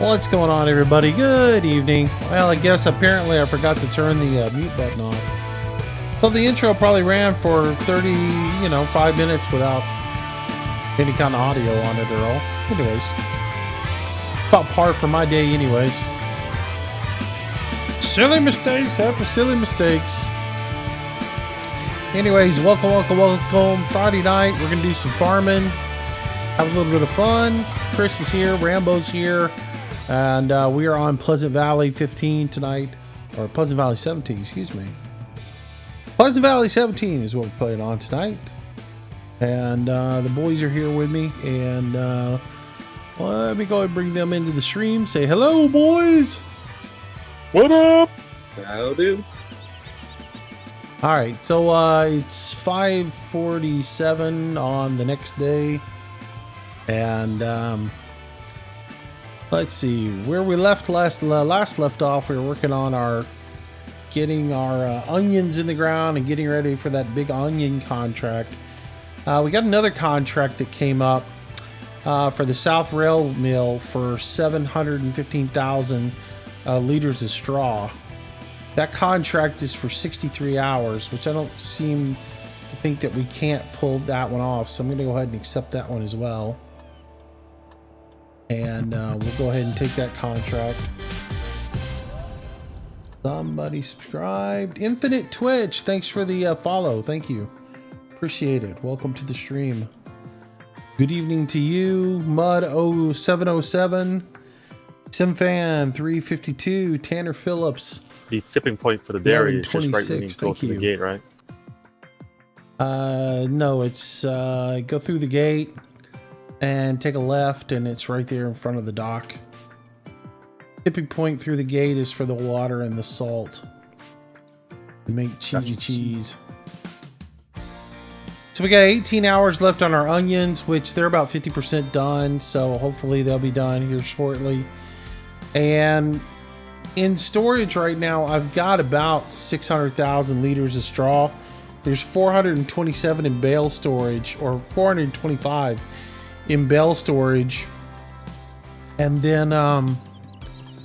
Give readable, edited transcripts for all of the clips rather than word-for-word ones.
What's going on, everybody? Good evening. Well, I guess apparently I forgot to turn the mute button off. So the intro probably ran for 5 minutes without any kind of audio on it at all. Anyways, about par for my day anyways. Silly mistakes after silly mistakes. Anyways, welcome. Friday night, we're going to do some farming. Have a little bit of fun. Chris is here. Rambo's here. And we are on Pleasant Valley 15 tonight. Or Pleasant Valley 17, excuse me. Pleasant Valley 17 is what we're playing on tonight. And the boys are here with me. And let me go ahead and bring them into the stream. Say hello, boys. What up? How do? All right, so it's 5:47 on the next day. And let's see where we last left off. We were working on getting our onions in the ground and getting ready for that big onion contract. We got another contract that came up for the South Rail Mill for 715,000 liters of straw. That contract is for 63 hours, which I don't seem to think that we can't pull that one off. So I'm going to go ahead and accept that one as well. And we'll go ahead and take that contract. Somebody subscribed. Infinite Twitch, thanks for the follow. Thank you. Appreciate it. Welcome to the stream. Good evening to you, Mud0707, Simfan 352, Tanner Phillips. The tipping point for the dairy is just right when you go through the gate, right? No, it's go through the gate and take a left, and it's right there in front of the dock. Tipping point through the gate is for the water and the salt to make cheesy cheese. So we got 18 hours left on our onions, which they're about 50% done. So hopefully they'll be done here shortly. And in storage right now, I've got about 600,000 liters of straw. There's 427 in bale storage, or 425 in bale storage. And then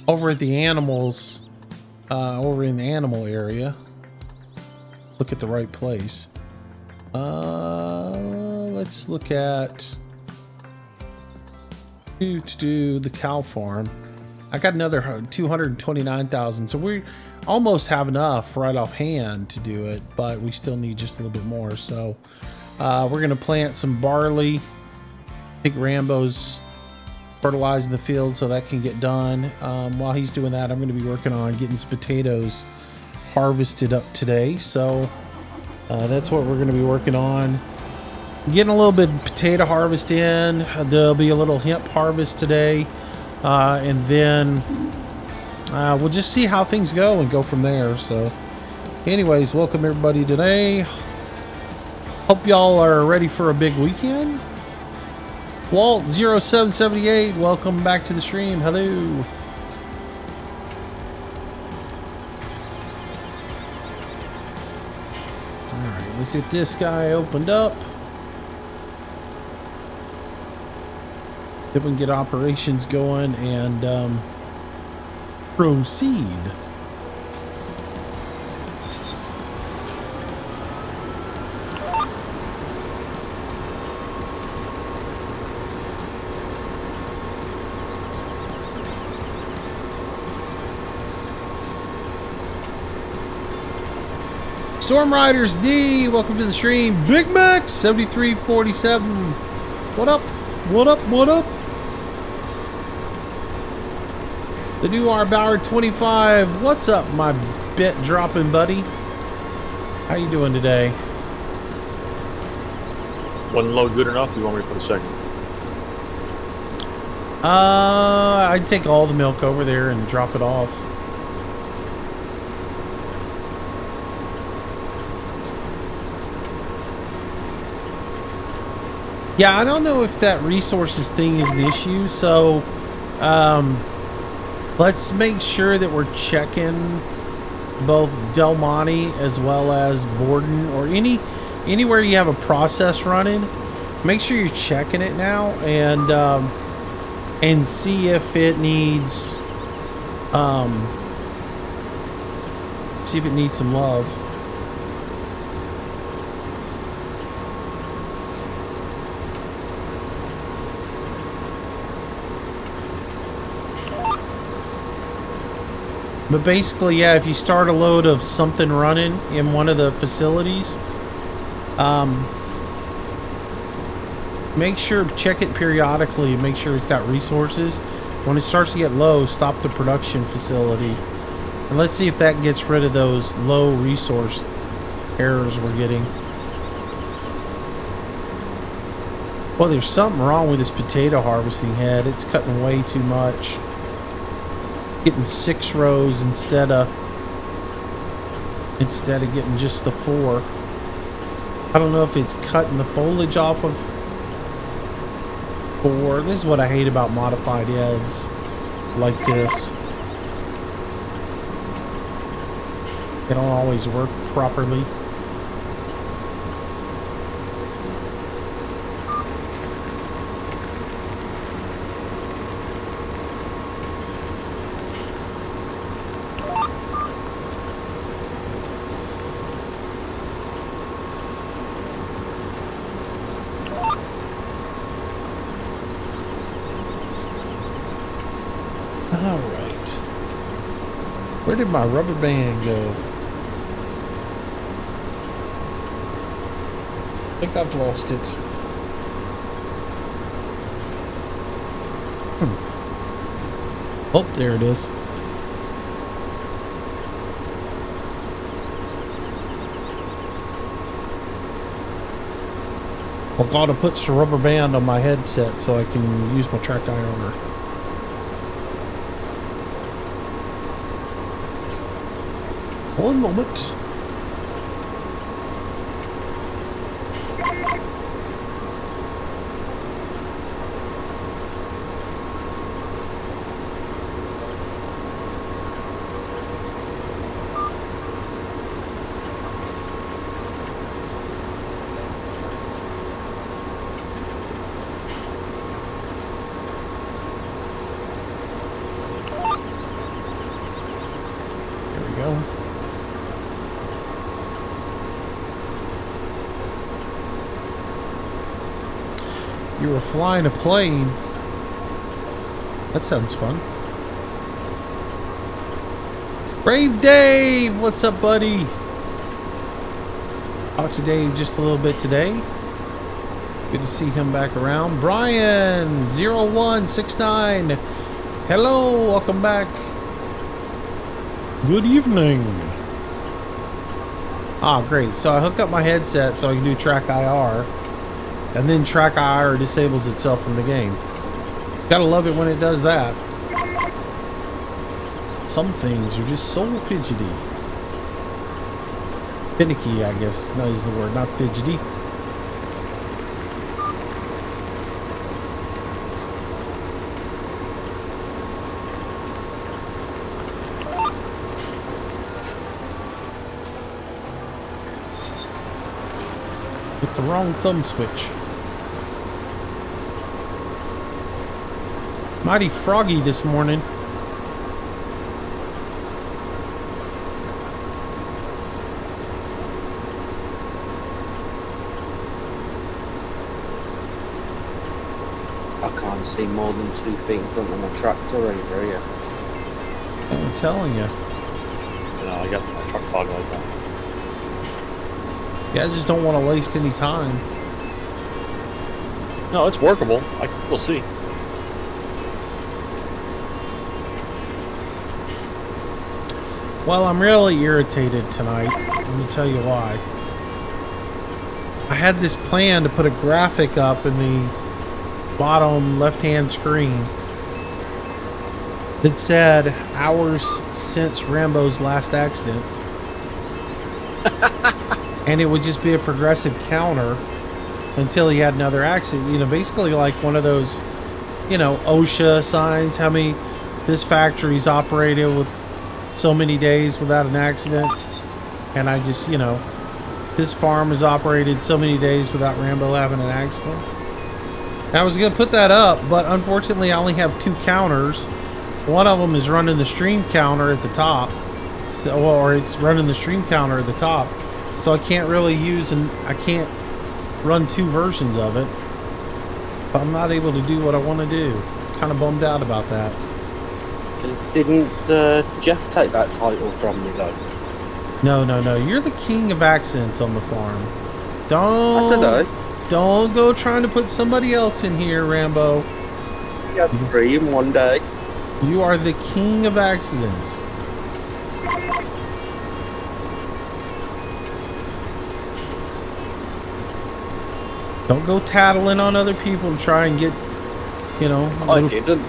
over at the animals, over in the animal area, look at the right place. Let's look at the cow farm. I got another 229,000, so we almost have enough right off hand to do it, but we still need just a little bit more. So we're gonna plant some barley. I think Rambo's fertilizing the field so that can get done. While he's doing that, I'm gonna be working on getting some potatoes harvested up today. So that's what we're gonna be working on. Getting a little bit of potato harvest in. There'll be a little hemp harvest today. And then we'll just see how things go and go from there. So anyways, welcome everybody today. Hope y'all are ready for a big weekend. Walt 0778, welcome back to the stream. Hello. All right, let's get this guy opened up. If we can get operations going and proceed. Storm Riders D, welcome to the stream. Big Mac 7347. What up? What up? What up? The new R Bauer 25. What's up, my bit dropping buddy? How you doing today? One load good enough? You want me to put a second? I'd take all the milk over there and drop it off. Yeah, I don't know if that resources thing is an issue, so let's make sure that we're checking both Del Monte as well as Borden, or anywhere you have a process running. Make sure you're checking it now, and and see if it needs some love. But basically, yeah, if you start a load of something running in one of the facilities, make sure, check it periodically and make sure it's got resources. When it starts to get low, stop the production facility. And let's see if that gets rid of those low resource errors we're getting. Well, there's something wrong with this potato harvesting head. It's cutting way too much. Getting 6 rows instead of getting just the 4. I don't know if it's cutting the foliage off of 4. This is what I hate about modified heads like this. They don't always work properly. Alright. Where did my rubber band go? I think I've lost it. Oh, there it is. I've got to put some rubber band on my headset so I can use my track IR. One moment. There we go. You were flying a plane. That sounds fun. Brave Dave, what's up, buddy? Talked to Dave just a little bit today. Good to see him back around. Brian 0169. Hello, welcome back. Good evening. Ah, great. So I hook up my headset so I can do track IR. And then track IR disables itself from the game. Gotta love it when it does that. Some things are just so fidgety. Finicky, I guess, that is the word, not fidgety. With the wrong thumb switch. Mighty froggy this morning. I can't see more than 2 feet in front of my tractor over here. I'm telling you. No, I got my truck fog lights on. Yeah, I just don't want to waste any time. No, it's workable. I can still see. Well, I'm really irritated tonight. Let me tell you why. I had this plan to put a graphic up in the bottom left-hand screen that said hours since Rambo's last accident. And it would just be a progressive counter until he had another accident. You know, basically like one of those, you know, OSHA signs. How many, this factory's operated with so many days without an accident. And I just, you know, this farm has operated so many days without Rambo having an accident. I was gonna put that up, but unfortunately I only have 2 counters. One of them is running the stream counter at the top, so, or it's running the stream counter at the top, so I can't really use, and I can't run 2 versions of it. I'm not able to do what I want to do. Kind of bummed out about that. Didn't Jeff take that title from you though? No. You're the king of accents on the farm. Don't go trying to put somebody else in here, Rambo. You had 3 in one day. You are the king of accidents. Don't go tattling on other people to try and get, you know. I didn't.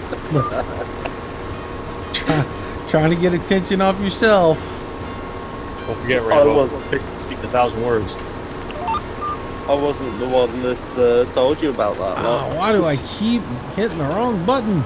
Trying to get attention off yourself. Don't forget, Rambo. Speak 1,000 words. I wasn't the one that told you about that. Oh, why do I keep hitting the wrong button?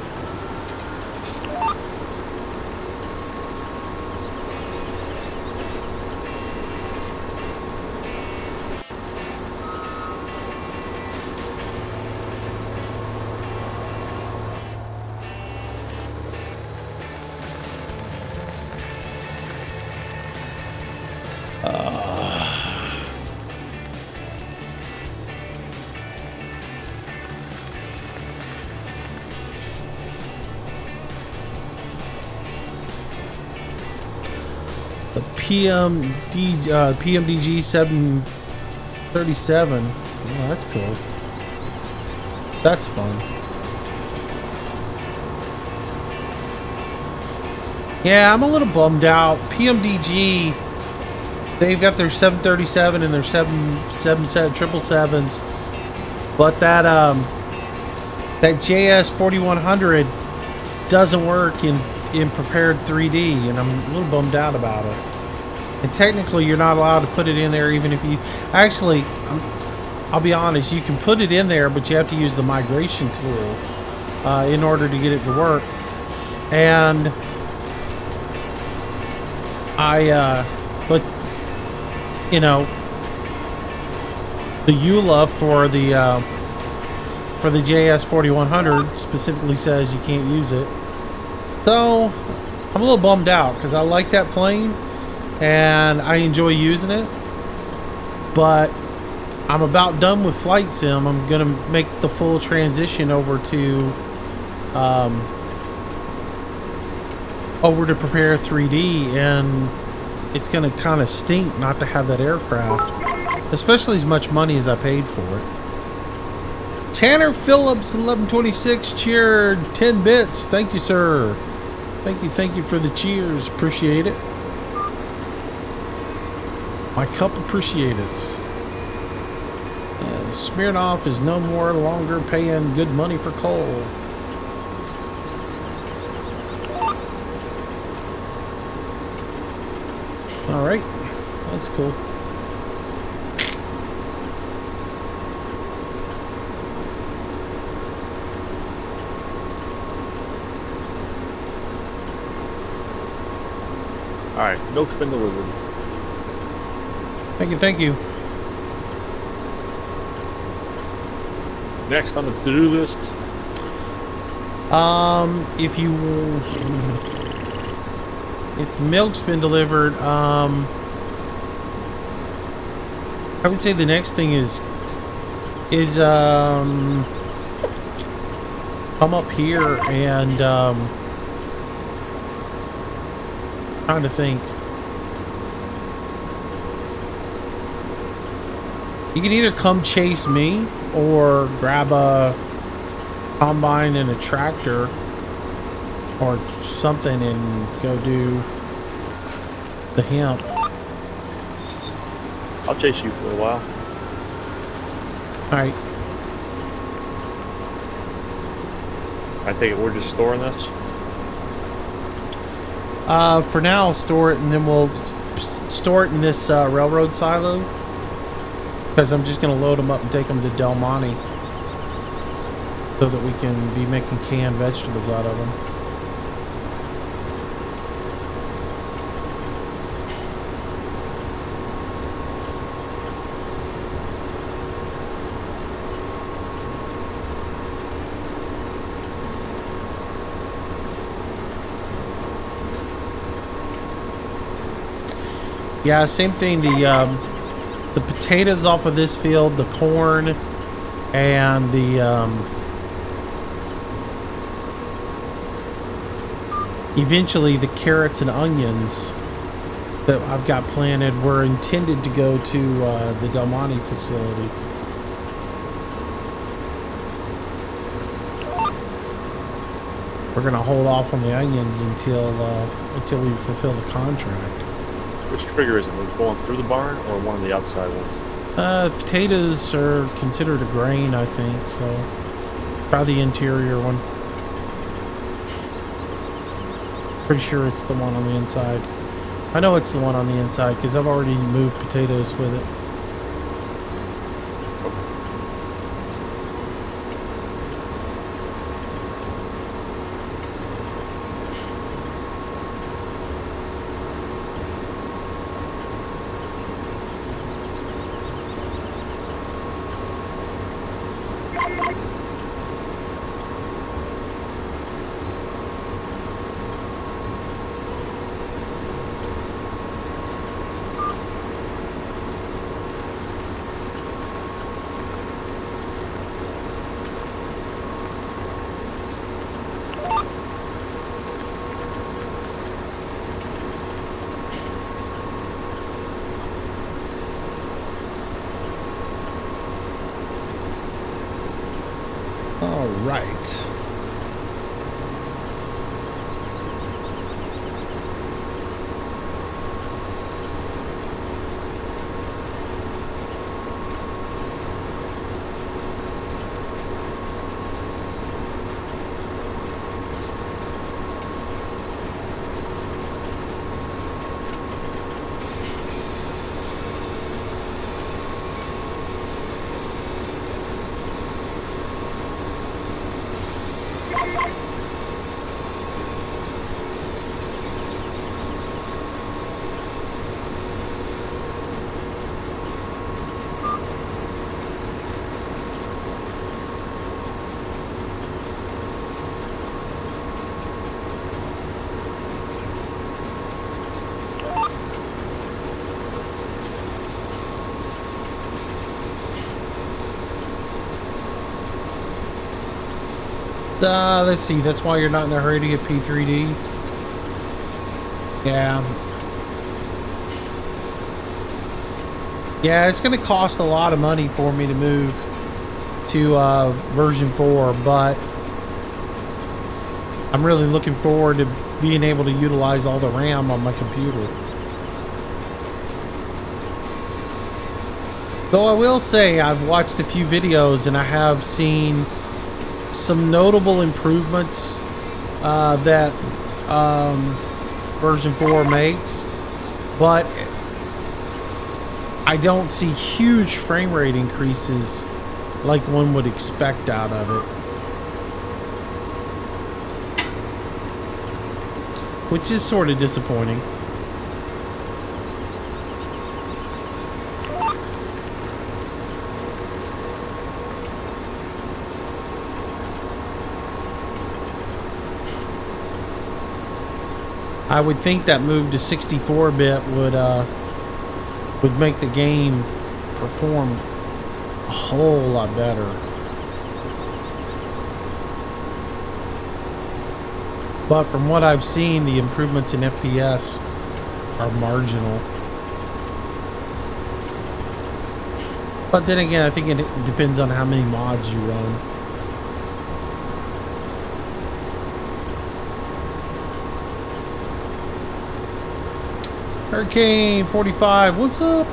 PMDG 737. Oh, that's cool. That's fun. Yeah, I'm a little bummed out. PMDG, they've got their 737 and their 777s, but that JS 4100 doesn't work in prepared 3D, and I'm a little bummed out about it. And technically you're not allowed to put it in there, even if you actually, I'll be honest, you can put it in there, but you have to use the migration tool in order to get it to work. And but you know, the EULA for the JS 4100 specifically says you can't use it. So I'm a little bummed out because I like that plane and I enjoy using it, but I'm about done with Flight Sim. I'm gonna make the full transition over to Prepare 3D, and it's gonna kind of stink not to have that aircraft, especially as much money as I paid for it. Tanner Phillips 1126 cheered 10 bits. Thank you, sir. Thank you for the cheers. Appreciate it. My cup appreciate it. Smirnoff is no more longer paying good money for coal. All right, that's cool. All right, milk's been delivered. Thank you. Next on the to-do list. If the milk's been delivered, I would say the next thing is come up here and trying to think. You can either come chase me or grab a combine and a tractor or something and go do the hemp. I'll chase you for a while. Alright. I take it we're just storing this? For now, I'll store it, and then we'll store it in this railroad silo, because I'm just going to load them up and take them to Del Monte so that we can be making canned vegetables out of them. Yeah, same thing. The potatoes off of this field, the corn, and the eventually the carrots and onions that I've got planted were intended to go to the Del Monte facility. We're gonna hold off on the onions until we fulfill the contract. Which trigger is it? Was it going through the barn or one of the outside ones? Potatoes are considered a grain, I think, so probably the interior one. Pretty sure it's the one on the inside. I know it's the one on the inside because I've already moved potatoes with it. All right. Let's see. That's why you're not in a hurry to get P3D. Yeah. Yeah, it's going to cost a lot of money for me to move to version 4, but I'm really looking forward to being able to utilize all the RAM on my computer. Though I will say I've watched a few videos and I have seen some notable improvements that version 4 makes, but I don't see huge frame rate increases like one would expect out of it, which is sort of disappointing. I would think that move to 64-bit would make the game perform a whole lot better. But from what I've seen, the improvements in FPS are marginal. But then again, I think it depends on how many mods you run. Hurricane 45, what's up?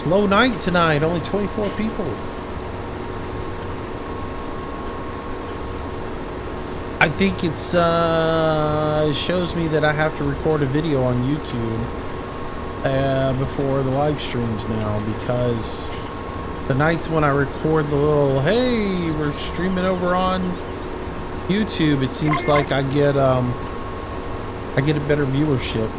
slow night tonight. Only 24 people. I think it's it shows me that I have to record a video on YouTube before the live streams now, because the nights when I record the little, hey, we're streaming over on YouTube, it seems like I get a better viewership.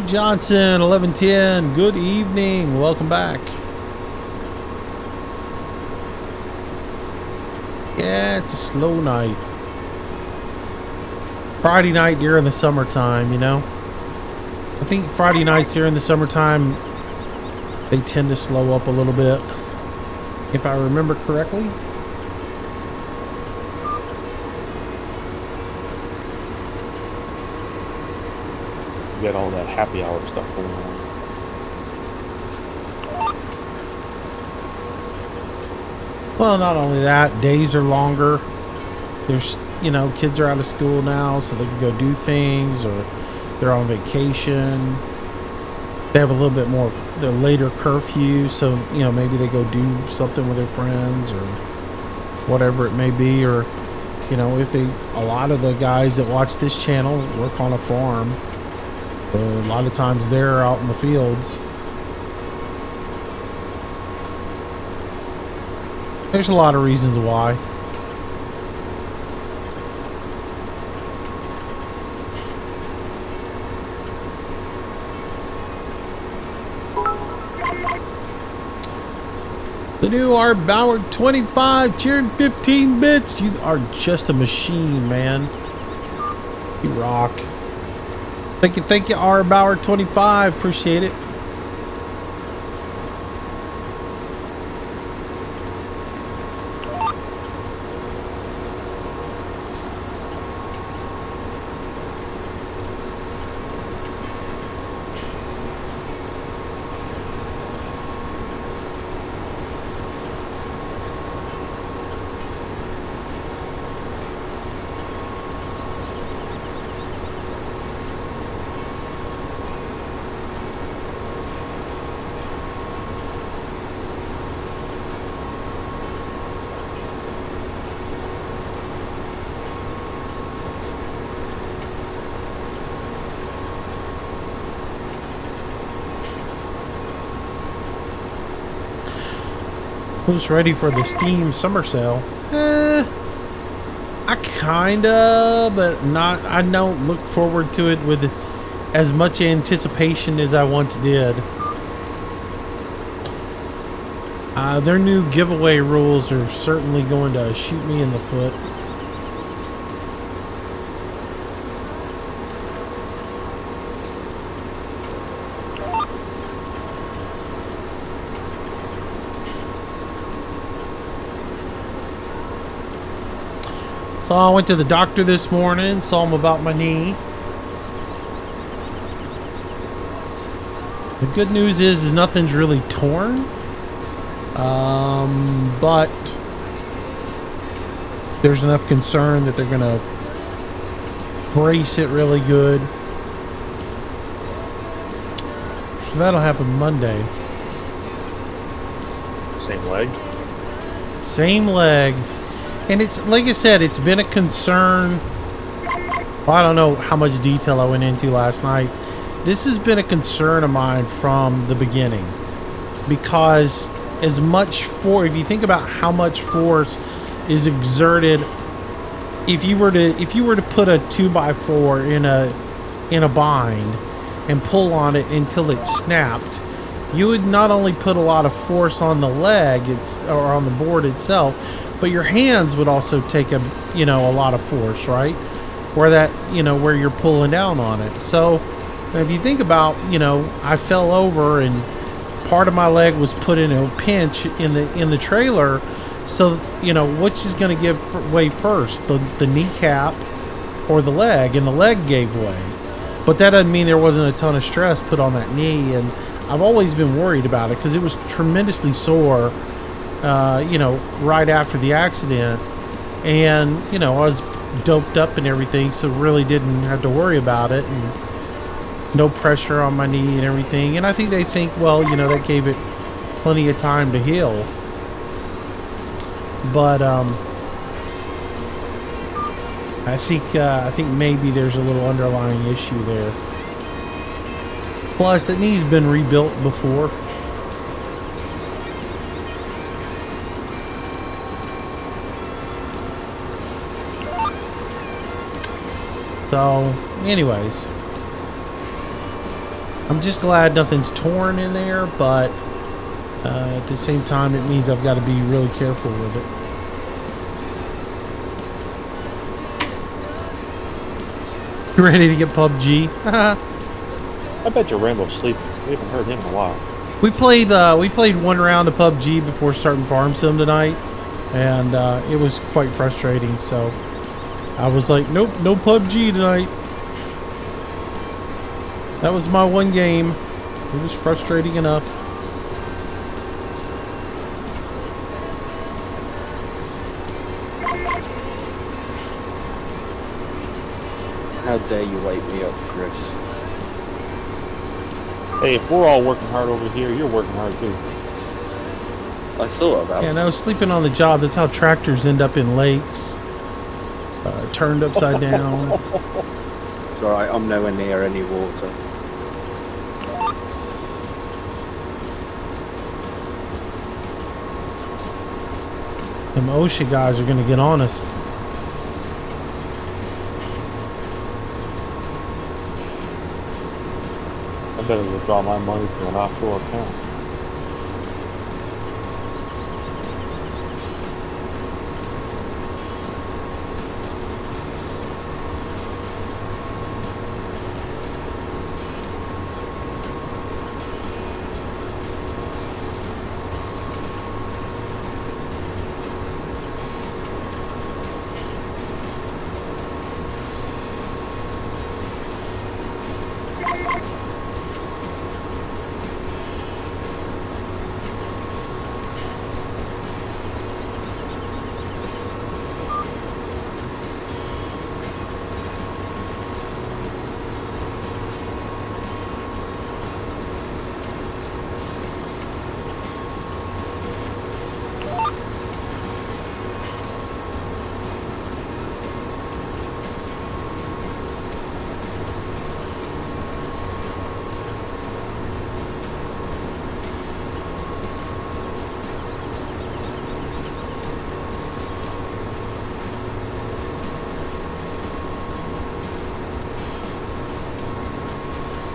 Johnson 1110, good evening, welcome back. Yeah, it's a slow night. Friday night during the summertime, you know. I think Friday nights during the summertime, they tend to slow up a little bit, if I remember correctly. Get all that happy hour stuff going on. Well, not only that, days are longer. There's, you know, kids are out of school now, so they can go do things, or they're on vacation. They have a little bit more, they're later curfew, so, you know, maybe they go do something with their friends or whatever it may be. Or, you know, if they, a lot of the guys that watch this channel work on a farm. A lot of times they're out in the fields. There's a lot of reasons why. The new R. Bauer 25 cheering 15 bits. You are just a machine, man. You rock. Thank you, R. Bauer 25. Appreciate it. Who's ready for the Steam summer sale? I kinda, but not. I don't look forward to it with as much anticipation as I once did. Their new giveaway rules are certainly going to shoot me in the foot. So I went to the doctor this morning, saw him about my knee. The good news is nothing's really torn. But there's enough concern that they're gonna brace it really good. So that'll happen Monday. Same leg? Same leg. And it's, like I said, it's been a concern. Well, I don't know how much detail I went into last night. This has been a concern of mine from the beginning. Because as much force, if you think about how much force is exerted, if you were to put a 2x4 in a bind and pull on it until it snapped, you would not only put a lot of force on the leg, or on the board itself, but your hands would also take a lot of force, right? Where you're pulling down on it. So if you think about, I fell over and part of my leg was put in a pinch in the trailer. So, which is going to give way first, the kneecap or the leg? And the leg gave way. But that doesn't mean there wasn't a ton of stress put on that knee. And I've always been worried about it because it was tremendously sore, right after the accident. And, I was doped up and everything, so really didn't have to worry about it. And no pressure on my knee and everything. And I think they think, well, that gave it plenty of time to heal. But I think maybe there's a little underlying issue there. Plus, that knee's been rebuilt before. So, anyways, I'm just glad nothing's torn in there, but at the same time, it means I've got to be really careful with it. You ready to get PUBG? I bet your Rainbow's sleeping. We haven't heard him in a while. We played one round of PUBG before starting Farm Sim tonight, and it was quite frustrating. So I was like, nope, no PUBG tonight. That was my one game. It was frustrating enough. How dare you wake me up, Chris? Hey, if we're all working hard over here, you're working hard too. I thought about it. Yeah, and I was sleeping on the job. That's how tractors end up in lakes, turned upside down. It's alright, I'm nowhere near any water. Them OSHA guys are gonna get on us. I better withdraw my money to an offshore account.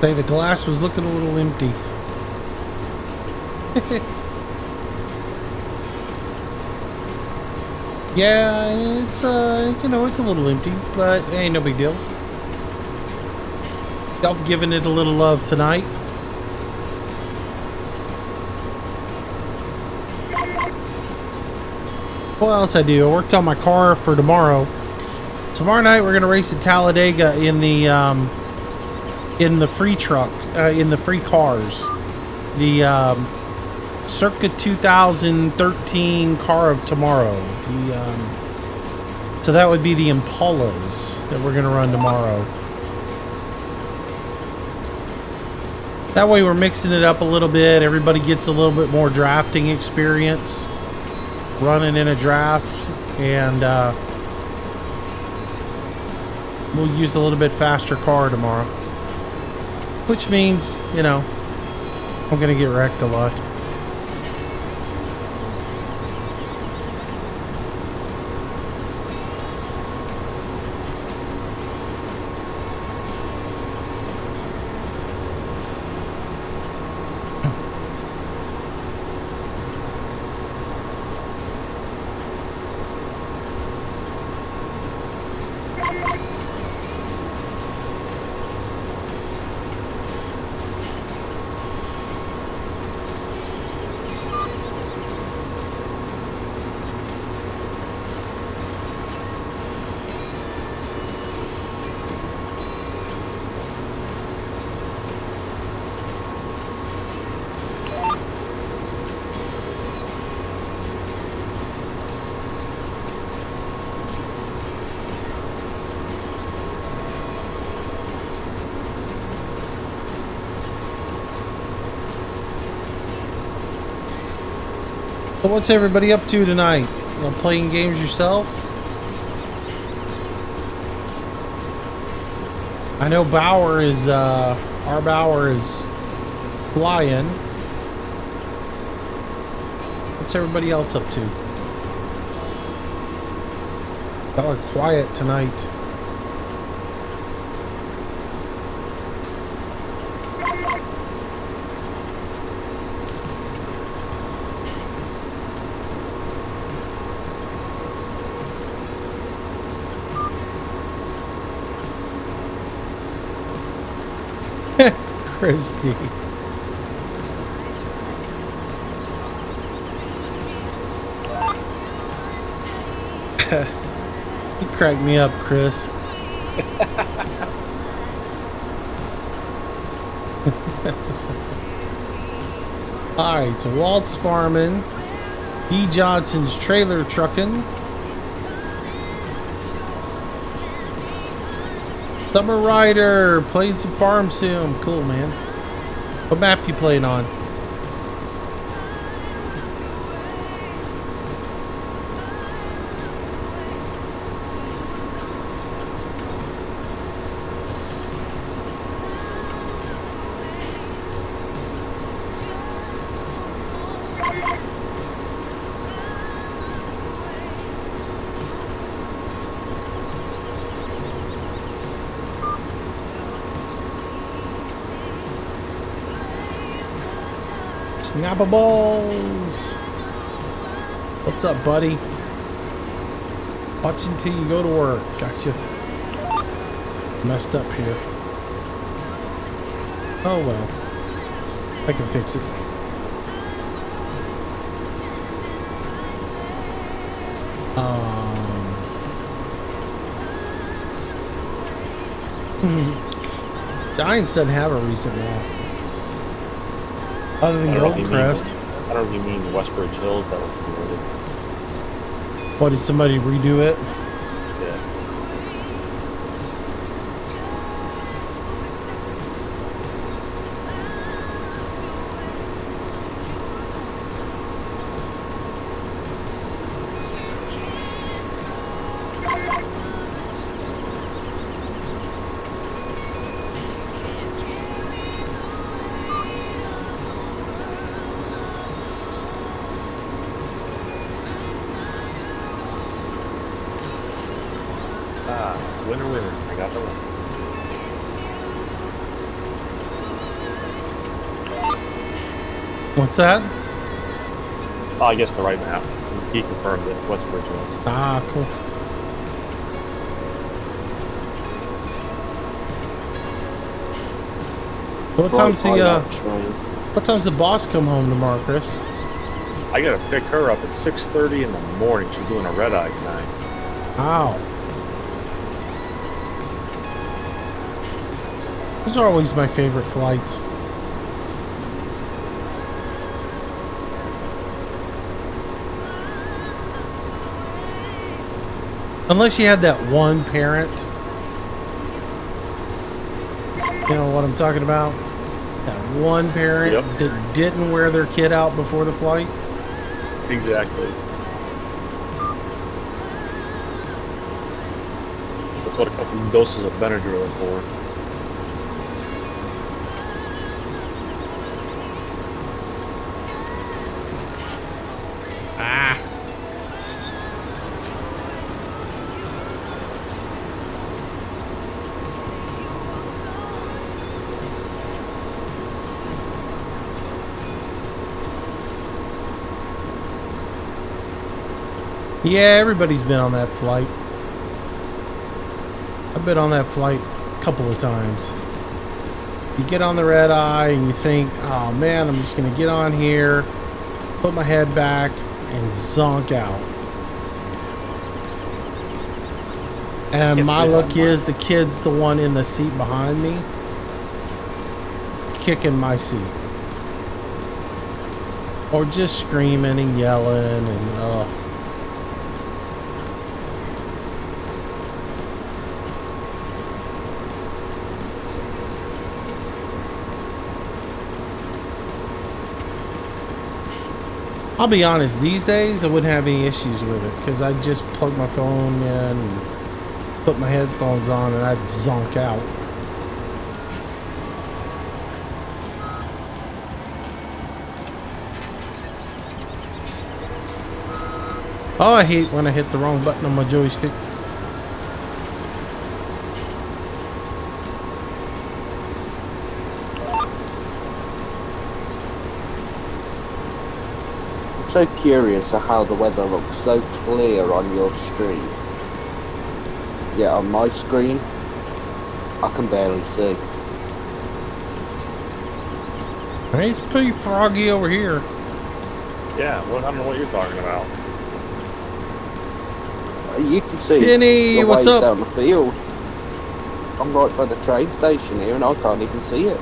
Say the glass was looking a little empty. Yeah, it's it's a little empty, but ain't no big deal. Y'all giving it a little love tonight. What else I do? I worked on my car for tomorrow. Tomorrow night we're gonna race at Talladega in the free trucks, in the free cars. The circa 2013 car of tomorrow. So that would be the Impalas that we're gonna run tomorrow. That way we're mixing it up a little bit. Everybody gets a little bit more drafting experience running in a draft, and we'll use a little bit faster car tomorrow. Which means, I'm gonna get wrecked a lot. So what's everybody up to tonight? You know, playing games yourself? I know Bauer is, our Bauer is flying. What's everybody else up to? Y'all are quiet tonight. Christy. You cracked me up, Chris. Alright, so Walt's farming. D. Johnson's trailer trucking. Summer Rider playing some farm sim. Cool, man. What map you playing on? Snappables. What's up, buddy? Watch until you go to work. Gotcha. Messed up here. Oh well. I can fix it. Giants doesn't have a recent wall. Other than Golden Crest. I don't know if you mean Westbridge Hills that was converted. What, did somebody redo it? Yeah. Winner, winner. I got the one. What's that? Oh, I guess the right map. He confirmed it. Westbridge Hills. Ah, cool. What time's the boss come home tomorrow, Chris? I gotta pick her up at 6:30 in the morning. She's doing a red eye tonight. Ow. Those are always my favorite flights. Unless you had that one parent. You know what I'm talking about? That one parent that didn't wear their kid out before the flight. Exactly. That's what a couple of doses of Benadryl are for. Yeah, everybody's been on that flight. I've been on that flight a couple of times. You get on the red eye and you think, oh man, I'm just gonna get on here, put my head back, and zonk out. And my luck is the kid's the one in the seat behind me, kicking my seat. Or just screaming and yelling and I'll be honest, these days I wouldn't have any issues with it because I'd just plug my phone in and put my headphones on and I'd zonk out. Oh, I hate when I hit the wrong button on my joystick. I'm so curious at how the weather looks so clear on your stream. Yet on my screen, I can barely see. It's pretty froggy over here. Yeah, well, I don't know what you're talking about. You can see Penny, your what's ways up? down the field. I'm right by the train station here and I can't even see it.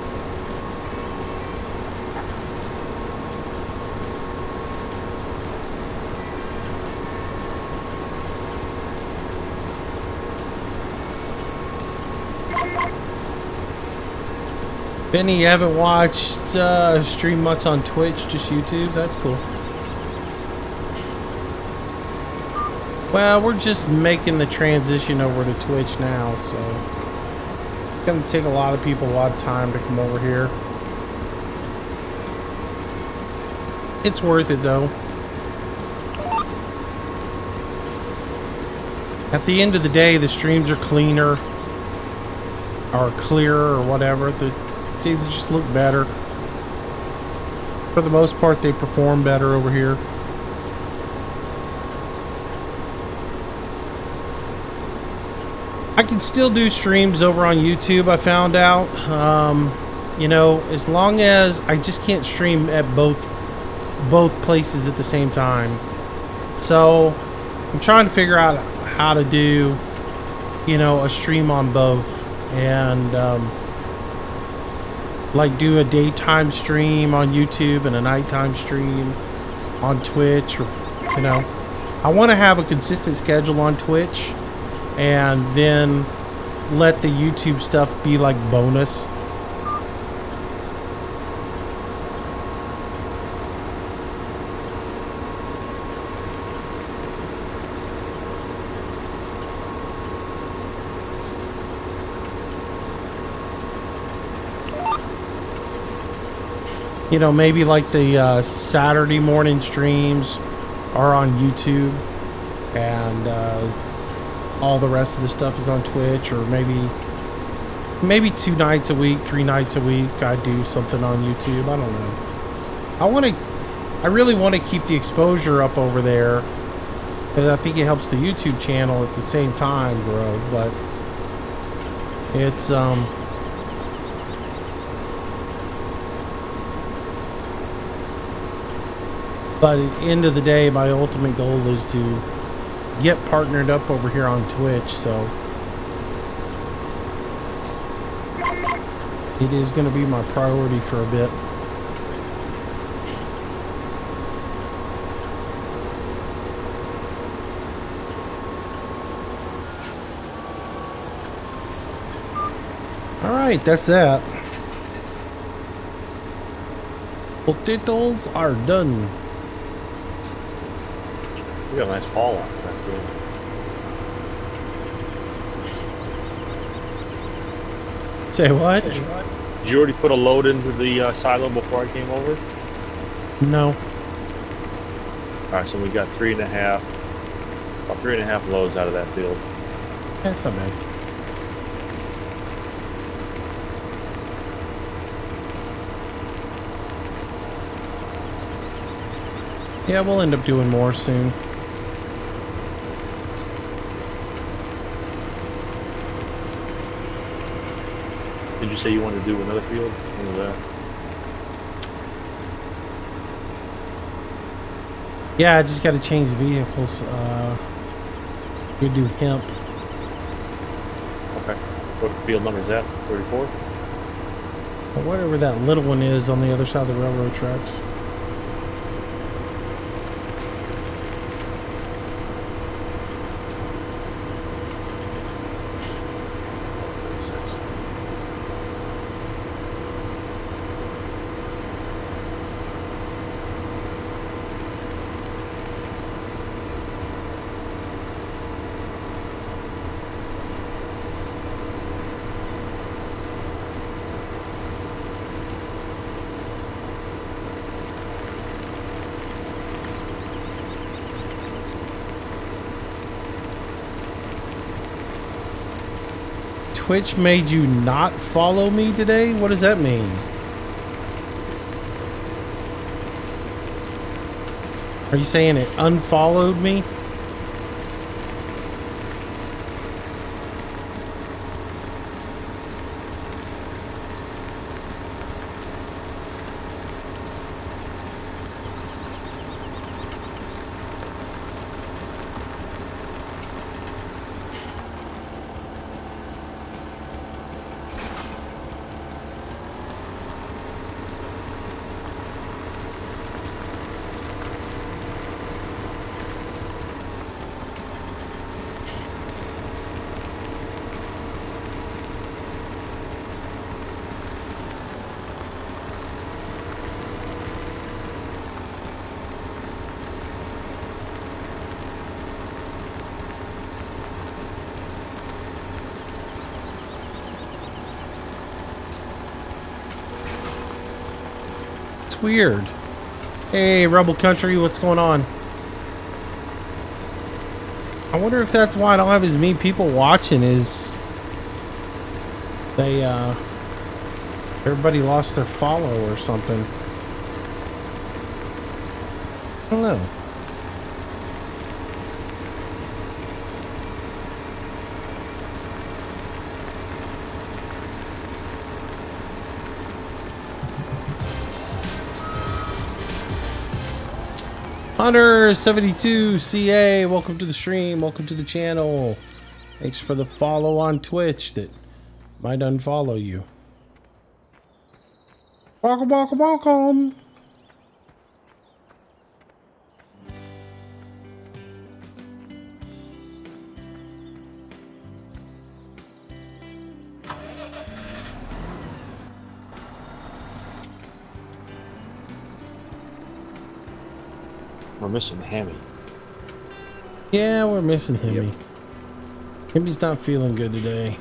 Benny, you haven't watched stream much on Twitch, just YouTube? That's cool. Well, we're just making the transition over to Twitch now, so it's gonna take a lot of people a lot of time to come over here. It's worth it though. At the end of the day, the streams are cleaner or clearer or whatever. They just look better. For the most part, they perform better over here. I can still do streams over on YouTube, I found out. You know, as long as I just can't stream at both places at the same time. So I'm trying to figure out how to do, you know, a stream on both. And like do a daytime stream on YouTube and a nighttime stream on Twitch, or you know, I want to have a consistent schedule on Twitch and then let the YouTube stuff be like bonus. You know, maybe like the Saturday morning streams are on YouTube and all the rest of the stuff is on Twitch, or maybe 2 nights a week, 3 nights a week I do something on YouTube. I don't know. I really want to keep the exposure up over there, because I think it helps the YouTube channel at the same time grow, but it's but at the end of the day, my ultimate goal is to get partnered up over here on Twitch, so it is going to be my priority for a bit. Alright, that's that. Potatoes are done. We got a nice fall on that field. Say what? Did you already put a load into the silo before I came over? No. Alright, so we got about 3.5 loads out of that field. That's not bad. Yeah, we'll end up doing more soon. Did you say you wanted to do another field? When was that? Yeah, I just got to change the vehicles. We do hemp. Okay. What field number is that? 34? Whatever that little one is on the other side of the railroad tracks. Twitch made you not follow me today? What does that mean? Are you saying it unfollowed me? Weird. Hey, Rebel Country, what's going on? I wonder if that's why I don't have as many people watching. Is they everybody lost their follow or something? I don't know. Hunter72 CA, welcome to the stream, welcome to the channel. Thanks for the follow on Twitch that might unfollow you. Welcome, welcome, welcome. We're missing Hammy. Yeah, we're missing Himmy. Yep. Himmy's not feeling good today.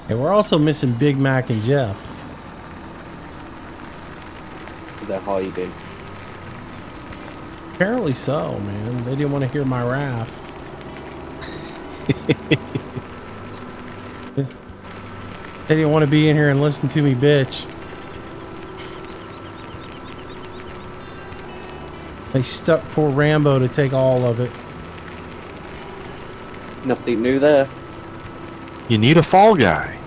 And we're also missing Big Mac and Jeff. They're hiding. Apparently so, man. They didn't want to hear my wrath. They didn't want to be in here and listen to me, bitch. They stuck poor Rambo to take all of it. Nothing new there. You need a fall guy.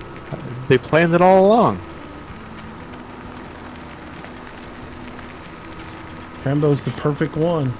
They planned it all along. Rambo's the perfect one.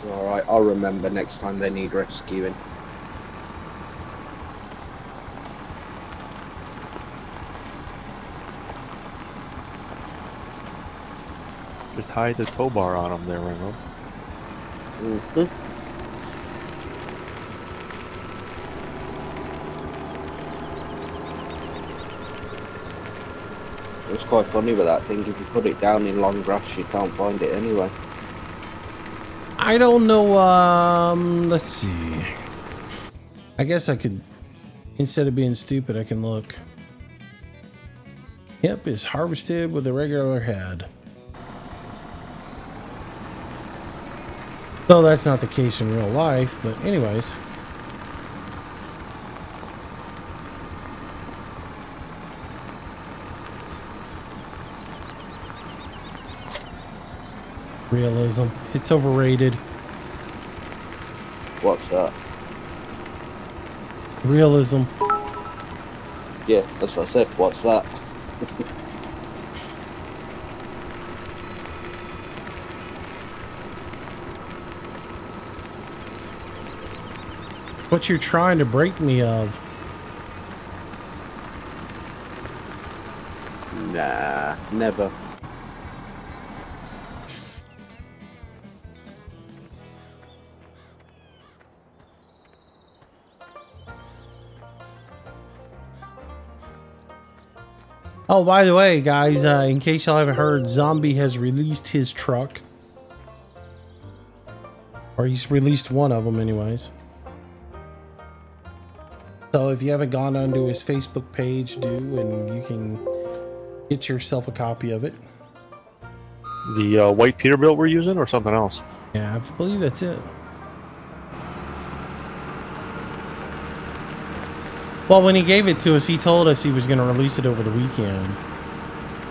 It's alright, I'll remember next time they need rescuing. Just hide the tow bar on them there, Rambo. Mm-hmm. It's quite funny with that thing. If you put it down in long grass, you can't find it anyway. I don't know, let's see. I guess I could, instead of being stupid, I can look. Yep, it's harvested with a regular head. Though that's not the case in real life, but anyways. Realism. It's overrated. What's that? Realism. Yeah, that's what I said. What's that? What you're trying to break me of? Nah, never. Oh, by the way, guys, in case y'all haven't heard, Zombie has released his truck. Or he's released one of them anyways. So if you haven't gone onto his Facebook page, do, and you can get yourself a copy of it. The white Peterbilt we're using, or something else? Yeah, I believe that's it. Well, when he gave it to us, he told us he was going to release it over the weekend.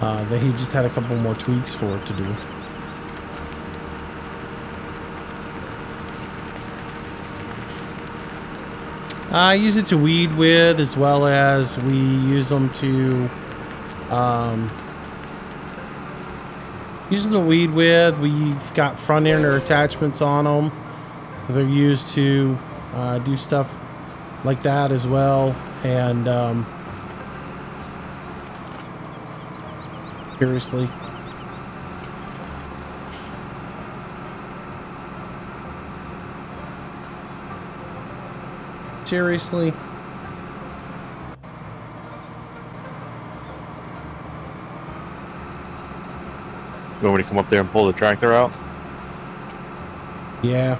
That he just had a couple more tweaks for it to do. I use it to weed with, as well as we use them to weed with. We've got front ender attachments on them, so they're used to do stuff like that as well. And seriously, You want me to come up there and pull the tractor out? yeah.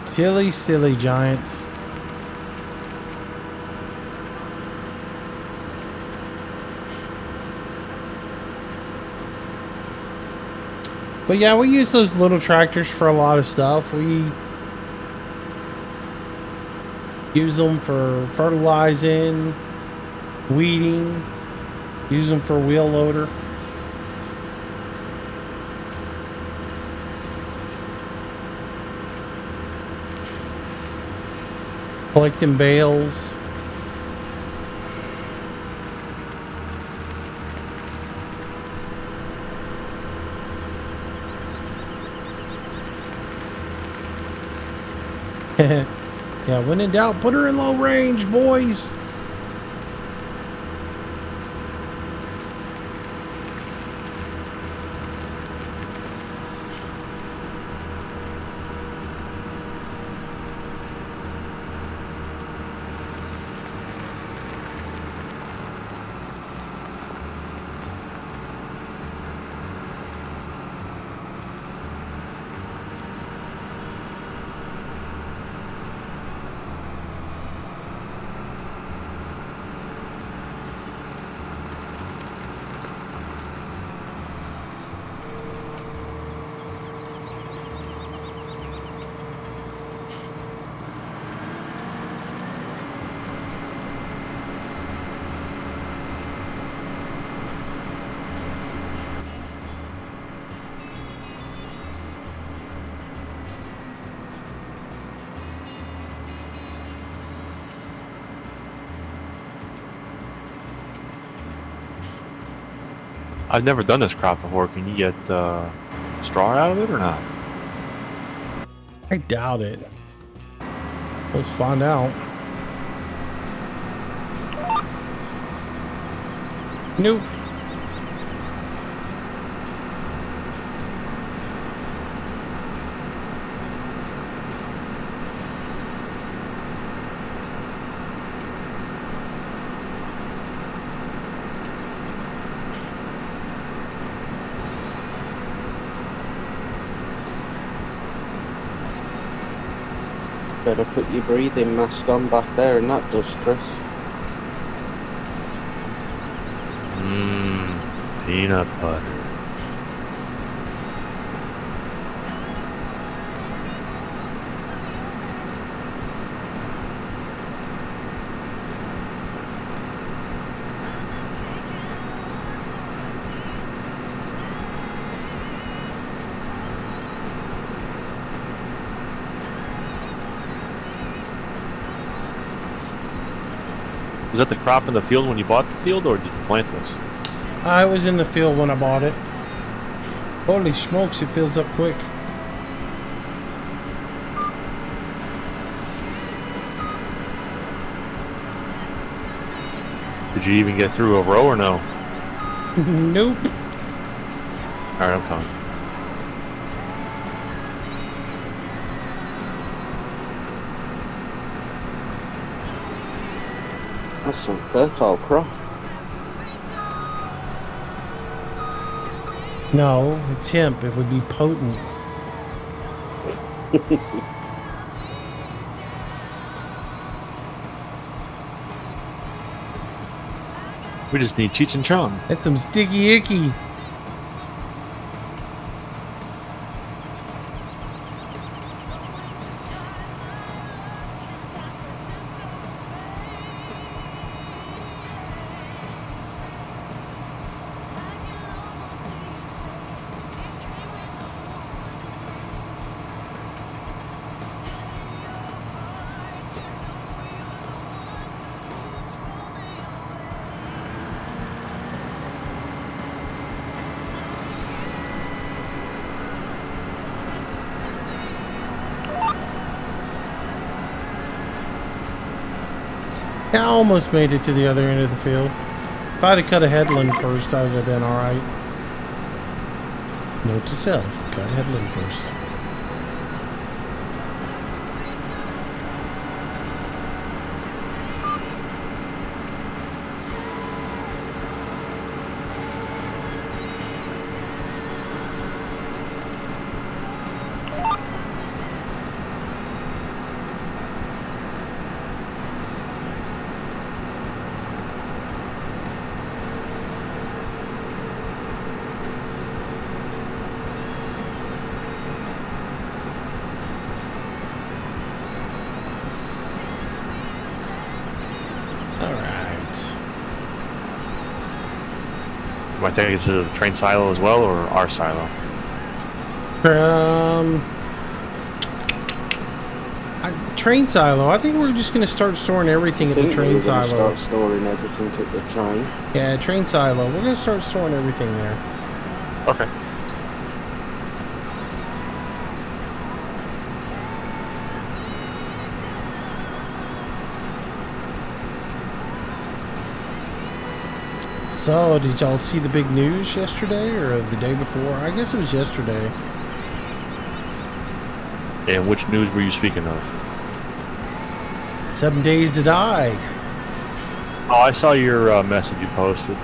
Silly, silly Giants. But yeah, we use those little tractors for a lot of stuff. We use them for fertilizing, weeding, use them for wheel loader. Collecting bales. Yeah, when in doubt, put her in low range, boys. I've never done this crop before. Can you get straw out of it or not? I doubt it. Let's find out. Nope. Better put your breathing mask on back there in that dust, Chris. Peanut butter. Was that the crop in the field when you bought the field, or did you plant this? I was in the field when I bought it. Holy smokes, it fills up quick. Did you even get through a row or no? Nope. Alright, I'm coming. That's some fertile crop. No, it's hemp. It would be potent. We just need Cheech and Chong. That's some sticky icky. I almost made it to the other end of the field. If I'd have cut a headland first, I would have been alright. Note to self, cut headland first. Do I take it to the train silo as well, or our silo? Train silo. I think we're just going to start storing everything at the train silo. Start storing everything at the train. Yeah, train silo. We're going to start storing everything there. Okay. So, did y'all see the big news yesterday or the day before? I guess it was yesterday. And which news were you speaking of? 7 days to die. Oh, I saw your message you posted.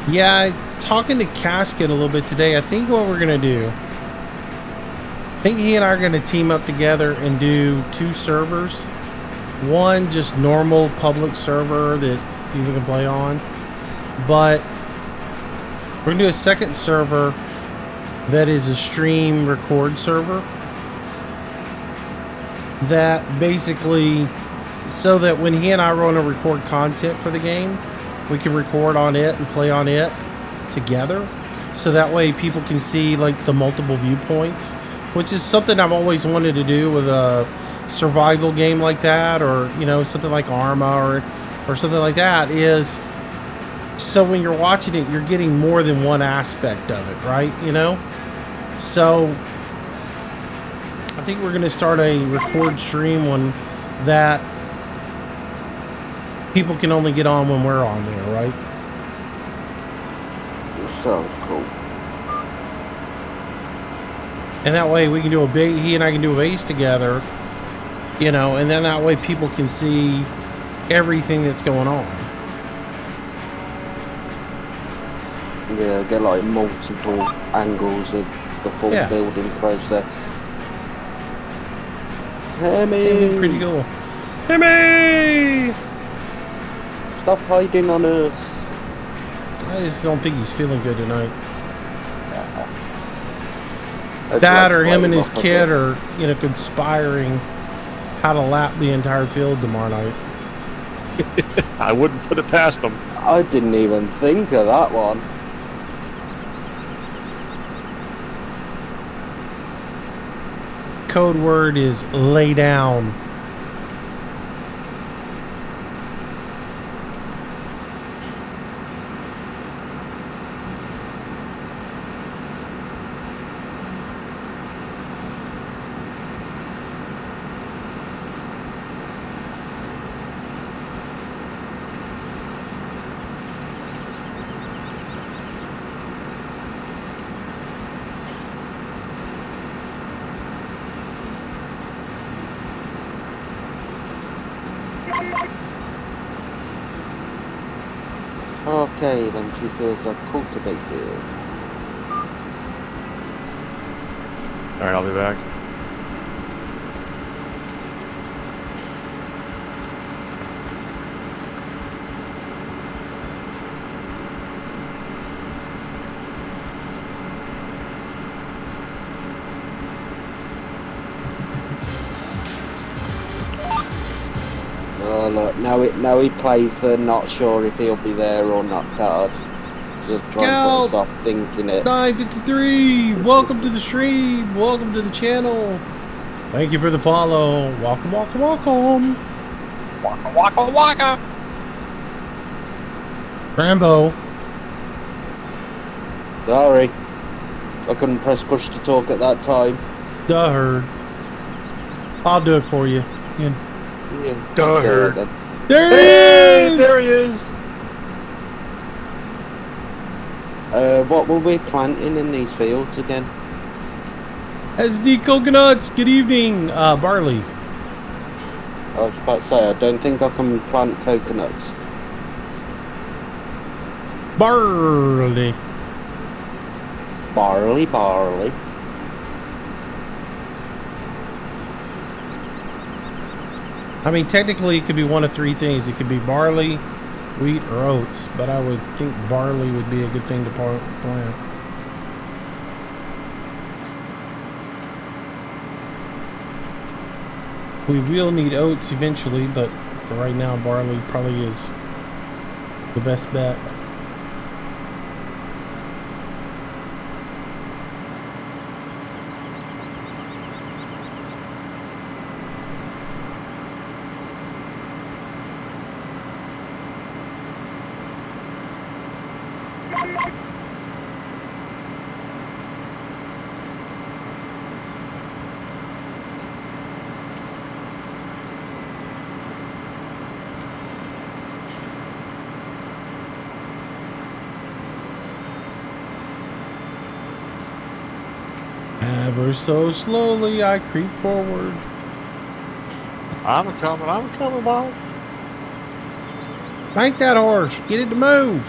Yeah, talking to Casket a little bit today, I think what we're going to do, I think he and I are going to team up together and do 2 servers. One just normal public server that people can play on. But we're going to do a second server that is a stream record server. That basically, so that when he and I want to record content for the game, we can record on it and play on it together. So that way people can see like the multiple viewpoints, which is something I've always wanted to do with a survival game like that, or, you know, something like Arma or something like that, is so when you're watching it, you're getting more than one aspect of it, right? You know? So I think we're going to start a record stream one that people can only get on when we're on there, right? It sounds cool. And that way we can do he and I can do a base together, you know, and then that way people can see everything that's going on. Yeah, get like multiple angles of the full building process. Timmy! Pretty cool. Timmy! Stop hiding on us. I just don't think he's feeling good tonight. Let's Or him and his off of kid it. are, conspiring how to lap the entire field tomorrow night. I wouldn't put it past them. I didn't even think of that one. Code word is lay down. Okay, then 2 fields are cultivated. Alright, I'll be back. Oh look, now he plays the not sure if he'll be there or not card. Just trying to put us Scout! off thinking it. 953, welcome to the stream, welcome to the channel. Thank you for the follow. Welcome, welcome, welcome. Waka waka waka! Rambo. Sorry. I couldn't press push to talk at that time. Duh heard. I'll do it for you. Yeah. Duh Sorry heard. then. There he Hey, is! there he is! What were we planting in these fields again? SD Coconuts, good evening. Barley. I was about to say, I don't think I can plant coconuts. Barley. Barley, barley. I mean, technically, it could be one of 3 things. It could be barley, wheat, or oats, but I would think barley would be a good thing to plant. We will need oats eventually, but for right now, barley probably is the best bet. Ever so slowly, I creep forward. I'm coming, Bob. Bank that horse. Get it to move.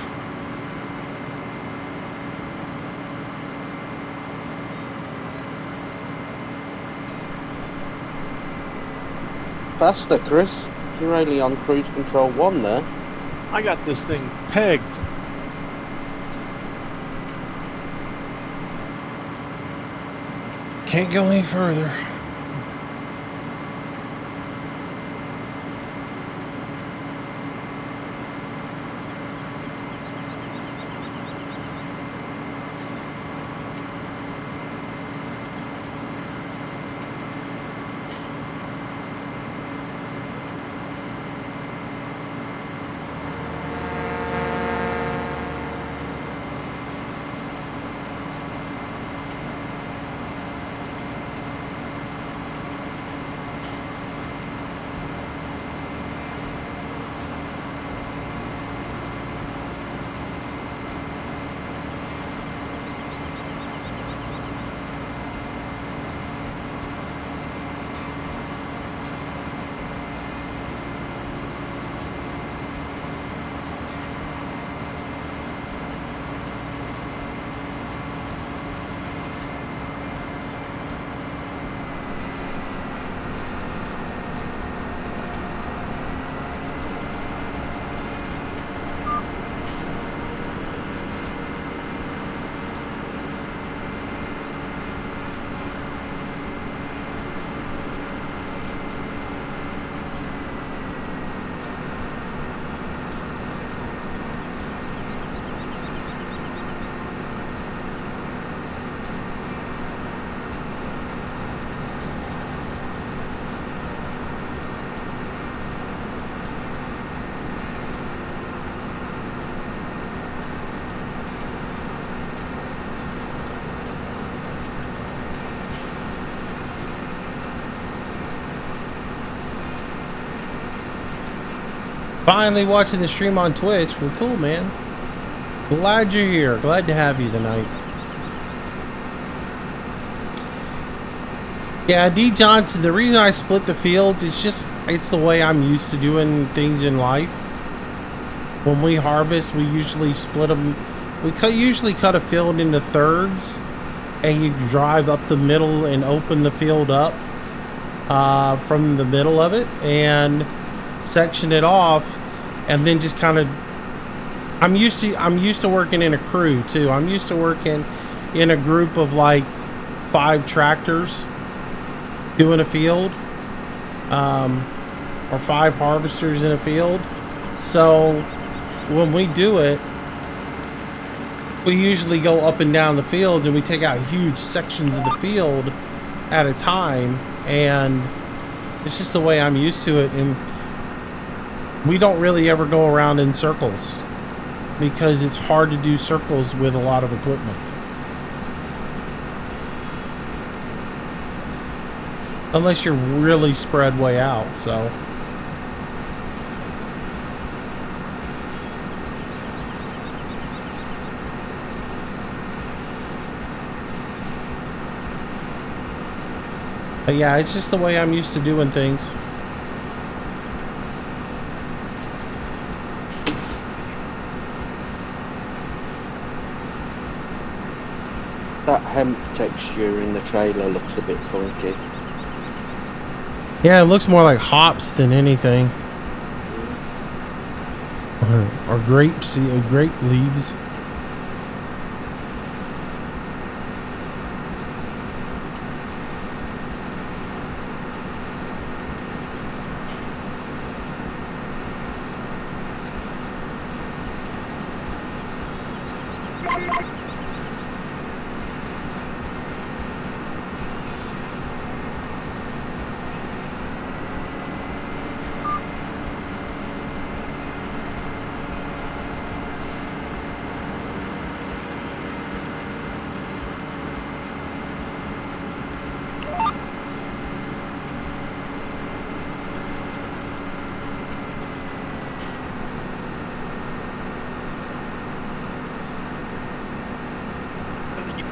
Faster, Chris. You're only on cruise control 1 there. I got this thing pegged. Can't go any further. Finally watching the stream on Twitch. Well, cool, man. Glad you're here. Glad to have you tonight. Yeah, D. Johnson, the reason I split the fields is just, it's the way I'm used to doing things in life. When we harvest, we usually split them. We usually cut a field into thirds, and you drive up the middle and open the field up from the middle of it and section it off, and then just kind of. I'm used to working in a crew too. I'm used to working in a group of like 5 tractors doing a field, or 5 harvesters in a field. So when we do it, we usually go up and down the fields, and we take out huge sections of the field at a time, and it's just the way I'm used to it. And we don't really ever go around in circles because it's hard to do circles with a lot of equipment. Unless you're really spread way out, so. But yeah, it's just the way I'm used to doing things. That hemp texture in the trailer looks a bit funky. Yeah, it looks more like hops than anything. Or grapes, grape leaves.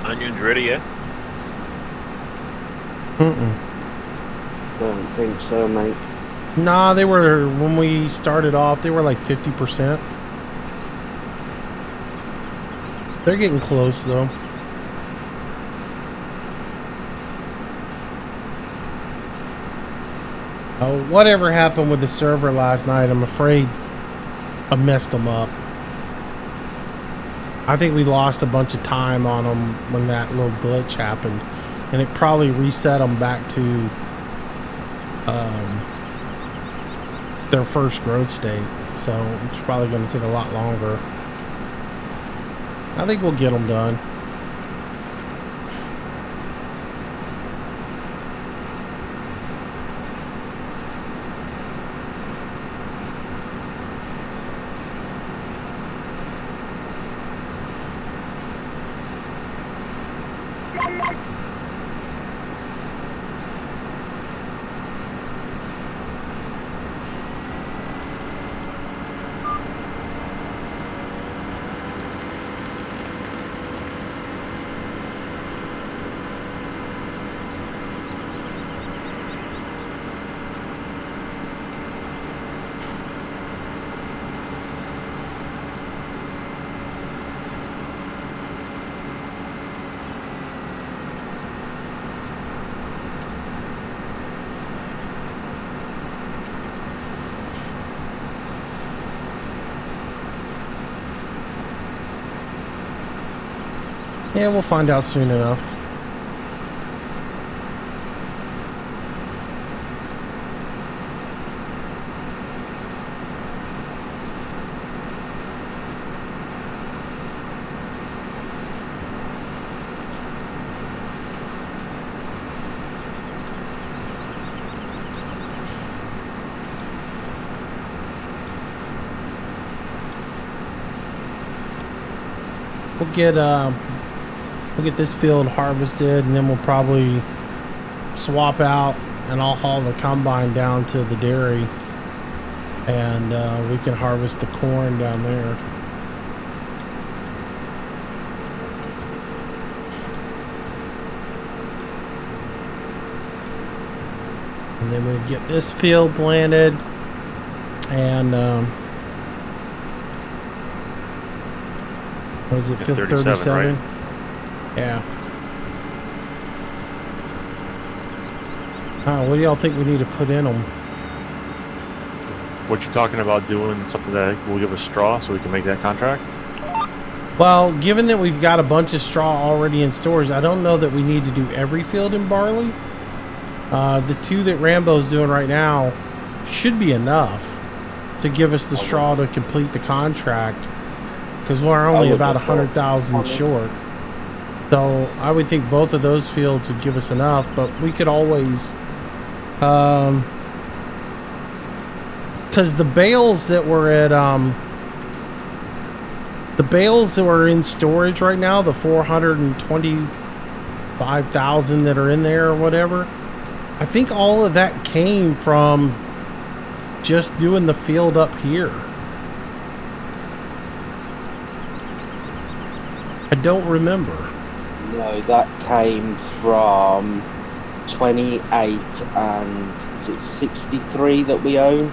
Onions ready yet? Don't think so, mate. Nah, they were, when we started off, they were like 50%. They're getting close though. Oh, whatever happened with the server last night, I'm afraid I messed them up. I think we lost a bunch of time on them when that little glitch happened, and it probably reset them back to their first growth state. So it's probably going to take a lot longer. I think we'll get them done. Yeah, we'll find out soon enough. We'll get this field harvested, and then we'll probably swap out, and I'll haul the combine down to the dairy and we can harvest the corn down there. And then we get this field planted, and what is it, field 37? Right? Yeah. What do y'all think we need to put in them? What you talking about doing something that will give us straw so we can make that contract? Well, given that we've got a bunch of straw already in storage, I don't know that we need to do every field in barley. The 2 that Rambo's doing right now should be enough to give us the straw to complete the contract, because we're only about 100,000 short. So I would think both of those fields would give us enough, but we could always, because the bales that were at the bales that were in storage right now, the 425,000 that are in there or whatever, I think all of that came from just doing the field up here. I don't remember. No, that came from 28 and is it 63 that we own?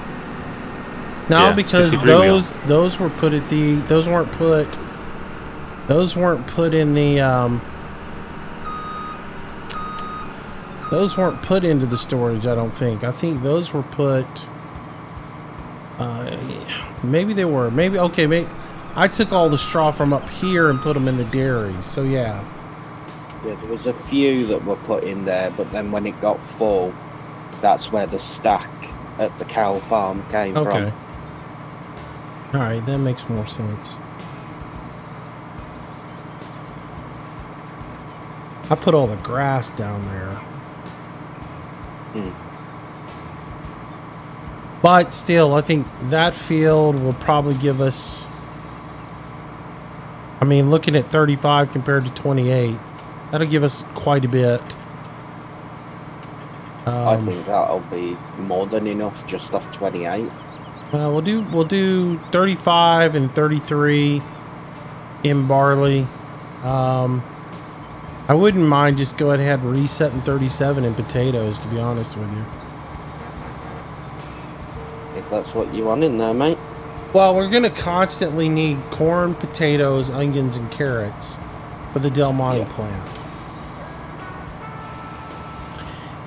No, Yeah, because those were put at the those weren't put in the those weren't put into the storage, I don't think. I think those were put maybe they were. Maybe I took all the straw from up here and put them in the dairies. So yeah. Yeah, there was a few that were put in there, but then when it got full, that's where the stack at the cow farm came from. Okay. All right, that makes more sense. I put all the grass down there. But still, I think that field will probably give us, I mean, looking at 35 compared to 28, that'll give us quite a bit. I think that'll be more than enough just off 28. We'll do 35 and 33 in barley. I wouldn't mind just go ahead and resetting 37 in potatoes, to be honest with you. If that's what you want in there, mate. Well, we're going to constantly need corn, potatoes, onions, and carrots for the Del Monte plant.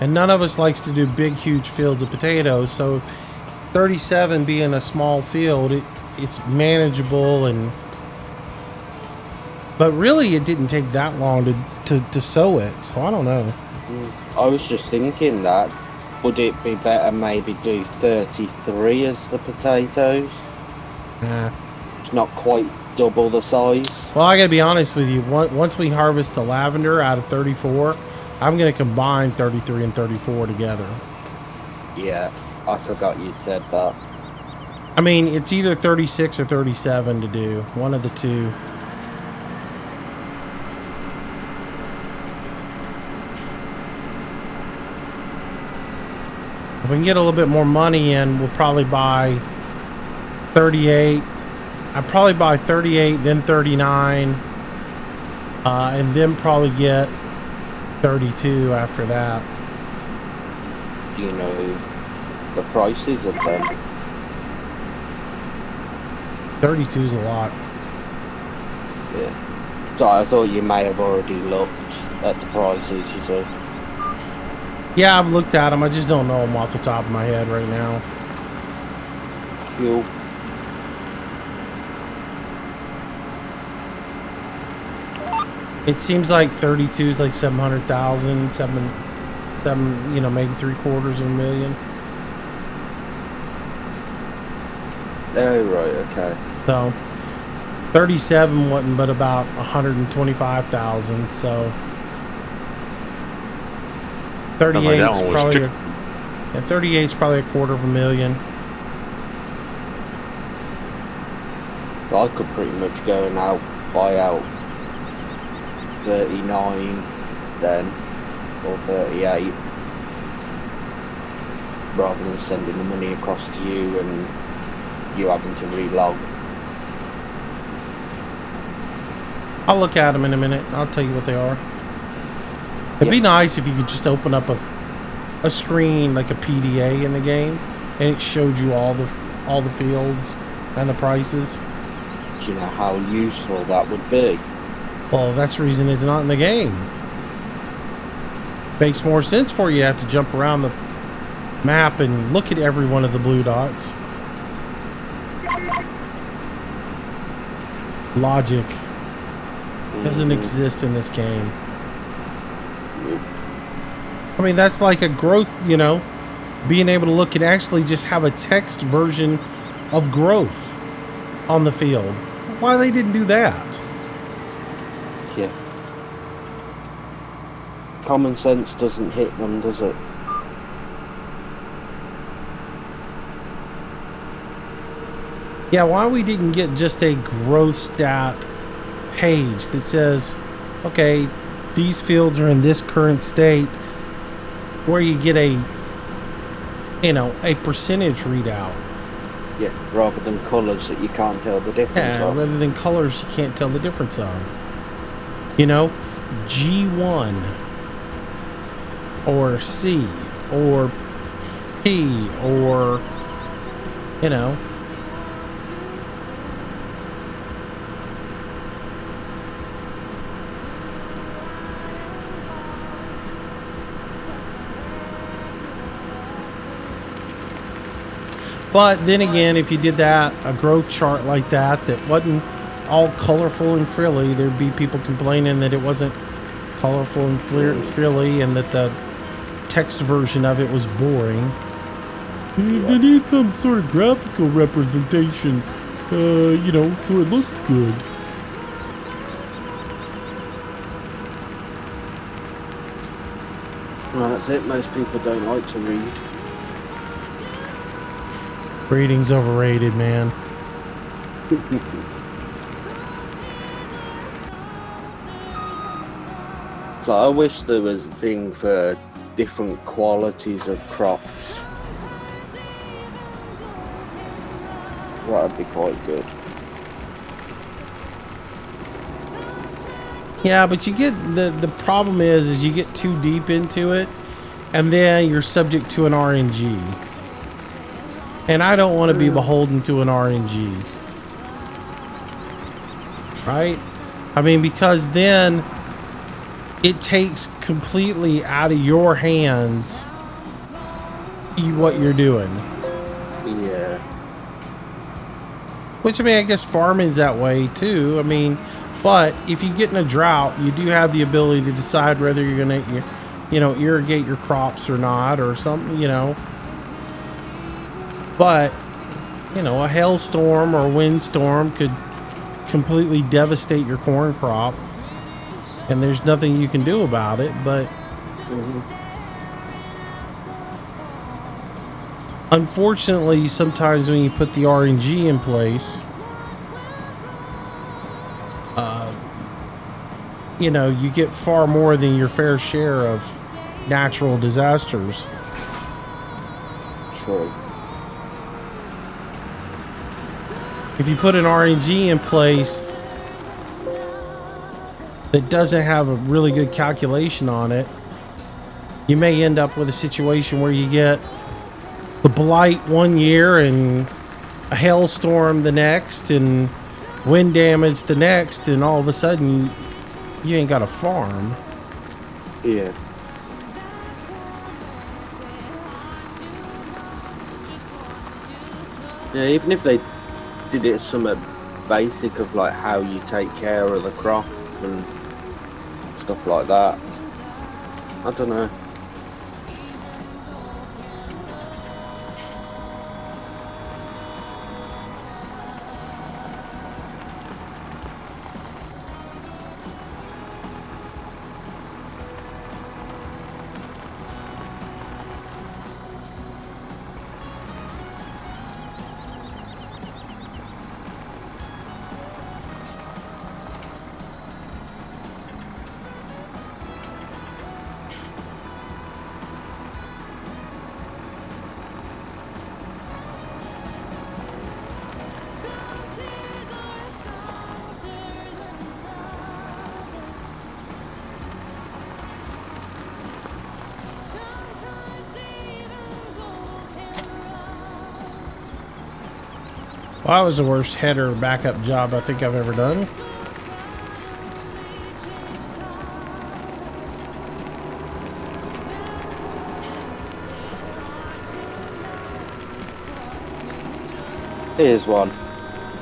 And none of us likes to do big, huge fields of potatoes, so 37 being a small field, it's manageable, but really it didn't take that long to sow it, so I don't know. I was just thinking that, would it be better maybe do 33 as the potatoes? Nah. It's not quite double the size. Well, I gotta be honest with you, once we harvest the lavender out of 34, I'm gonna combine 33 and 34 together. Yeah, I forgot you'd said that. I mean, it's either 36 or 37 to do, one of the two. If we can get a little bit more money in, we'll probably buy 38. I'd probably buy 38, then 39, and then probably get 32 after that. Do you know the prices of them? 32 is a lot. Yeah. So I thought you may have already looked at the prices, you said. Yeah, I've looked at them. I just don't know them off the top of my head right now. Cool. It seems like 32 is like 700,000, seven, maybe $750,000. Oh, right, okay. So 37 wasn't but about 125,000. So 38 is probably 38 is probably $250,000. I could pretty much go and buy out 39 then, or 38, rather than sending the money across to you and you having to relog. I'll look at them in a minute. I'll tell you what they are. It'd be nice if you could just open up a screen like a PDA in the game, and it showed you all the fields and the prices. Do you know how useful that would be? Well, that's the reason it's not in the game. Makes more sense for you to have to jump around the map and look at every one of the blue dots. Logic doesn't exist in this game. I mean, that's like a growth, you know, being able to look and actually just have a text version of growth on the field. Why they didn't do that? Yeah. Common sense doesn't hit them, does it? Yeah, why we didn't get just a growth stat page that says, okay, these fields are in this current state, where you get a, you know, a percentage readout. Yeah, rather than colours that you can't tell the difference of. Rather than colors you can't tell the difference of. You know, G1 or C or P or, you know. But then again, if you did that, a growth chart like that wasn't all colorful and frilly, there'd be people complaining that it wasn't colorful and frilly and that the text version of it was boring. They need some sort of graphical representation, you know, so it looks good. Well, that's it. Most people don't like to read. Reading's overrated, man. So I wish there was a thing for different qualities of crops. That'd be quite good. Yeah, but you get the problem is you get too deep into it, and then you're subject to an RNG. And I don't want to be beholden to an RNG. Right? I mean, because then it takes completely out of your hands what you're doing. Yeah. Which, I mean, I guess farming's that way too. I mean, but if you get in a drought, you do have the ability to decide whether you're going to, you know, irrigate your crops or not or something, you know. But, you know, a hailstorm or a windstorm could completely devastate your corn crop, and there's nothing you can do about it. But unfortunately, sometimes when you put the RNG in place, you know, you get far more than your fair share of natural disasters. True. If you put an RNG in place that doesn't have a really good calculation on it, you may end up with a situation where you get the blight one year and a hailstorm the next and wind damage the next, and all of a sudden you ain't got a farm. Yeah. Yeah, even if they did it somewhat basic of like how you take care of the crop and stuff like that. I don't know. Well, that was the worst header backup job I think I've ever done. Here's one.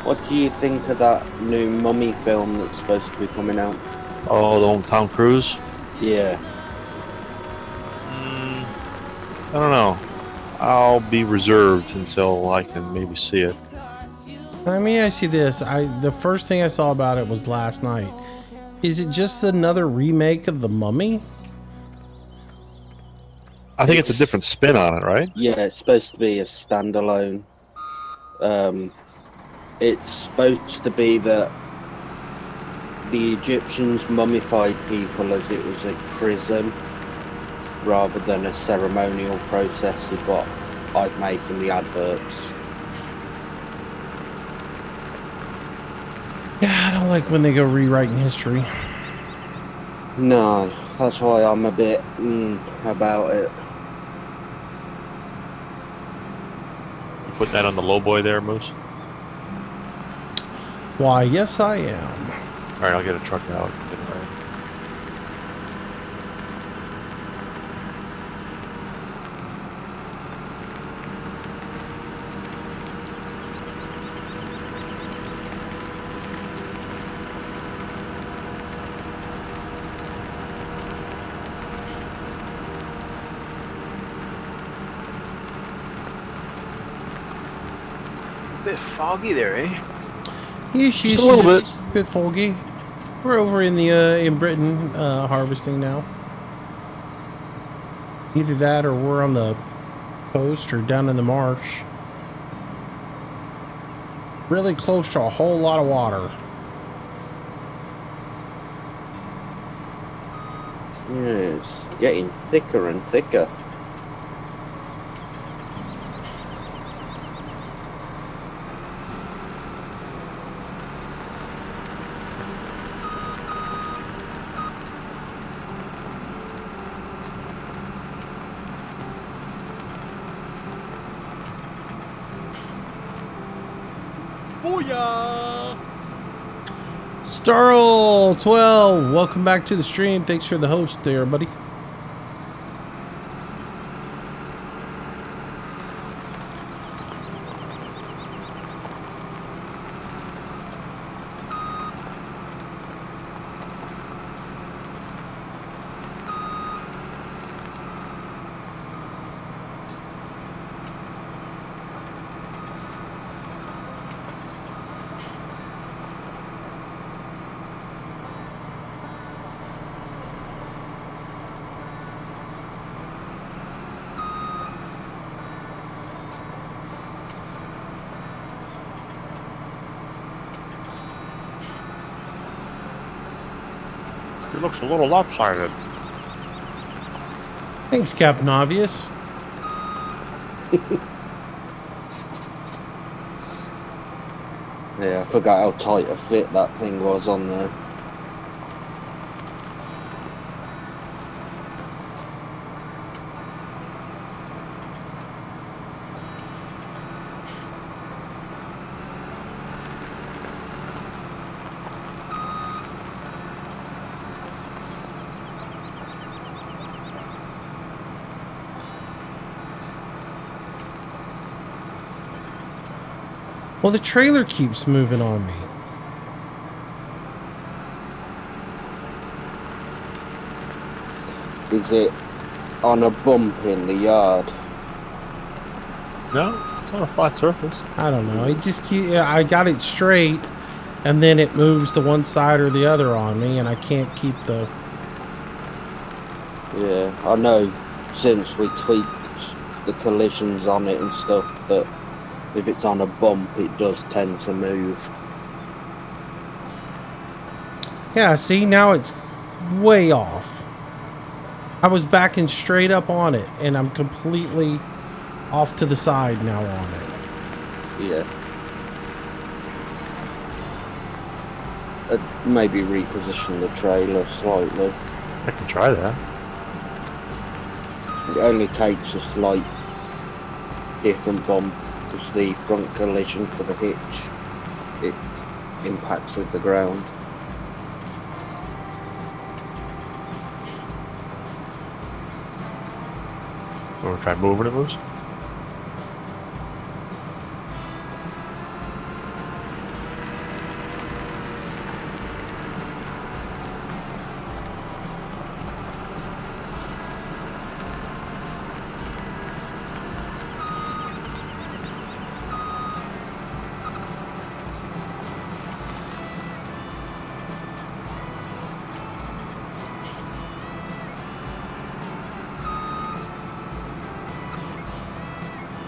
What do you think of that new Mummy film that's supposed to be coming out? Oh, the old Tom Cruise? Yeah. I don't know. I'll be reserved until I can maybe see it. I mean, I see this. The first thing I saw about it was last night. Is it just another remake of The Mummy? I think it's a different spin on it, right? Yeah, it's supposed to be a standalone. It's supposed to be that the Egyptians mummified people as it was a prison rather than a ceremonial process, is what I've made from the adverts. Yeah, I don't like when they go rewriting history. No, that's why I'm a bit about it. You put that on the low boy there, Moose? Why, yes, I am. Alright, I'll get a truck out. Get it ready. A bit foggy there, eh? Yes, Just a little bit. Bit foggy. We're over in the in Britain harvesting now. Either that or we're on the coast or down in the marsh. Really close to a whole lot of water. Yeah, it's getting thicker and thicker. Booyah! Starl12, welcome back to the stream. Thanks for the host there, buddy. It looks a little lopsided. Thanks, Captain Obvious. Yeah, I forgot how tight a fit that thing was on there. Well, the trailer keeps moving on me. Is it on a bump in the yard? No, it's on a flat surface. I don't know. It just I got it straight, and then it moves to one side or the other on me, and I can't keep the... Yeah, I know since we tweaked the collisions on it and stuff that if it's on a bump, it does tend to move. Yeah, see, now it's way off. I was backing straight up on it, and I'm completely off to the side now on it. Yeah. Maybe reposition the trailer slightly. I can try that. It only takes a slight different bump, because cause the front collision for the hitch. It impacts with the ground. Want to try moving it loose?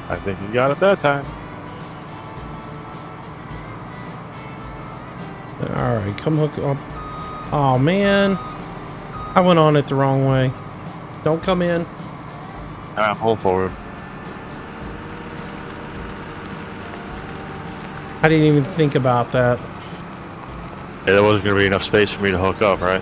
I think you got it that time. All right, come hook up. Oh man, I went on it the wrong way. Don't come in. Pull forward. I didn't even think about that. Yeah, there wasn't going to be enough space for me to hook up, right?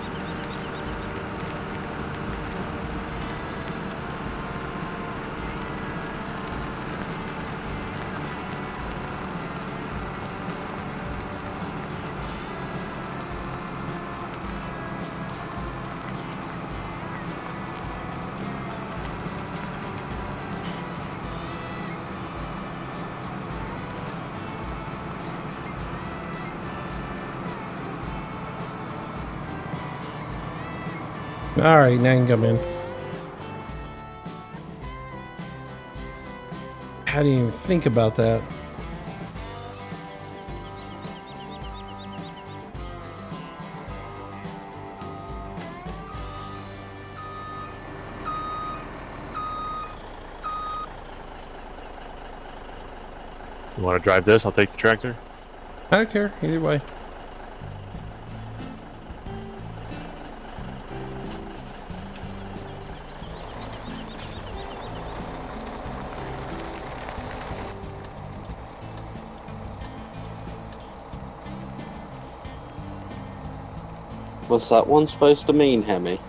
All right, now you can come in. I didn't even think about that. You want to drive this? I'll take the tractor. I don't care either way. What's that one supposed to mean, Hemi?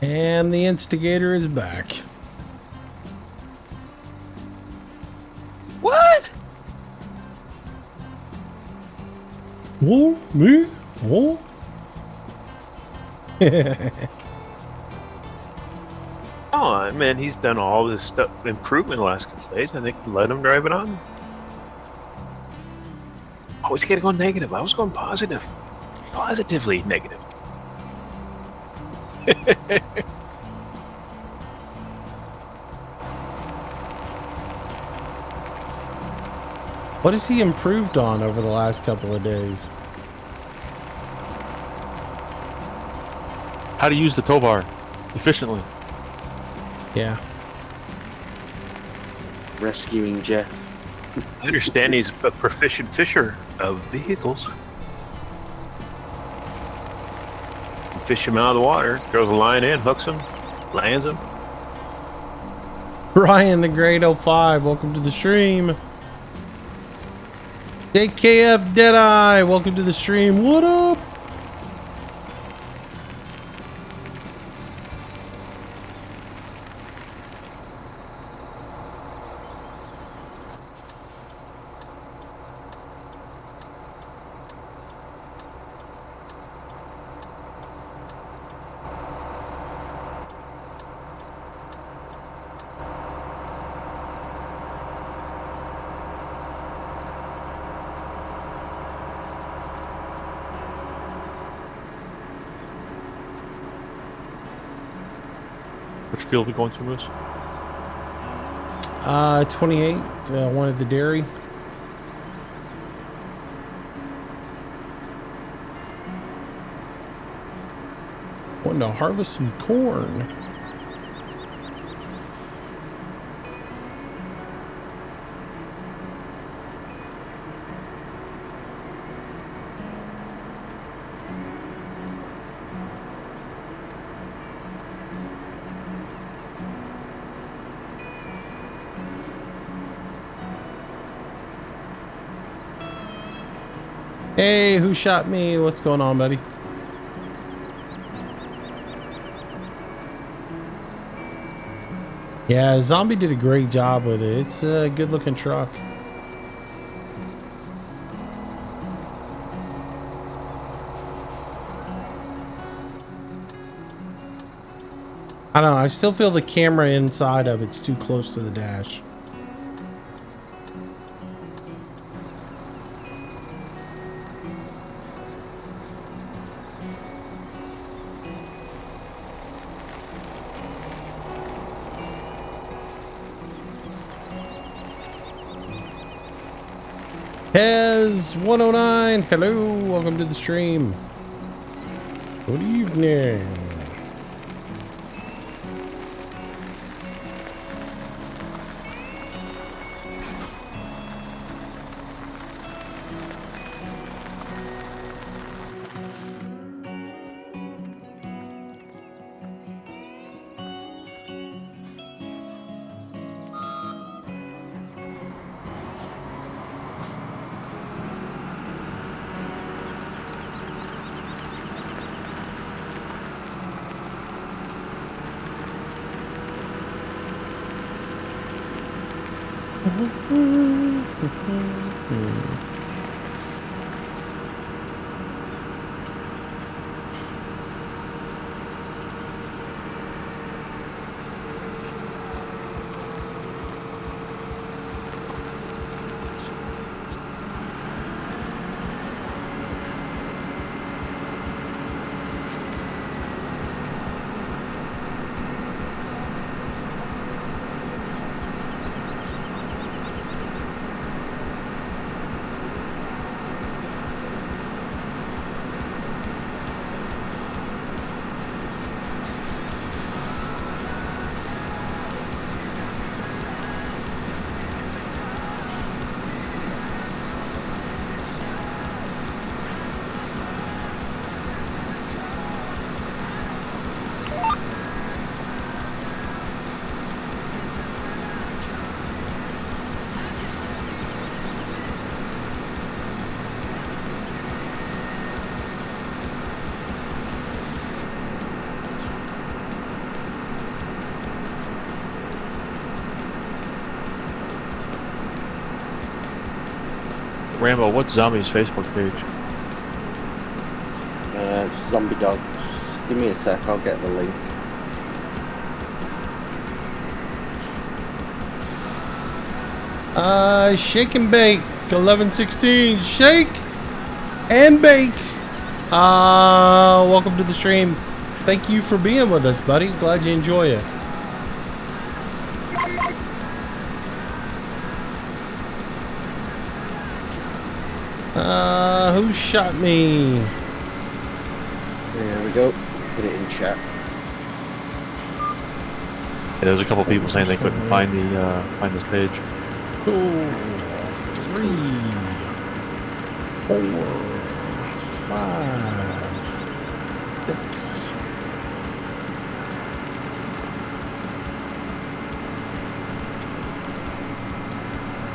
And the instigator is back. What? Whoa, me? Whoa. Oh man, he's done all this stuff improvement the last couple days. I think let him drive it on. Always gotta go negative. I was going positive. Positively negative. What has he improved on over the last couple of days? How to use the tow bar efficiently. Yeah. Rescuing Jeff. I understand he's a proficient fisher of vehicles. Fish him out of the water, throws a line in, hooks him, lands him. Ryan the Great 05, welcome to the stream. JKF Deadeye, welcome to the stream. What up? Which field are we going to, Moose? 28, one at the dairy. Wanting to harvest some corn. Hey, who shot me? What's going on, buddy? Yeah, Zombie did a great job with it. It's a good looking truck. I don't know, I still feel the camera inside of it's too close to the dash. Hez 109, hello, welcome to the stream. Good evening. Rambo, what's Zombie's Facebook page? Zombie Dogs. Give me a sec, I'll get the link. Shake and bake 1116. Shake and bake. Welcome to the stream. Thank you for being with us, buddy. Glad you enjoy it. Who shot me? There we go. Put it in chat. Yeah, there's a couple people saying they couldn't find this page. 2, 3, 4, 5, 6.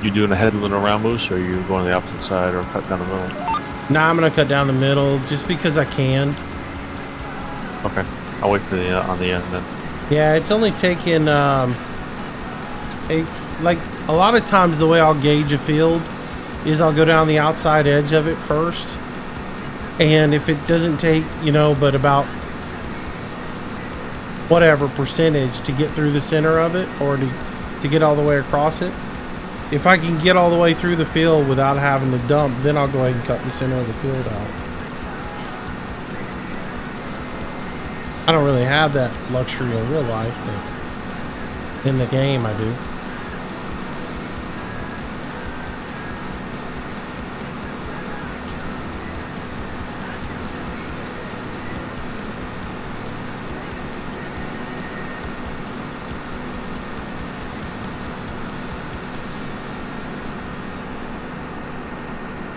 You doing a headland around Moose, or are you going to the opposite side, or cut down the middle? Nah, I'm gonna cut down the middle just because I can. Okay, I'll wait for the on the end then. Yeah, it's only taken like a lot of times the way I'll gauge a field is I'll go down the outside edge of it first, and if it doesn't take, you know, but about whatever percentage to get through the center of it, or to get all the way across it, if I can get all the way through the field without having to dump, then I'll go ahead and cut the center of the field out. I don't really have that luxury in real life, but in the game I do.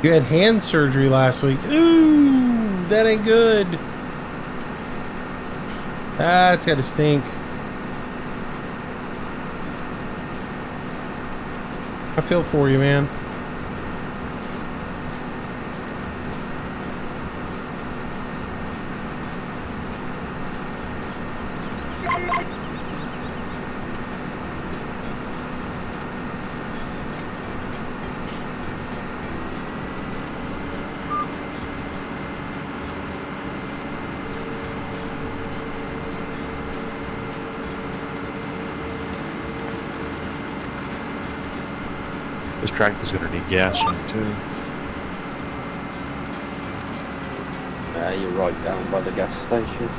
You had hand surgery last week. Ooh, that ain't good. That's gotta stink. I feel for you, man. This tractor's going to need gas soon too. You're right down by the gas station.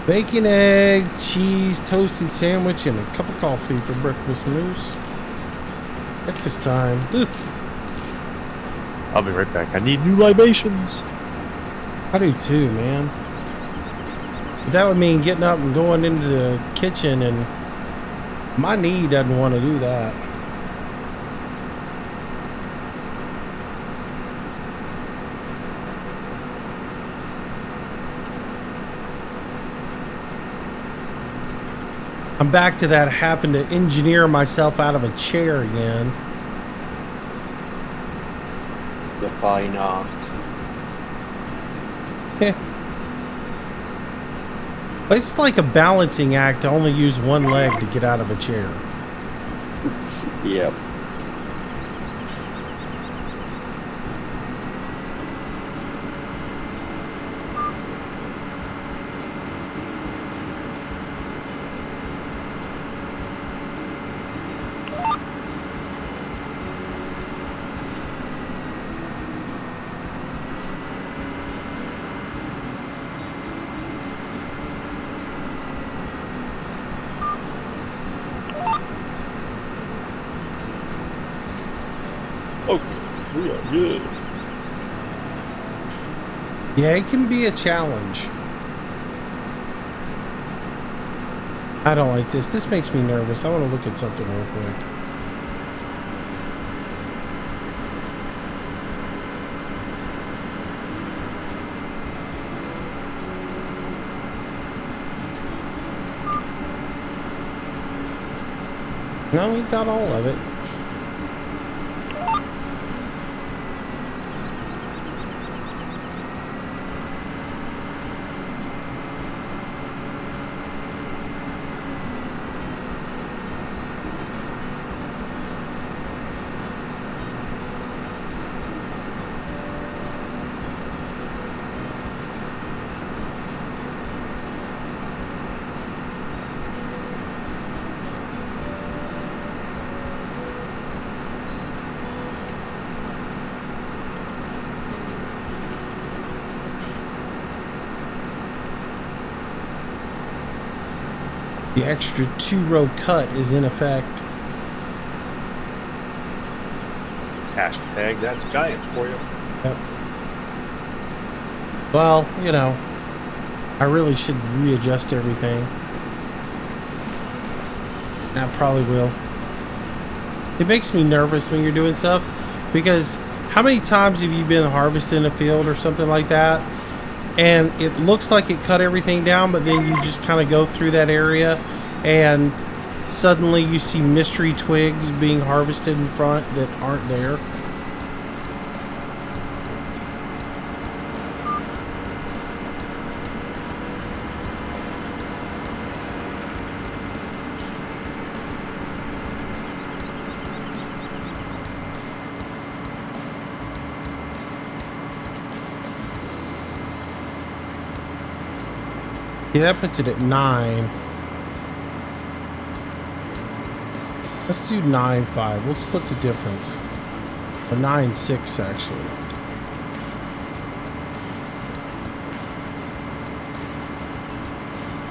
Bacon, egg, cheese, toasted sandwich, and a cup of coffee for breakfast, Moose. Breakfast time. Ugh. I'll be right back. I need new libations. I do too, man. But that would mean getting up and going into the kitchen, and my knee doesn't want to do that. I'm back to that having to engineer myself out of a chair again. The fine art. It's like a balancing act to only use one leg to get out of a chair. Yep. Okay, we are good. Yeah, it can be a challenge. I don't like this. This makes me nervous. I want to look at something real quick. No, we got all of it. The extra 2-row cut is in effect. Hashtag that's Giants for you. Yep. Well, you know, I really should readjust everything. I probably will. It makes me nervous when you're doing stuff, because how many times have you been harvesting a field or something like that, and it looks like it cut everything down, but then you just kind of go through that area and suddenly you see mystery twigs being harvested in front that aren't there. Yeah, that puts it at 9. Let's do 9.5. We'll split the difference. Or 9.6 actually.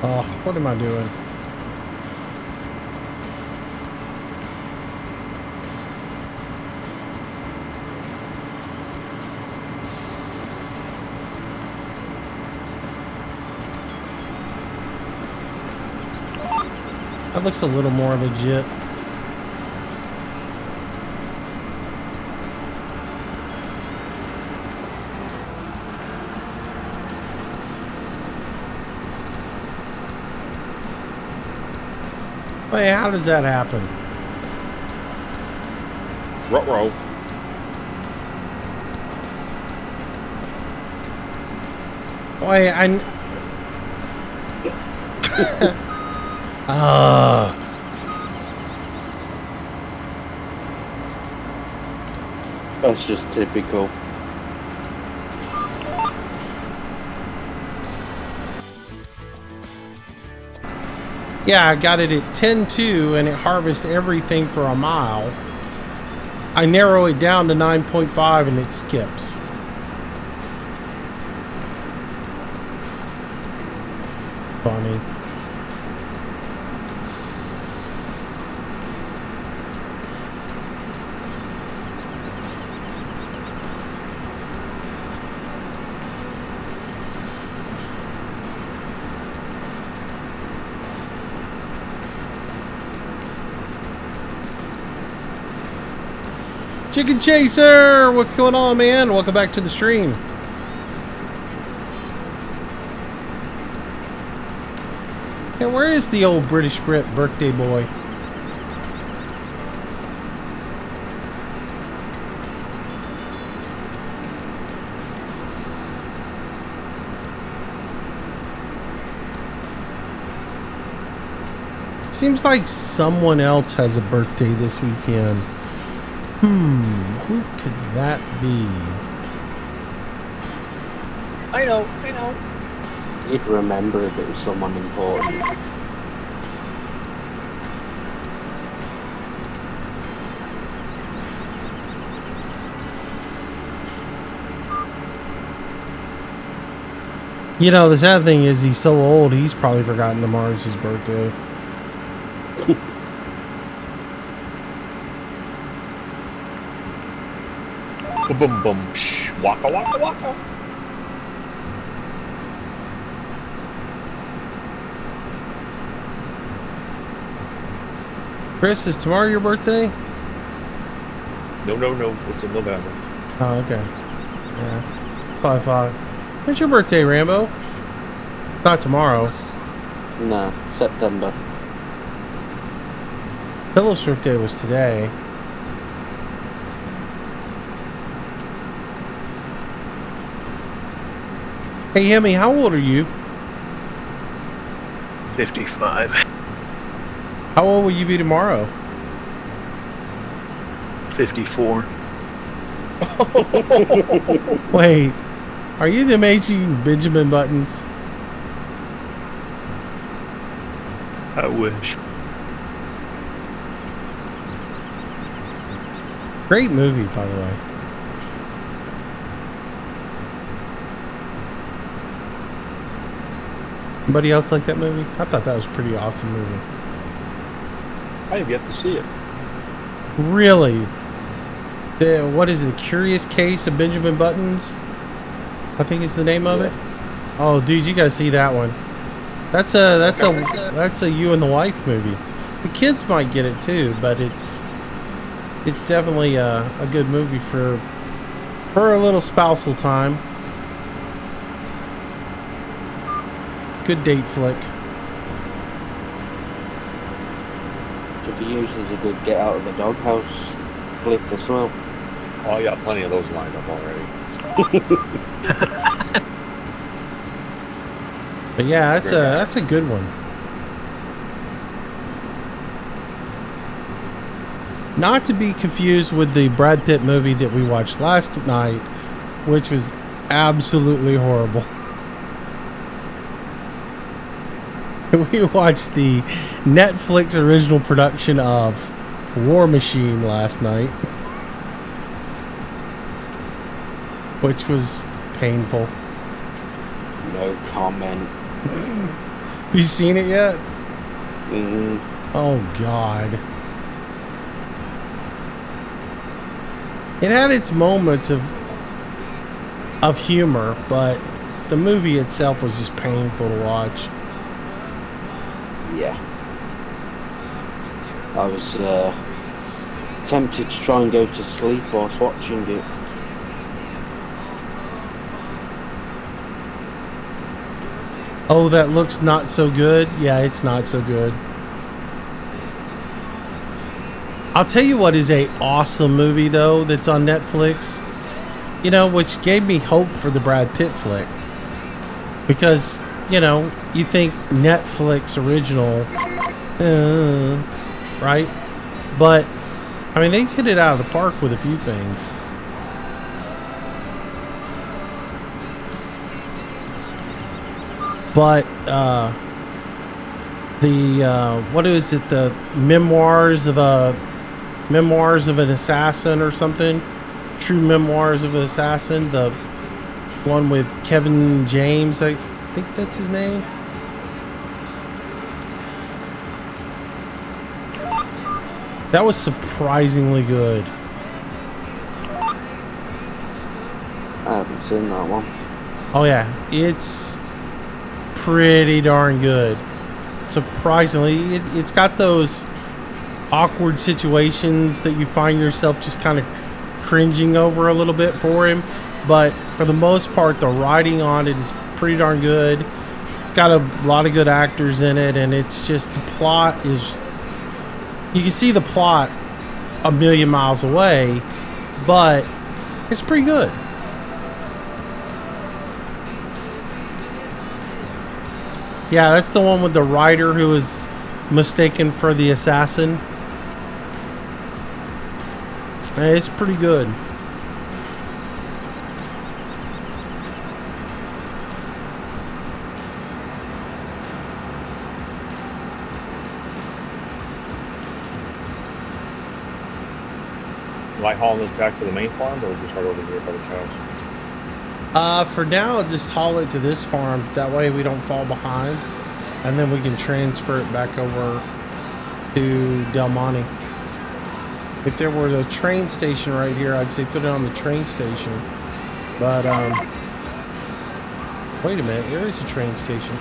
Oh, what am I doing? That looks a little more legit. Wait, how does that happen? Ruh-roh. Wait, That's just typical. yeah, I got it at 10.2 and it harvests everything for a mile. I narrow it down to 9.5 and it skips. Funny. Chicken Chaser, what's going on, man? Welcome back to the stream. Hey, where is the old British Brit birthday boy? Seems like someone else has a birthday this weekend. Who could that be? I know. You'd remember if it was someone important. You know, the sad thing is he's so old, he's probably forgotten tomorrow's his birthday. Boom, boom, shh, waka, waka, waka. Chris, is tomorrow your birthday? No. It's in November. Oh, okay. Yeah, that's what I thought. When's your birthday, Rambo? Not tomorrow. No, September. Philip's birthday was today. Hey, Hemi, how old are you? 55. How old will you be tomorrow? 54. Wait, are you the amazing Benjamin Buttons? I wish. Great movie, by the way. Anybody else like that movie? I thought that was a pretty awesome movie. I have yet to see it. Really? What is it? The Curious Case of Benjamin Buttons? I think is the name of it. Oh, dude, you gotta see that one. That's a you and the wife movie. The kids might get it too, but it's definitely a good movie for a little spousal time. Good date flick. Could be used as a good get out of the doghouse flick as well. Oh, I got plenty of those lined up already. But yeah, that's a good one. Not to be confused with the Brad Pitt movie that we watched last night, which was absolutely horrible. We watched the Netflix original production of War Machine last night, which was painful. No comment. Have you seen it yet? Oh God. It had its moments of humor, but the movie itself was just painful to watch. Yeah. I was tempted to try and go to sleep whilst watching it. Oh, that looks not so good. Yeah, it's not so good. I'll tell you what is a awesome movie though that's on Netflix. You know, which gave me hope for the Brad Pitt flick. Because, you know, you think Netflix original, right? But, I mean, they've hit it out of the park with a few things. But, what is it? The Memoirs of an Assassin or something? True Memoirs of an Assassin. The one with Kevin James, I think that's his name. That was surprisingly good. I haven't seen that one. Oh yeah, it's pretty darn good. Surprisingly, it's got those awkward situations that you find yourself just kind of cringing over a little bit for him, but for the most part the writing on it is pretty darn good. It's got a lot of good actors in it, and it's just the plot is, you can see the plot a million miles away, but it's pretty good. Yeah, that's the one with the writer who was mistaken for the assassin. It's pretty good. Like hauling this back to the main farm, or just right over here by the cows? For now, just haul it to this farm. That way we don't fall behind. And then we can transfer it back over to Del Monte. If there was a train station right here, I'd say put it on the train station. But, wait a minute. There is a train station.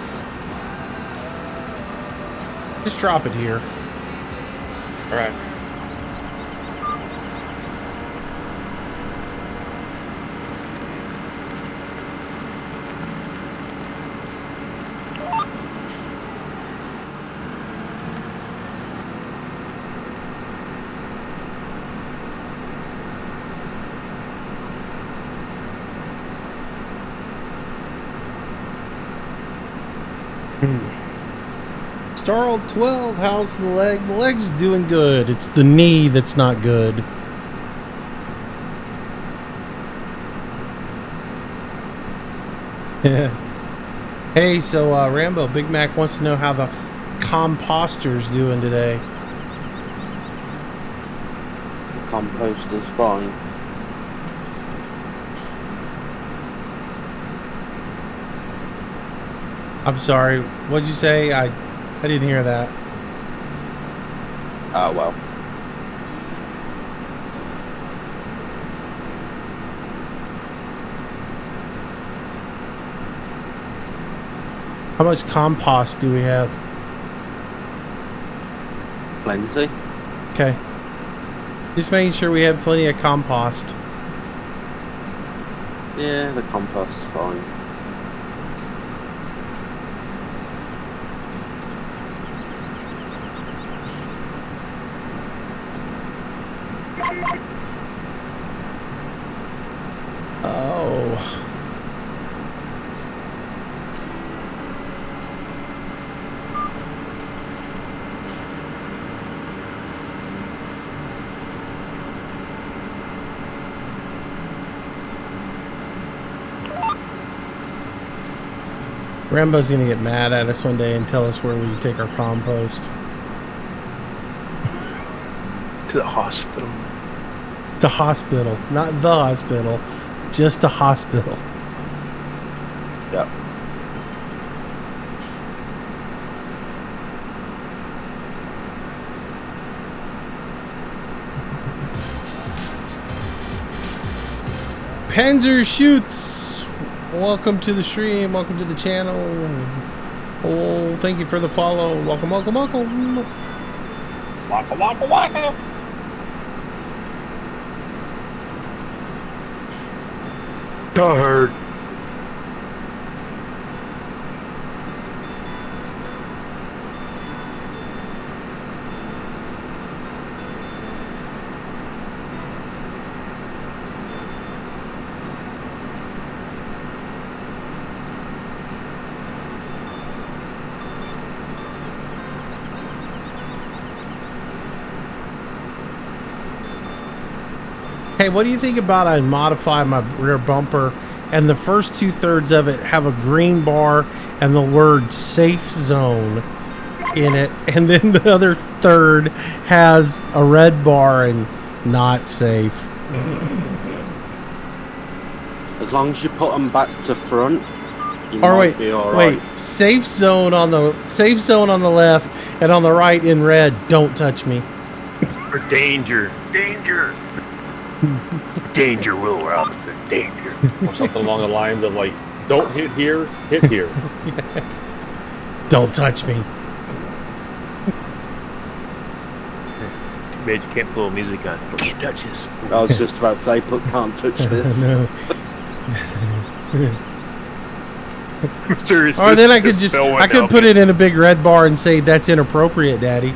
Just drop it here. All right. Starled 12, how's the leg? The leg's doing good. It's the knee that's not good. Hey, so Rambo, Big Mac wants to know how the composter's doing today. The compost is fine. I'm sorry, what'd you say? I didn't hear that. Oh well. How much compost do we have? Plenty. Okay. Just making sure we have plenty of compost. Yeah, the compost's fine. Oh. Rambo's gonna get mad at us one day and tell us where we take our compost. To the hospital. To hospital, not the hospital, just a hospital. Yep. Panzer Shoots, welcome to the stream, welcome to the channel. Oh, thank you for the follow. Welcome, welcome, welcome. Waka waka waka. Tired. Hey, what do you think about I modify my rear bumper and the first 2/3 of it have a green bar and the word safe zone in it, and then the other third has a red bar and not safe? As long as you put them back to front, you Or might be all right. wait, safe zone on the left and on the right in red. Don't touch me. For danger. Danger. Danger, Will Robinson. Danger. Or something along the lines of like, don't hit here, hit here. Don't touch me. Too bad you can't put music on. Can't touch this. I was just about to say, can't touch this. No. Seriously, Or then I could put it in a big red bar and say that's inappropriate, Daddy.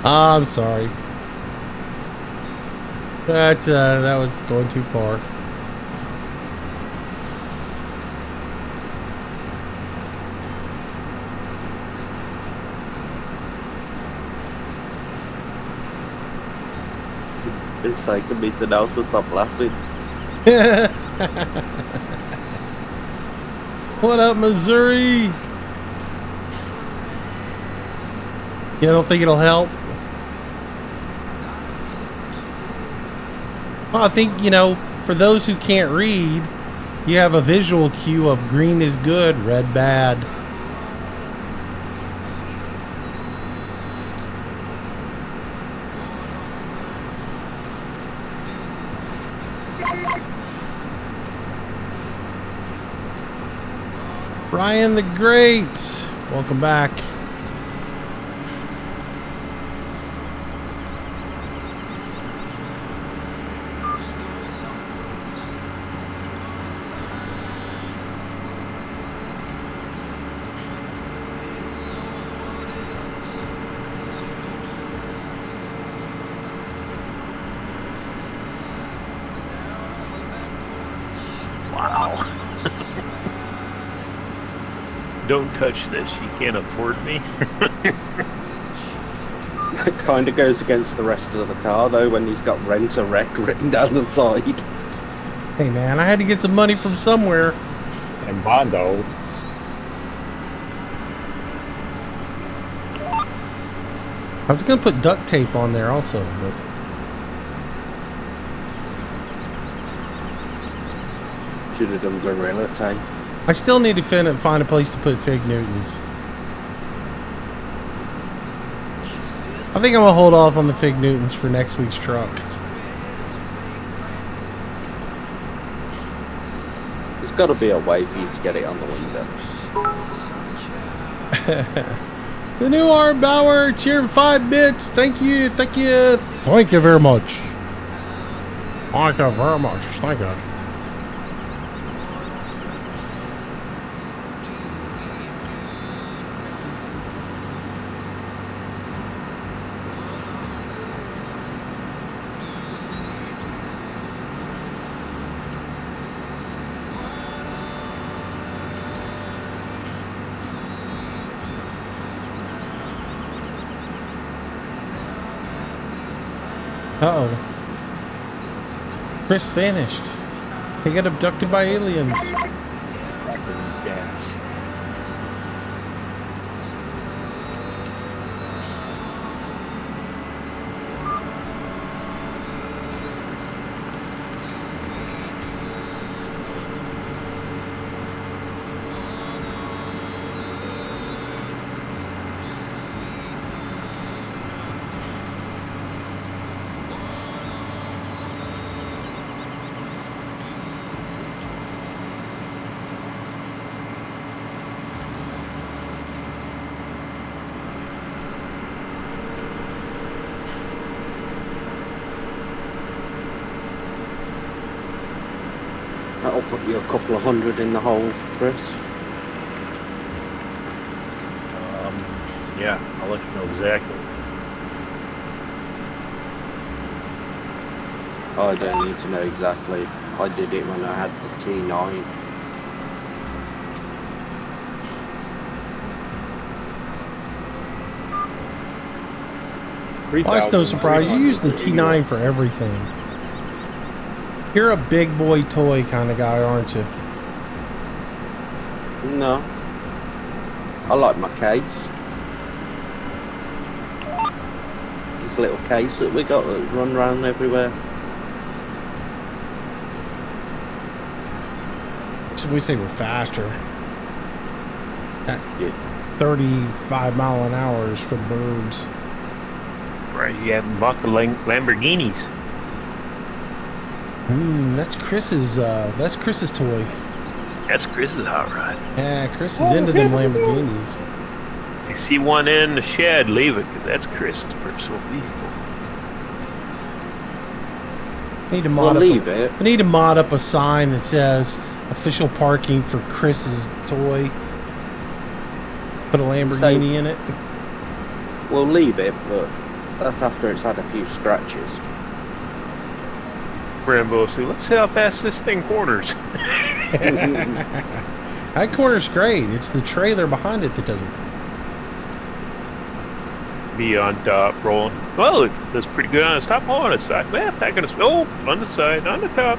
I'm sorry. That was going too far. It's taking me to now to stop laughing. What up, Missouri? You don't think it'll help? Well, I think, for those who can't read, you have a visual cue of green is good, red bad. Brian the Great, welcome back. Wow. Don't touch this. You can't afford me. That kind of goes against the rest of the car, though, when he's got rent a wreck written down the side. Hey, man, I had to get some money from somewhere. And Bondo. I was going to put duct tape on there also, but... Should have done Gorilla Tape. I still need to find a place to put Fig Newtons. I think I'm going to hold off on the Fig Newtons for next week's truck. There's got to be a way for you to get it on the window. The new Art Bauer, cheering 5 bits. Thank you, thank you, thank you very much. Thank you very much, thank you. Uh-oh. Chris vanished. He got abducted by aliens. Gas. That'll put you a couple of hundred in the hole, Chris. Yeah, I'll let you know exactly. I don't need to know exactly. I did it when I had the T9. Well, that's no surprise. You use the T9 for everything. You're a big boy toy kind of guy, aren't you? No. I like my case. This little case that we got that run around everywhere. So we say we're faster. At Yeah. 35 mile an hour for the birds. Right, you haven't bought the Lamborghinis. That's Chris's toy. That's Chris's hot rod. Yeah, Chris is into them Lamborghinis. If you see one in the shed, leave it, because that's Chris's personal vehicle. I need to mod up leave it. I need to mod up a sign that says official parking for Chris's toy. Put a Lamborghini in it. We'll leave it, but that's after it's had a few scratches. Rambo said, let's see how fast this thing corners. That corner's great. It's the trailer behind it that doesn't. Be on top, rolling. Well, it does pretty good on its top. Oh, on its side. Well, back on its. Oh, on the side, on the top.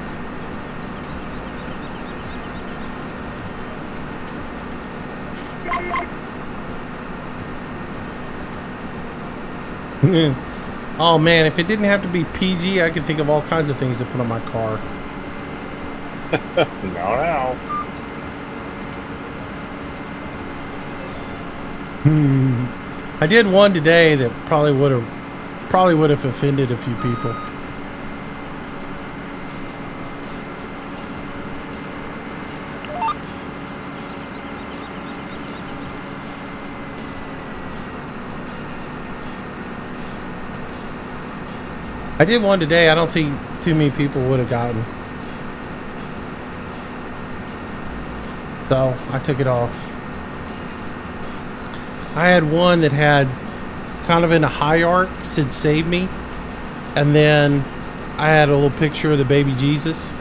Oh man, if it didn't have to be PG, I could think of all kinds of things to put on my car. No. I did one today that probably would have offended a few people. I did one today I don't think too many people would have gotten. So I took it off. I had one that had kind of in a high arc, said save me. And then I had a little picture of the baby Jesus.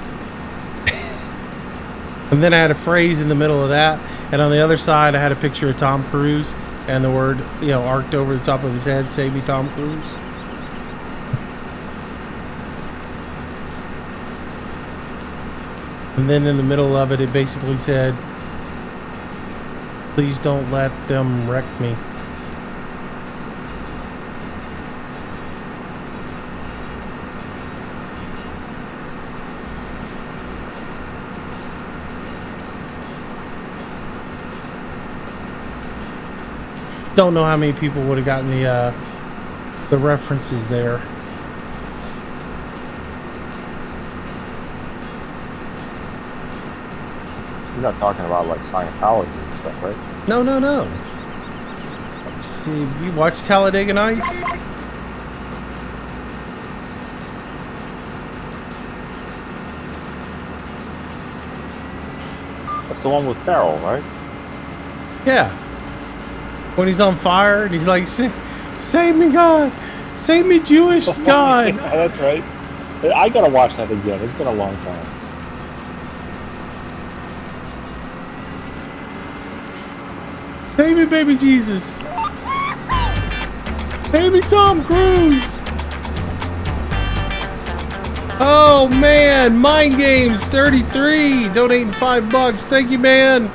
And then I had a phrase in the middle of that. And on the other side, I had a picture of Tom Cruise and the word, arced over the top of his head, save me, Tom Cruise. And then in the middle of it, it basically said, please don't let them wreck me. Don't know how many people would have gotten the references there. You're not talking about like Scientology and stuff, right? No. Let's see, have you watched Talladega Nights? That's the one with Farrell, right? Yeah. When he's on fire and he's like, save me, God. Save me, Jewish God. Yeah, that's right. I gotta watch that again. It's been a long time. Save me, baby Jesus. Save me, Tom Cruise. Oh man, Mind Games 33 donating $5. Thank you, man.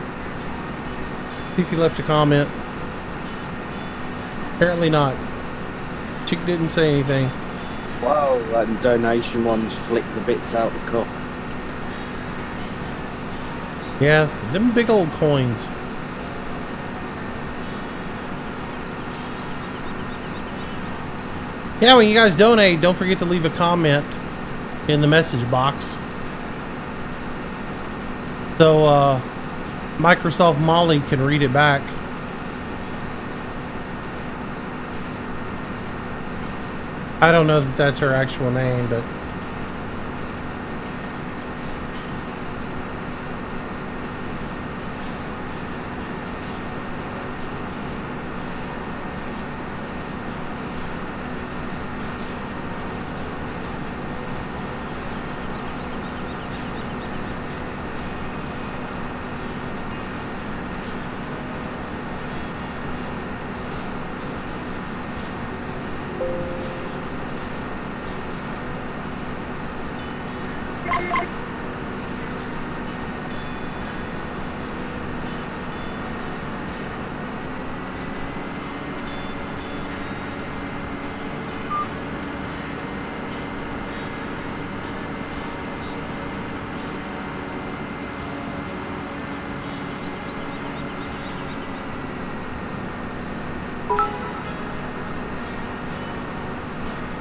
See if you left a comment. Apparently not. Chick didn't say anything. Wow, that donation ones flick the bits out the cup. Yeah, them big old coins. Yeah, when you guys donate, don't forget to leave a comment in the message box. So, Microsoft Molly can read it back. I don't know that that's her actual name, but...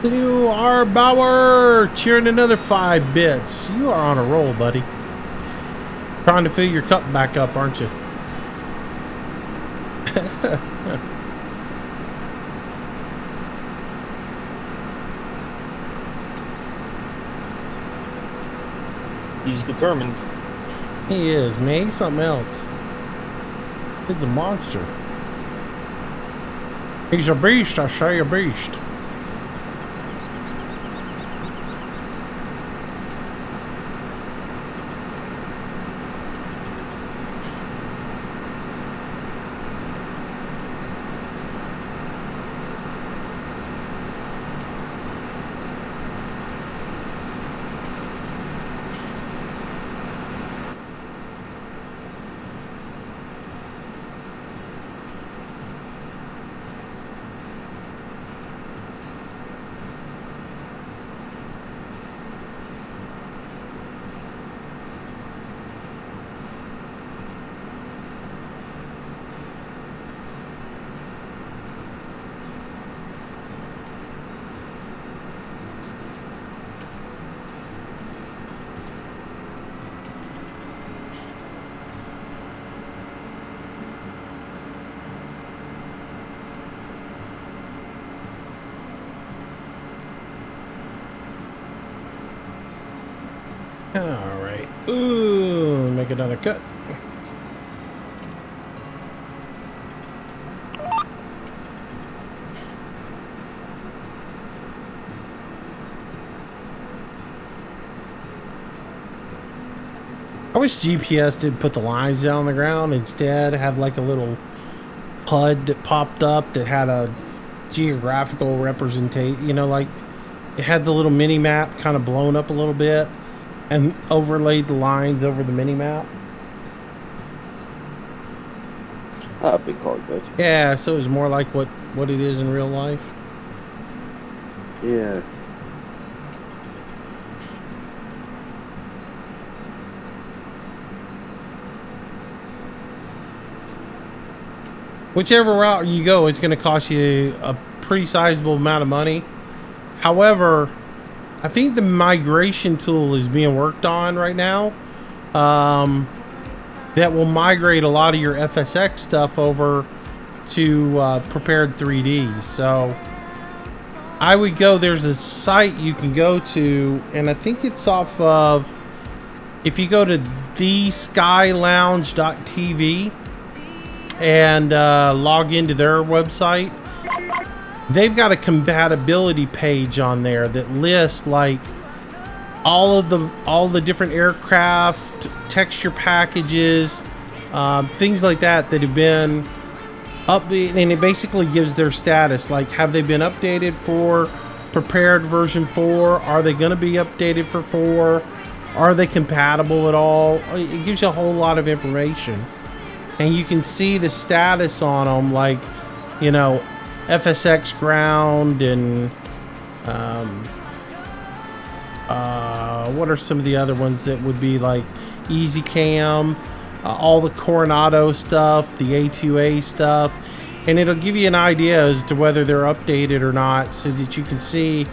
The new R. Bauer cheering another 5 bits. You are on a roll, buddy. Trying to fill your cup back up, aren't you? He's determined. He is, man. He's something else. He's a monster. He's a beast, I say, a beast. All right. Ooh, make another cut. I wish GPS did put the lines down on the ground. Instead, had like a little HUD that popped up that had a geographical representation. You know, like it had the little mini map kind of blown up a little bit and overlaid the lines over the mini map. That'd be quite good. Yeah, so it was more like what it is in real life. Yeah. Whichever route you go, it's going to cost you a pretty sizable amount of money. However, I think the migration tool is being worked on right now. That will migrate a lot of your FSX stuff over to Prepared 3D. So I would go, there's a site you can go to, and I think it's off of, if you go to theskylounge.tv and log into their website, they've got a compatibility page on there that lists like all the different aircraft texture packages, things like that have been updated, and it basically gives their status, like have they been updated for Prepared version 4, are they going to be updated for 4, are they compatible at all. It gives you a whole lot of information, and you can see the status on them, like, you know, FSX ground, and what are some of the other ones that would be like Easy Cam, all the Coronado stuff, the A2A stuff, and it'll give you an idea as to whether they're updated or not, so that you can see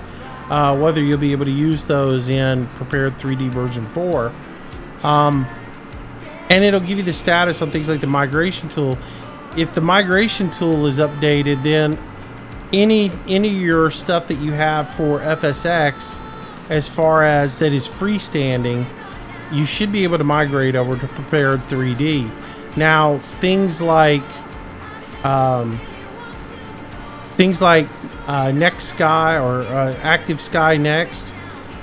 whether you'll be able to use those in Prepared 3D version 4. And it'll give you the status on things like the migration tool. If the migration tool is updated, then any of your stuff that you have for FSX, as far as that is freestanding, you should be able to migrate over to Prepared 3D. Now, things like Next Sky or Active Sky Next,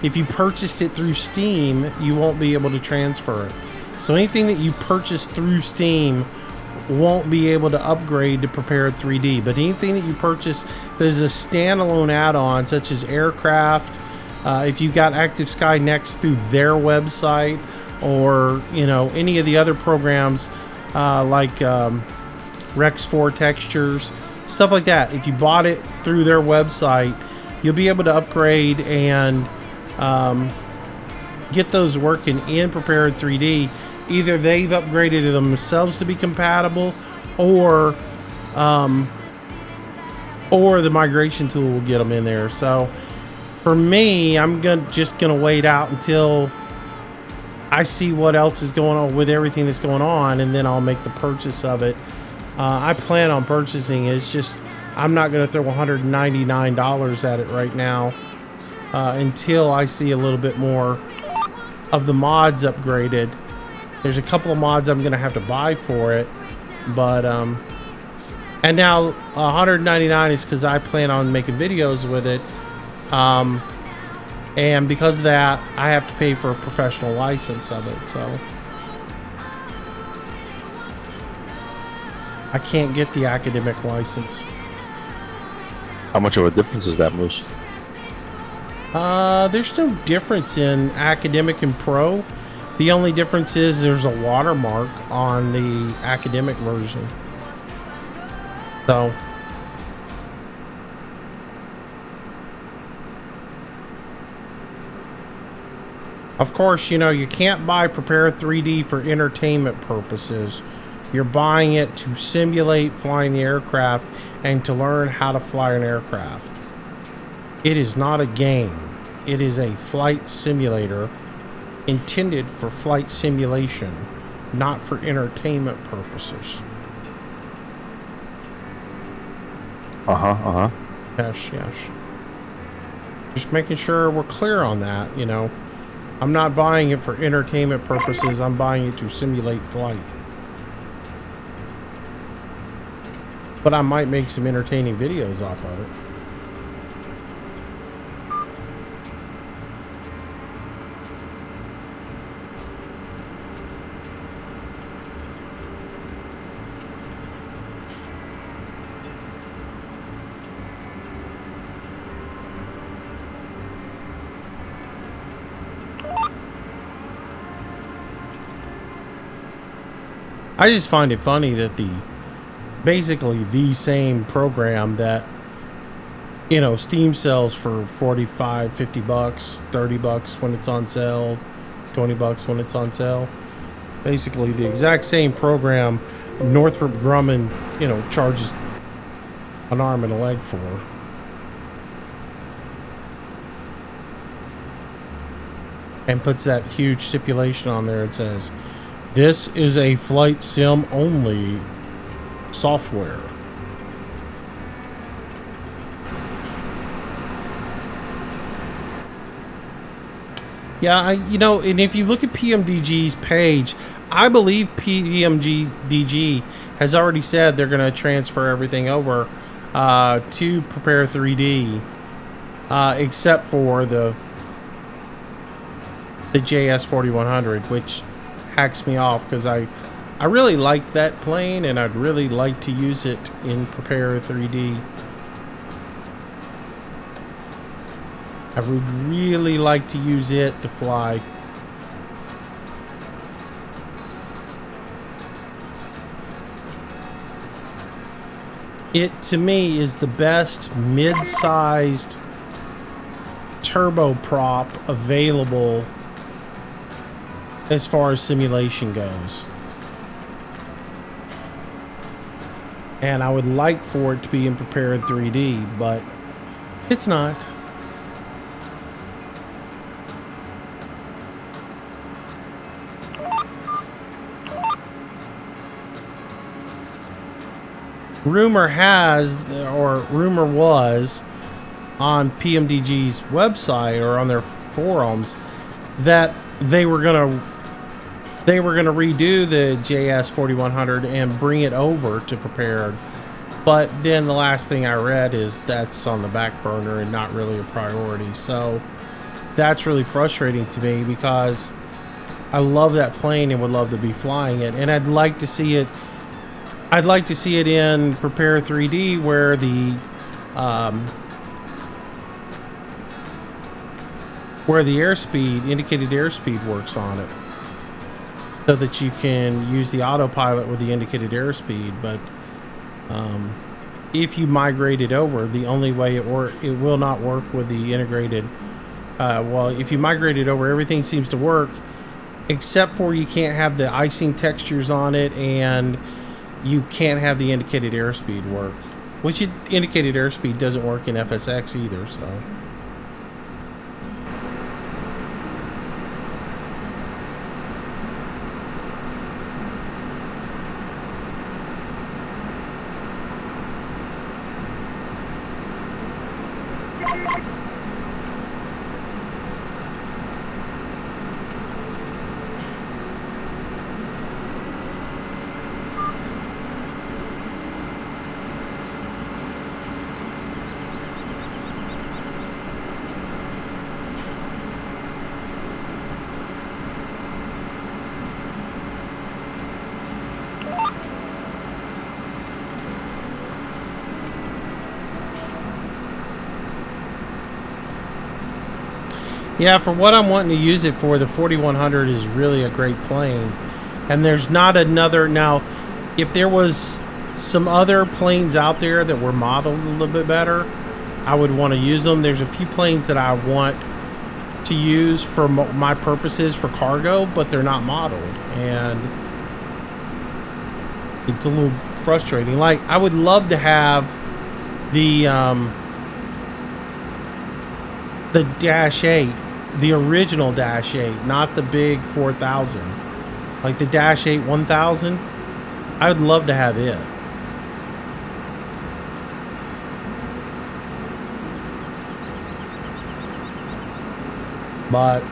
if you purchased it through Steam, you won't be able to transfer it. So anything that you purchase through Steam won't be able to upgrade to Prepared 3D. But anything that you purchase that is a standalone add-on, such as aircraft, if you got Active Sky Next through their website, or you know, any of the other programs like Rex 4 textures, stuff like that, if you bought it through their website, you'll be able to upgrade and get those working in Prepared 3D. Either they've upgraded it themselves to be compatible, or the migration tool will get them in there. So for me, I'm just gonna wait out until I see what else is going on with everything that's going on, and then I'll make the purchase of it. I plan on purchasing it. It's just I'm not gonna throw $199 at it right now until I see a little bit more of the mods upgraded. There's a couple of mods I'm gonna have to buy for it, but and now $199 is because I plan on making videos with it. And because of that, I have to pay for a professional license of it, so I can't get the academic license. How much of a difference is that, Moose? There's no difference in academic and pro. The only difference is there's a watermark on the academic version. So of course, you know, you can't buy Prepare 3D for entertainment purposes. You're buying it to simulate flying the aircraft and to learn how to fly an aircraft. It is not a game. It is a flight simulator intended for flight simulation, not for entertainment purposes. Yes, yes. Just making sure we're clear on that, you know. I'm not buying it for entertainment purposes. I'm buying it to simulate flight. But I might make some entertaining videos off of it. I just find it funny that basically the same program that, you know, Steam sells for 45, 50 bucks, 30 bucks when it's on sale, 20 bucks when it's on sale. Basically the exact same program Northrop Grumman, you know, charges an arm and a leg for. And puts that huge stipulation on there and says, this is a flight sim only software. Yeah, you know, and if you look at PMDG's page, I believe PMDG has already said they're going to transfer everything over to Prepare 3D, except for the JS 4100, which hacks me off because I really like that plane and I'd really like to use it in Prepare 3D. I would really like to use it to fly. It to me is the best mid-sized turboprop available as far as simulation goes. And I would like for it to be in Prepare 3D, but it's not. Rumor has, or rumor was, on PMDG's website or on their forums that they were gonna redo the JS 4100 and bring it over to Prepared, but then the last thing I read is that's on the back burner and not really a priority. So that's really frustrating to me because I love that plane and would love to be flying it, and I'd like to see it in Prepare 3D where the airspeed, indicated airspeed works on it, so that you can use the autopilot with the indicated airspeed. But if you migrate it over, the only way it will not work with the integrated. Well, if you migrate it over, everything seems to work, except for you can't have the icing textures on it, and you can't have the indicated airspeed work, which indicated airspeed doesn't work in FSX either. So Yeah, for what I'm wanting to use it for, the 4100 is really a great plane. And there's not another... Now, if there was some other planes out there that were modeled a little bit better, I would want to use them. There's a few planes that I want to use for my purposes for cargo, but they're not modeled. And it's a little frustrating. Like, I would love to have the Dash 8, the original Dash 8, not the big 4000. Like the Dash 8 1000, I would love to have it. But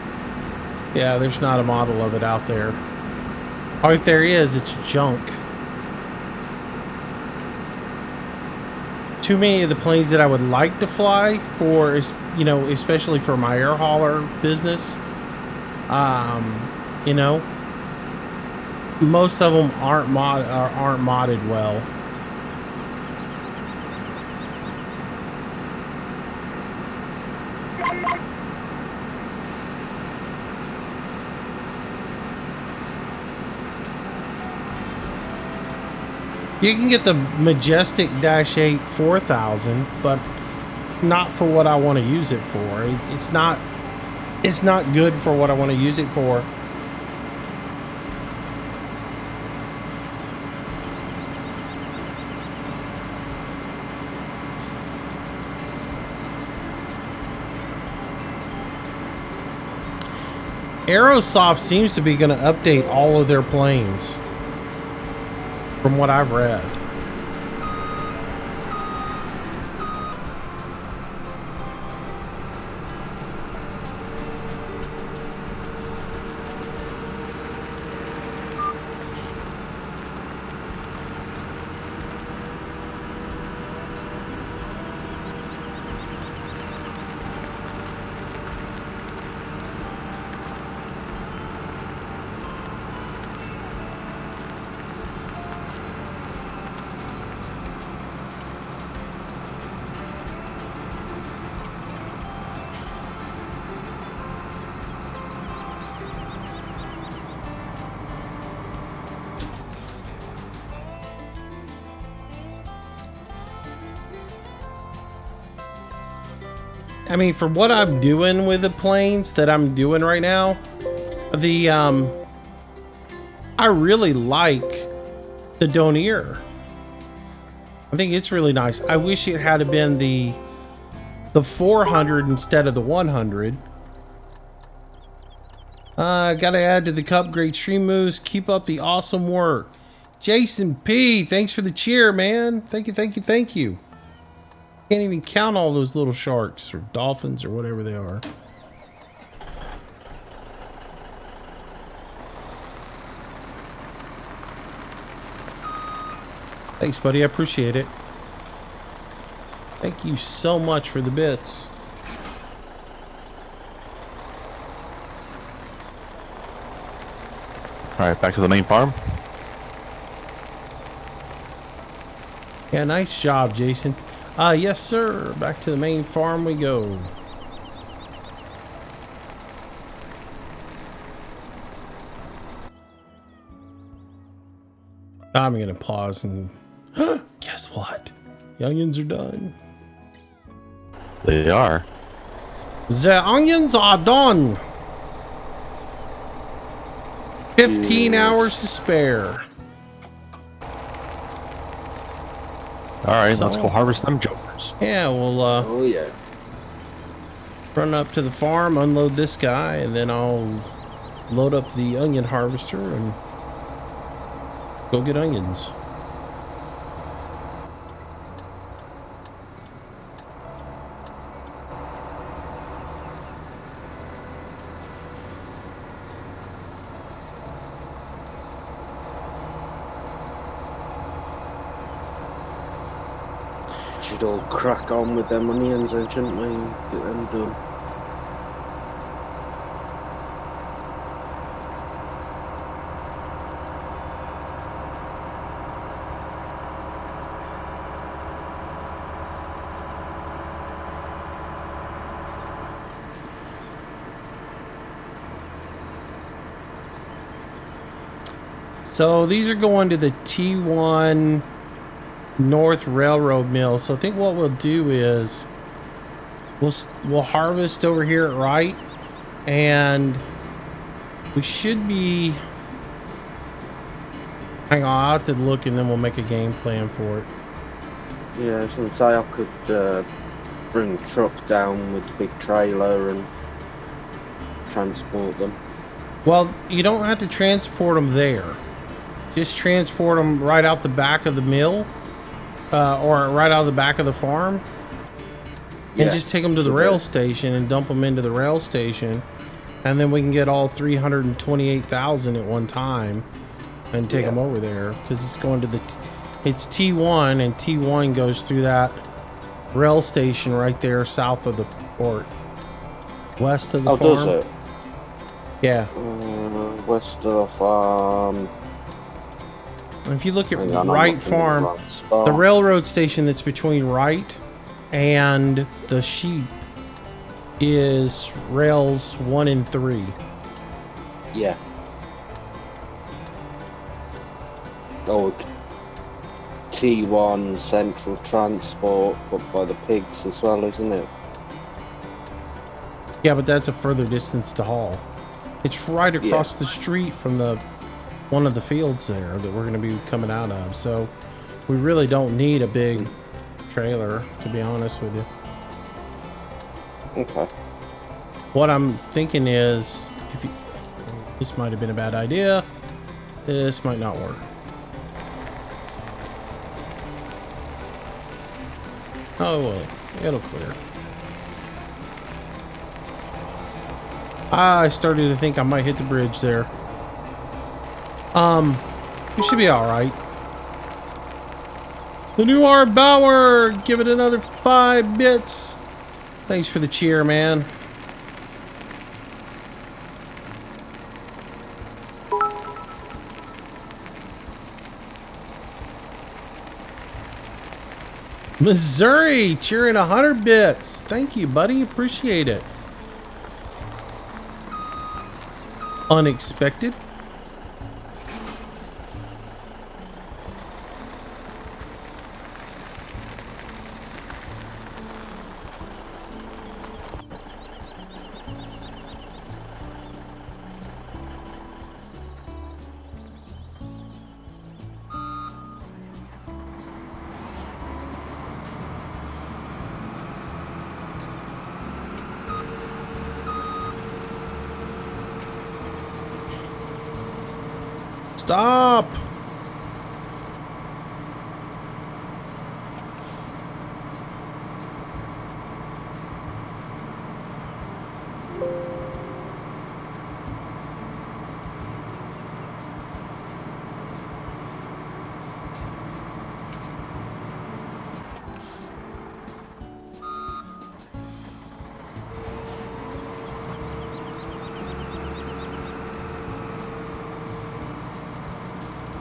yeah, there's not a model of it out there. Or if there is, it's junk. Too many of the planes that I would like to fly for, you know, especially for my air hauler business, you know, most of them aren't modded well. You can get the Majestic Dash 8 4000, but not for what I want to use it for. It's not good for what I want to use it for. Aerosoft seems to be going to update all of their planes, from what I've read. I mean, for what I'm doing with the planes that I'm doing right now, I really like the Donier. I think it's really nice. I wish it had been the 400 instead of the 100. Gotta add to the cup. Great stream moves. Keep up the awesome work. Jason P, thanks for the cheer, man. Thank you, thank you, thank you. Can't even count all those little sharks or dolphins or whatever they are. Thanks, buddy. I appreciate it. Thank you so much for the bits. All right, back to the main farm. Yeah, nice job, Jason. Yes, sir. Back to the main farm we go. I'm gonna pause and guess what? The onions are done. They are. The onions are done. 15 hours to spare. All right, So- let's go harvest them jokers. Yeah, we'll Oh yeah. run up to the farm, unload this guy, and then I'll load up the onion harvester and go get onions. Should all crack on with them onions then, shouldn't we? Get them done. So these are going to the T1 North Railroad Mill. So I think what we'll do is we'll harvest over here at Wright, and we should be. Hang on, I'll have to look and then we'll make a game plan for it. Yeah, I was gonna say I could bring a truck down with the big trailer and transport them. Well, you don't have to transport them there. Just transport them right out the back of the mill, or right out of the back of the farm, and just take them to the rail station and dump them into the rail station, and then we can get all 328,000 at one time and take them over there, because it's going to it's T1, and T1 goes through that rail station right there south of the, or west of the farm. Does it? Yeah. West of the farm. If you look at Wright Farm, the railroad station that's between Wright and the sheep is rails 1 and 3. Yeah. Oh, T1 Central Transport, but by the pigs as well, isn't it? Yeah, but that's a further distance to haul. It's right across the street from one of the fields there that we're going to be coming out of. So we really don't need a big trailer, to be honest with you. Okay. What I'm thinking is, this might have been a bad idea. This might not work. Oh, well, it'll clear. I started to think I might hit the bridge there. We should be all right. The new Art Bauer, give it another 5 bits. Thanks for the cheer, man. Missouri cheering 100 bits. Thank you, buddy. Appreciate it. Unexpected. Stop!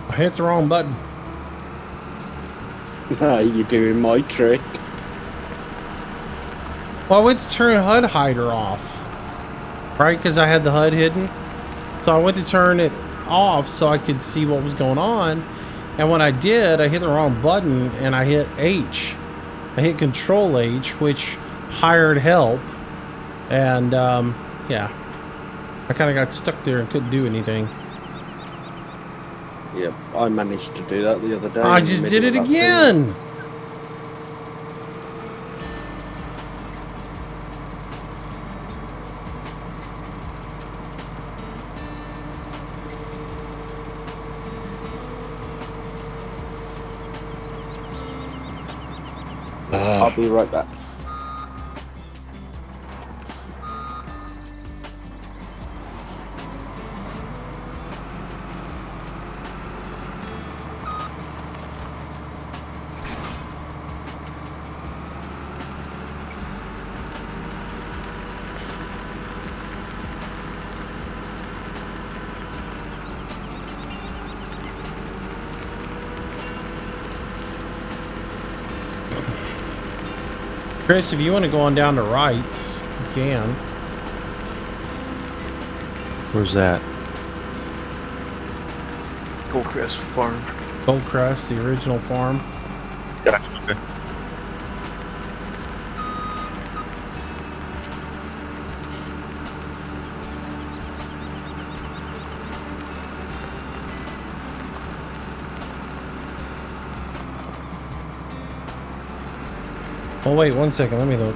I hit the wrong button. You're doing my trick. Well, I went to turn HUD hider off, right? Because I had the HUD hidden. So I went to turn it off so I could see what was going on. And when I did, I hit the wrong button and I hit H. I hit Control H, which hired help. And yeah, I kind of got stuck there and couldn't do anything. Yeah, I managed to do that the other day. I just did it again. I'll be right back. Chris, if you want to go on down to Wright's, you can. Where's that? Goldcrest Farm. Goldcrest, the original farm. Gotcha. Okay. Oh wait, 1 second. Let me look.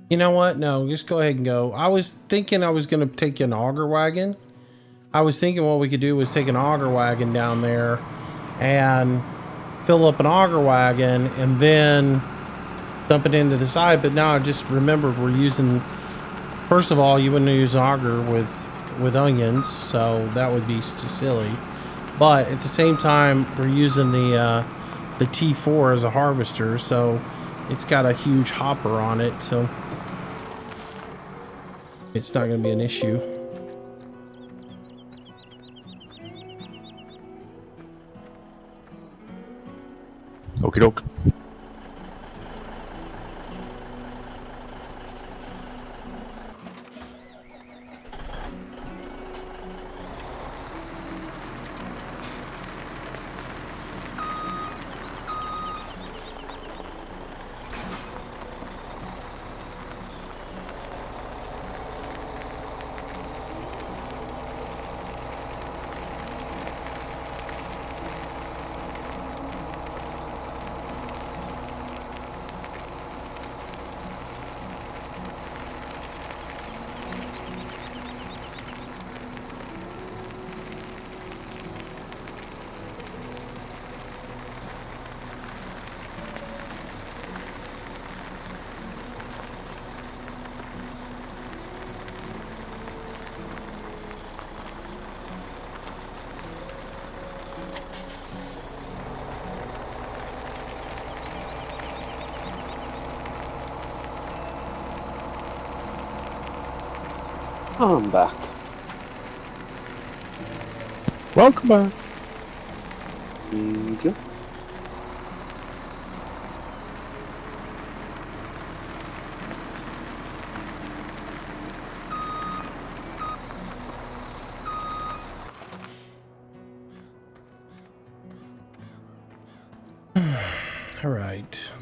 You know what? No, just go ahead and go. I was thinking I was going to take an auger wagon. I was thinking what we could do was take an auger wagon down there and fill up an auger wagon and then dump it into the side. But now I just remembered we're using, first of all, you wouldn't use auger with onions, so that would be silly. But at the same time, we're using the T4 as a harvester, so it's got a huge hopper on it, so it's not going to be an issue. Okie doke. I'm back. Welcome back. Here you go. All right.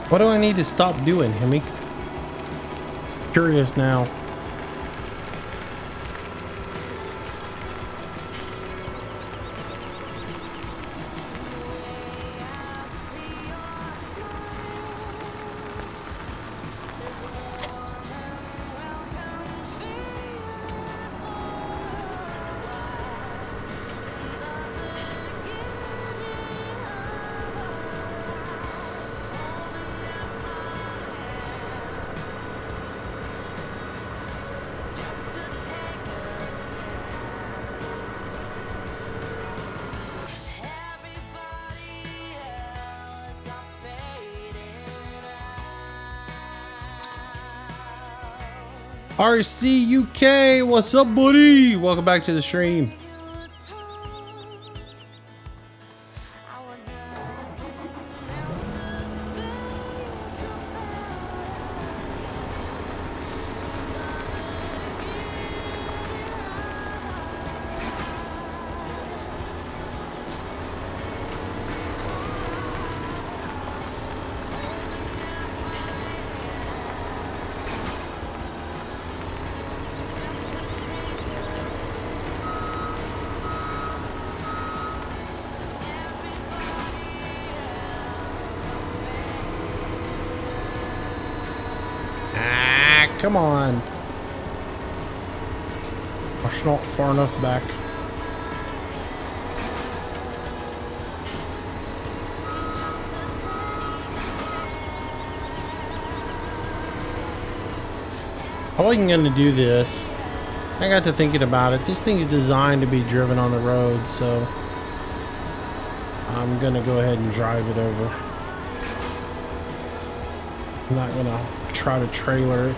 What do I need to stop doing, Hemi? Curious now. RCUK, what's up, buddy? Welcome back to the stream. Come on. It's not far enough back. I wasn't going to do this. I got to thinking about it. This thing's designed to be driven on the road, so I'm going to go ahead and drive it over. I'm not going to try to trailer it.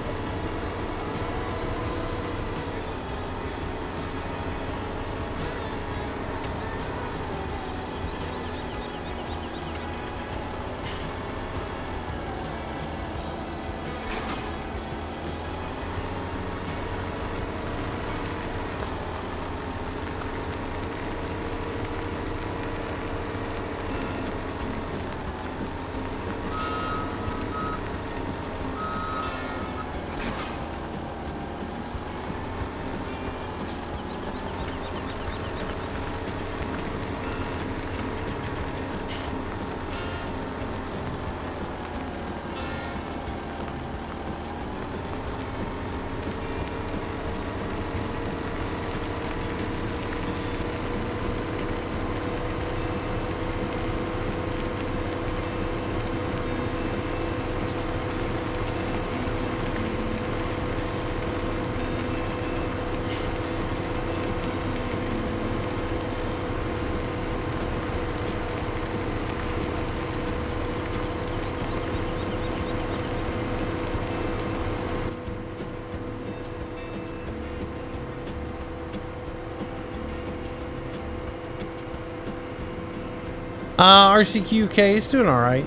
RCQK is doing all right.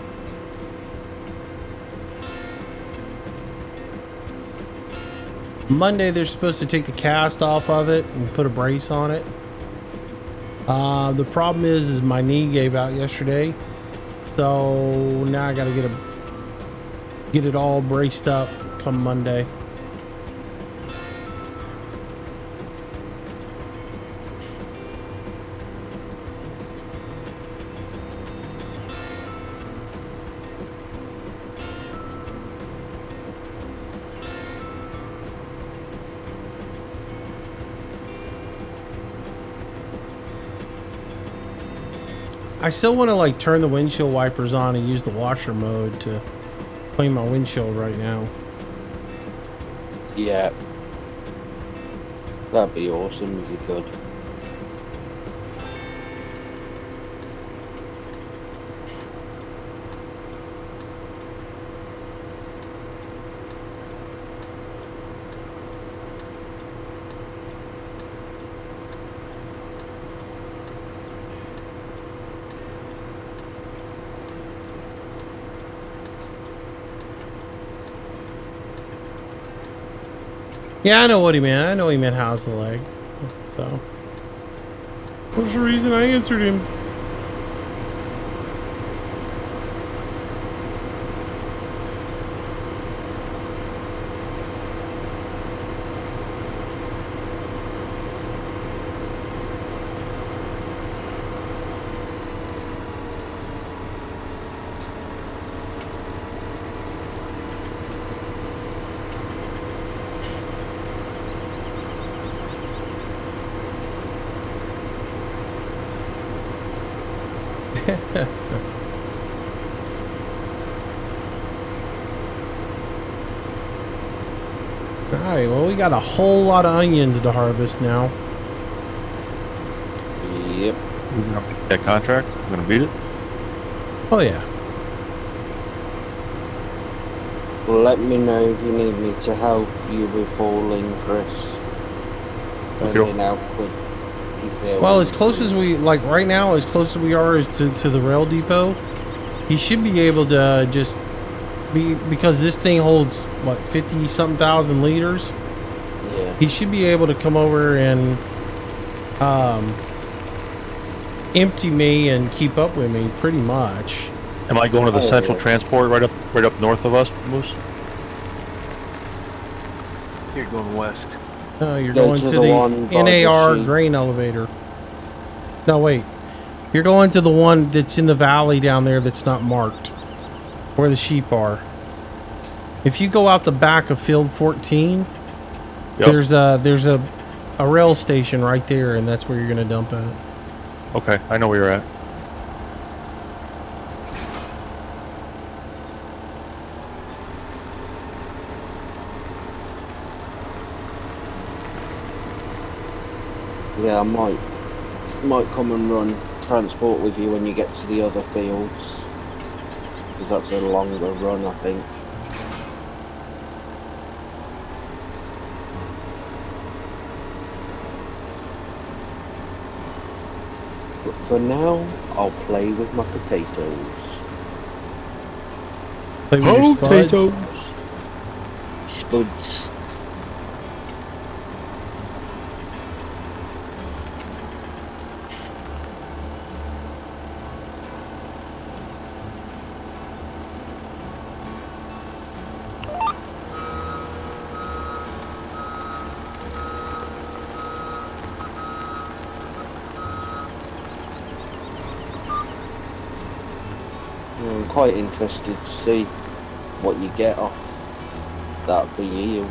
Monday, they're supposed to take the cast off of it and put a brace on it. The problem is my knee gave out yesterday, so now I got to get it all braced up come Monday. I still want to like turn the windshield wipers on and use the washer mode to clean my windshield right now. Yeah. That'd be awesome if you could. Yeah, I know what he meant. I know he meant how's the leg. So, what's the reason I answered him? Alright, well, we got a whole lot of onions to harvest now. Yep. We're gonna beat that contract. We're gonna beat it. Oh, yeah. Well, let me know if you need me to help you with hauling, Chris. Depending how quick you feel. Well, as close as we, like right now, as close as we are is to the rail depot, he should be able to just be, because this thing holds, what, 50-something thousand liters? Yeah. He should be able to come over and empty me and keep up with me pretty much. Am I going to the central transport right up north of us, Moose? You're going west. No, you're Go going to to the one the by the NAR sheep. grain elevator. No, wait. You're going to the one that's in the valley down there that's not marked, where the sheep are. If you go out the back of field 14, Yep. there's a rail station right there, and that's where you're gonna dump at. Okay, I know where you're at. Yeah, I might come and run transport with you when you get to the other fields, because that's a longer run, I think. But for now, I'll play with my potatoes. Play with your spuds. Potatoes. Spuds. I'm quite interested to see what you get off that for yield.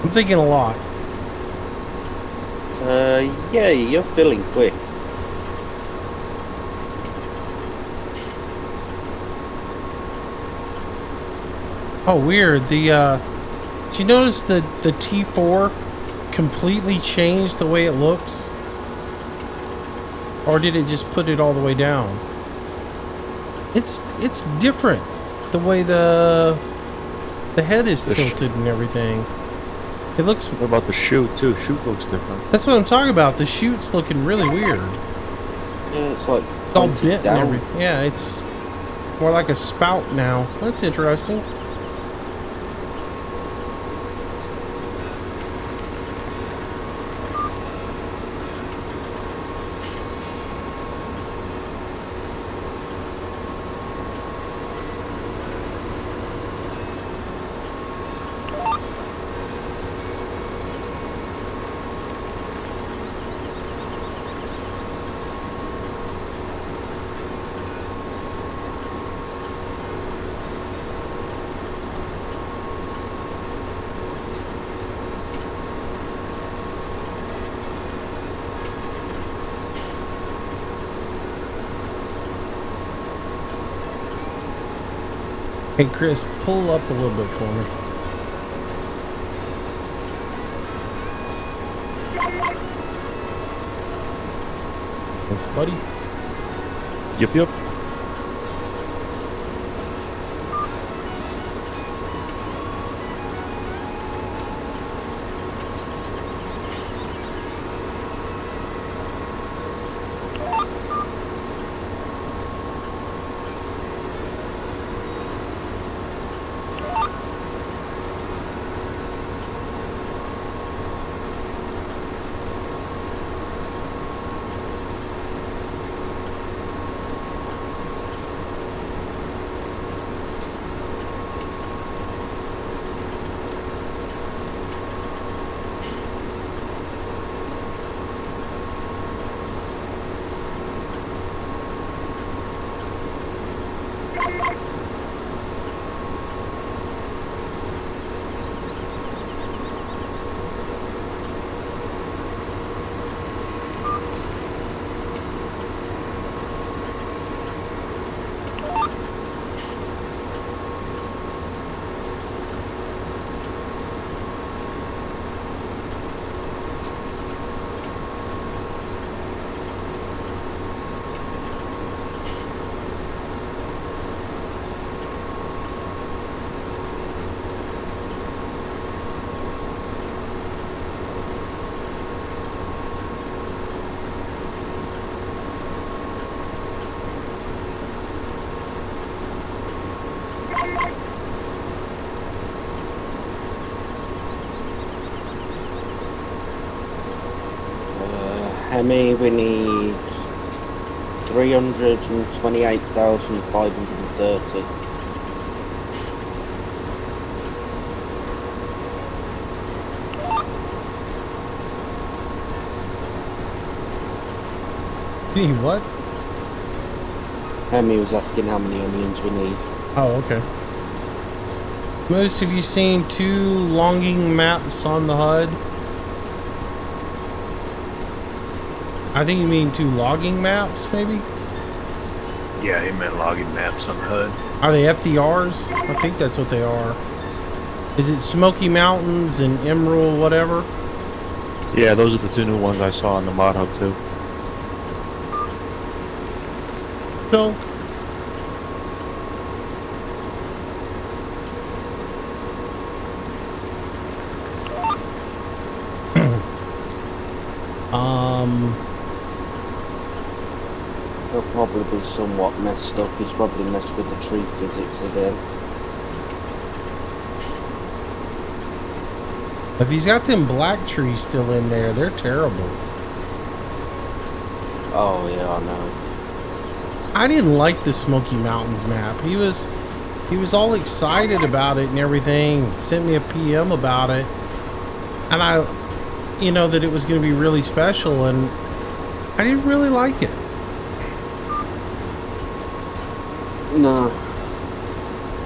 I'm thinking a lot. Yeah, you're filling quick. Oh, weird. Did you notice the T4 completely changed the way it looks? Or did it just put it all the way down? It's different. The way the head is tilted and everything. It looks... What about the chute too? Chute looks different. That's what I'm talking about. The chute's looking really weird. Yeah, it's like It's all pointed bent and down. everything. Yeah, it's more like a spout now. That's interesting. Hey Chris, pull up a little bit for me. Thanks, buddy. Yep, yep. Hemi, we need 328,530. What? Hemi was asking how many onions we need. Oh, okay. Moose, have you seen 2 longing maps on the HUD? I think you mean 2 logging maps, maybe? Yeah, he meant logging maps on HUD. Are they FDRs? I think that's what they are. Is it Smoky Mountains and Emerald, whatever? Yeah, those are the 2 new ones I saw on the mod hub too. No. He'll probably be somewhat messed up. He's probably messed with the tree physics again. If he's got them black trees still in there, they're terrible. Oh yeah, I know. I didn't like the Smoky Mountains map. He was all excited about it and everything. Sent me a PM about it, and you know, that it was going to be really special, and I didn't really like it. No,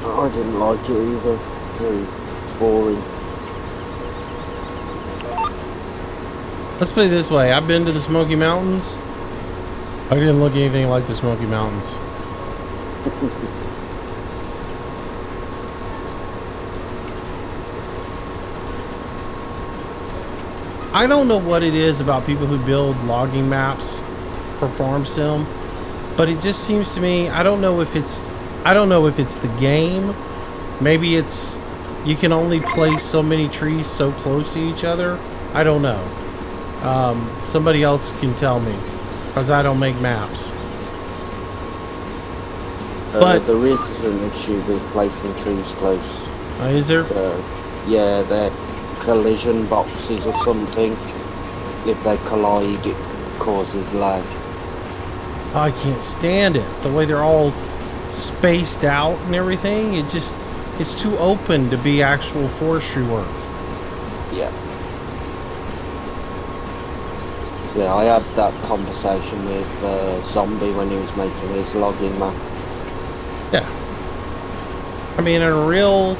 I didn't like it either. Very boring. Let's put it this way. I've been to the Smoky Mountains. I didn't look anything like the Smoky Mountains. I don't know what it is about people who build logging maps for Farm Sim, but it just seems to me, I don't know if it's the game. Maybe it's you can only place so many trees so close to each other. I don't know. Somebody else can tell me, because I don't make maps. But there is an issue with placing trees close. Is there? Yeah, they're collision boxes or something. If they collide, it causes lag. I can't stand it. The way they're all spaced out and everything. It's too open to be actual forestry work. Yeah. Yeah, I had that conversation with Zombie when he was making his logging map. Yeah. I mean, in a real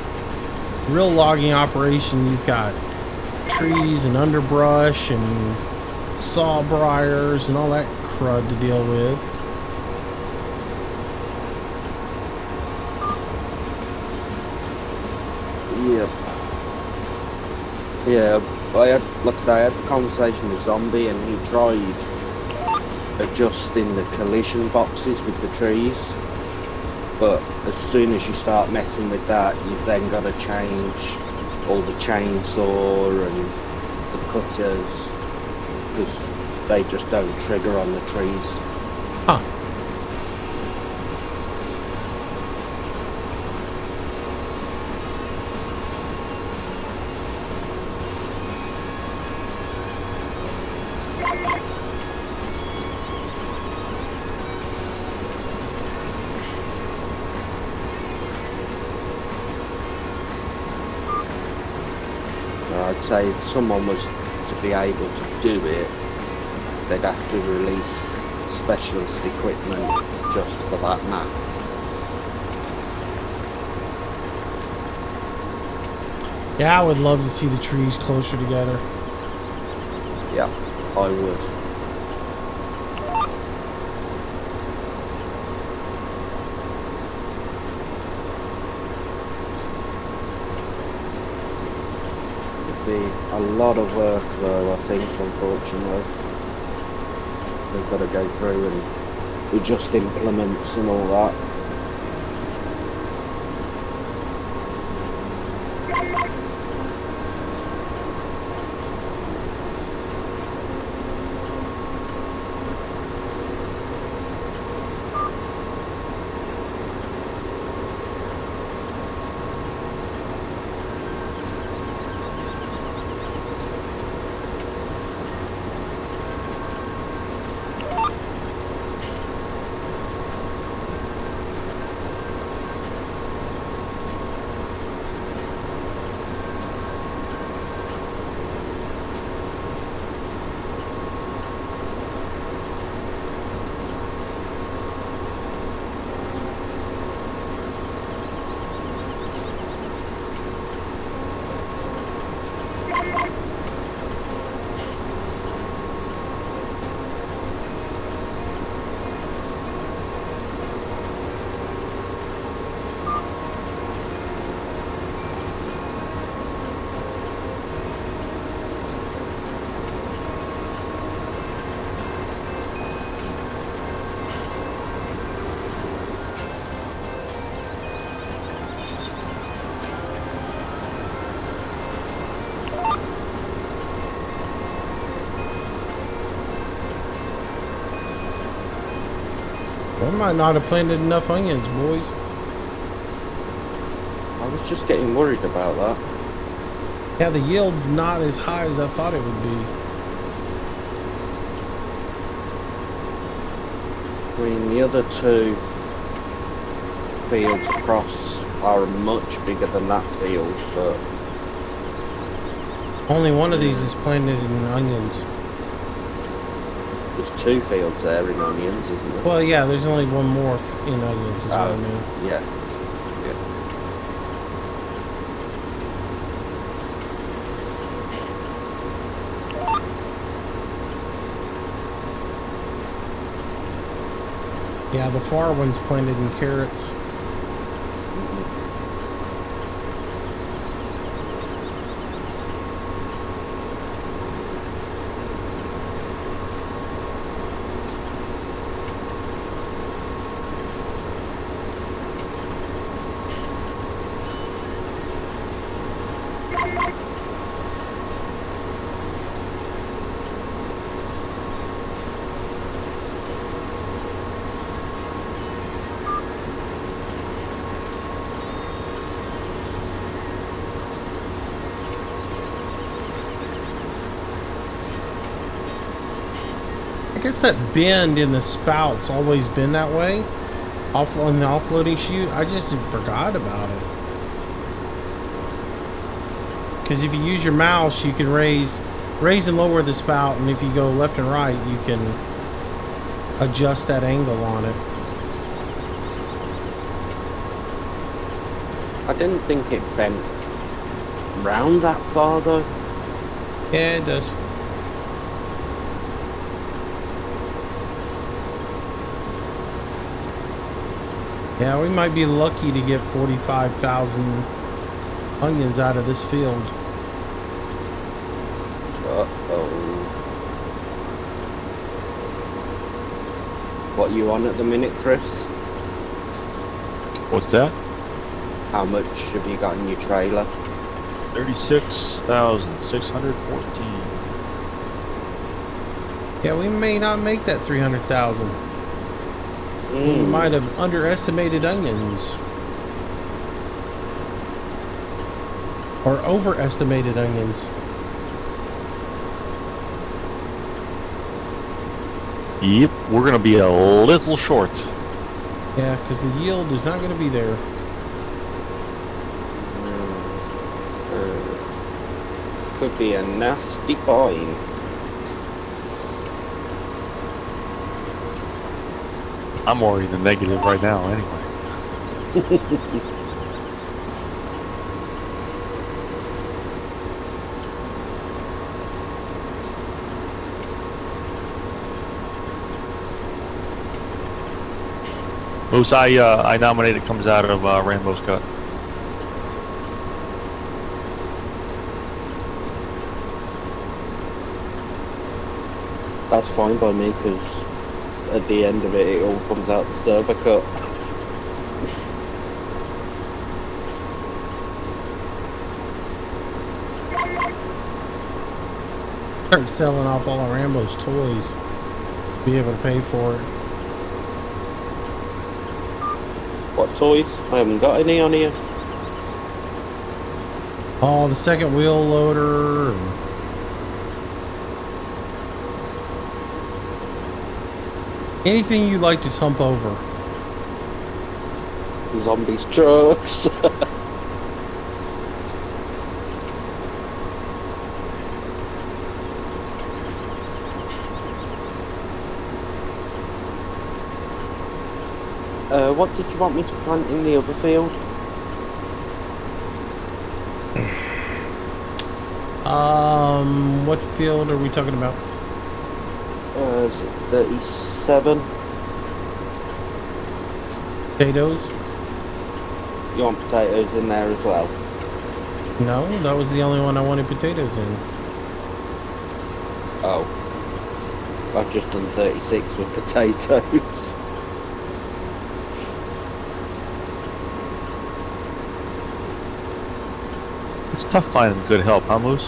logging operation, you've got trees and underbrush and sawbriars and all that crud to deal with. Yep. Yeah, I had the conversation with Zombie, and he tried adjusting the collision boxes with the trees. But as soon as you start messing with that, you've then got to change all the chainsaw and the cutters, because they just don't trigger on the trees. Huh. I'd say if someone was to be able to do it, they'd have to release specialist equipment just for that map. Yeah, I would love to see the trees closer together. Yeah, I would. Be a lot of work though, I think, unfortunately. We've got to go through and adjust implements and all that. might not have planted enough onions, boys. I was just getting worried about that. Yeah, the yield's not as high as I thought it would be. I mean, the other two fields across are much bigger than that field, but Only one of these is planted in onions. there's two fields there in onions, isn't there? Well, yeah, there's only one more in onions, is what I mean. Yeah. Yeah, the far one's planted in carrots. I guess that bend in the spout's always been that way. On the offloading chute, I just forgot about it. Because if you use your mouse, you can raise and lower the spout, and if you go left and right, you can adjust that angle on it. I didn't think it bent round that far though. Yeah, it does. Yeah, we might be lucky to get 45,000 onions out of this field. Uh-oh. What you on at the minute, Chris? What's that? How much have you got in your trailer? 36,614. Yeah, we may not make that 300,000. We might have underestimated onions. Or overestimated onions. Yep, we're going to be a little short. Yeah, because the yield is not going to be there. Could be a nasty find. I'm already in the negative right now anyway. Moose, I nominated comes out of Rambo's cut. That's fine by me, because at the end of it, it all comes out the server cut. Start selling off all of Rambo's toys. Be able to pay for it. What toys? I haven't got any on here. Oh, the second wheel loader. And anything you like to tump over. Zombies trucks. What did you want me to plant in the other field? What field are we talking about? Is it 37? Potatoes? You want potatoes in there as well? No, that was the only one I wanted potatoes in. Oh. I've just done 36 with potatoes. It's tough finding good help, huh, Moose?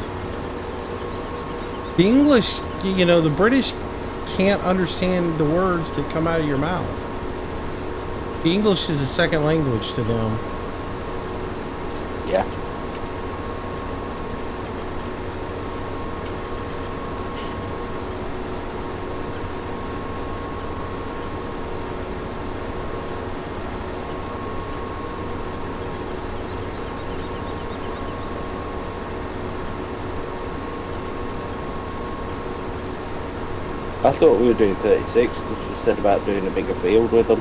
The English, you know, the British can't understand the words that come out of your mouth. English is a second language to them. Yeah. I thought we were doing 36 because we said about doing a bigger field with them.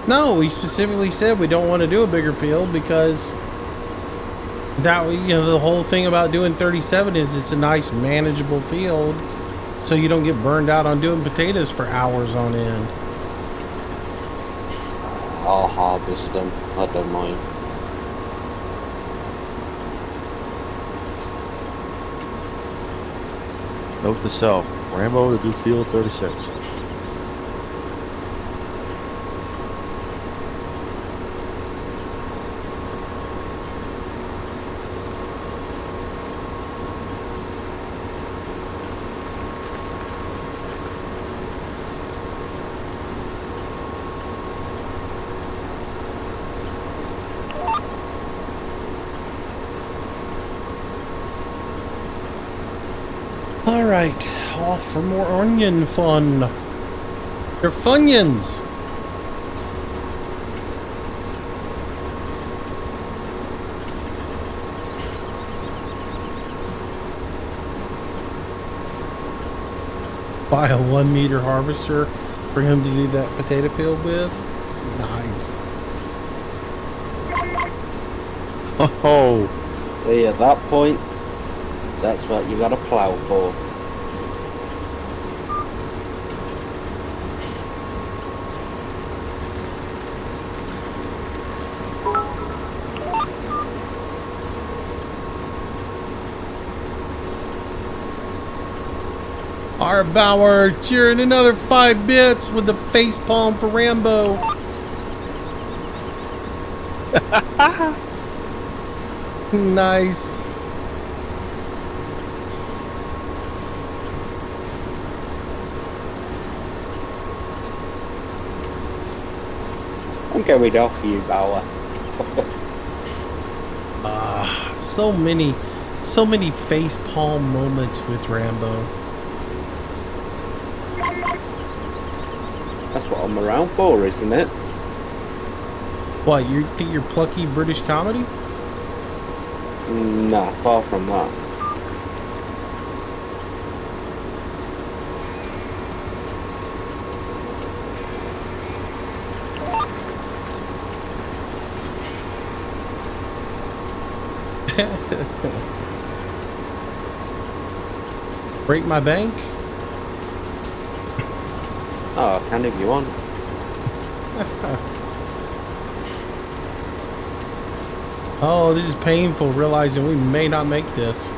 No, we specifically said we don't want to do a bigger field because that, you know, the whole thing about doing 37 is it's a nice manageable field, so you don't get burned out on doing potatoes for hours on end. I'll harvest them. I don't mind. Note to self: Rambo to do field 36. All right, off for more onion fun. They're Funyuns. Buy a 1 meter harvester for him to do that potato field with. Nice. Oh, See, at that point, that's what you got to plow for. Art Bauer cheering another 5 bits with the face palm for Rambo. Nice. I'm going off you, Bauer. So many face palm moments with Rambo. That's what I'm around for, isn't it? What, you think you're plucky British comedy? Nah, far from that. Break my bank? Oh, I can if you want. Oh, this is painful realizing we may not make this.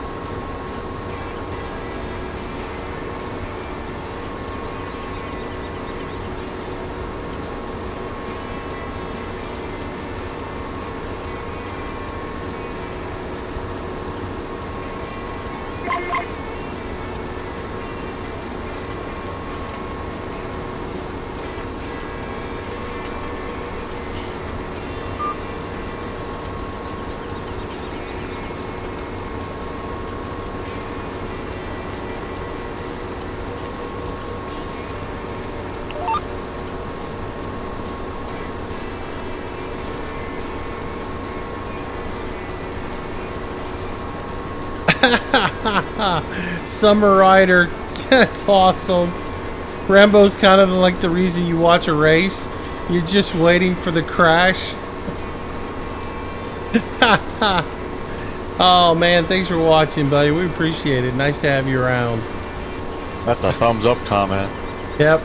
Summer Rider, that's awesome. Rambo's kind of like the reason you watch a race. You're just waiting for the crash. Oh man, thanks for watching, buddy. We appreciate it. Nice to have you around. that's a thumbs up comment. Yep.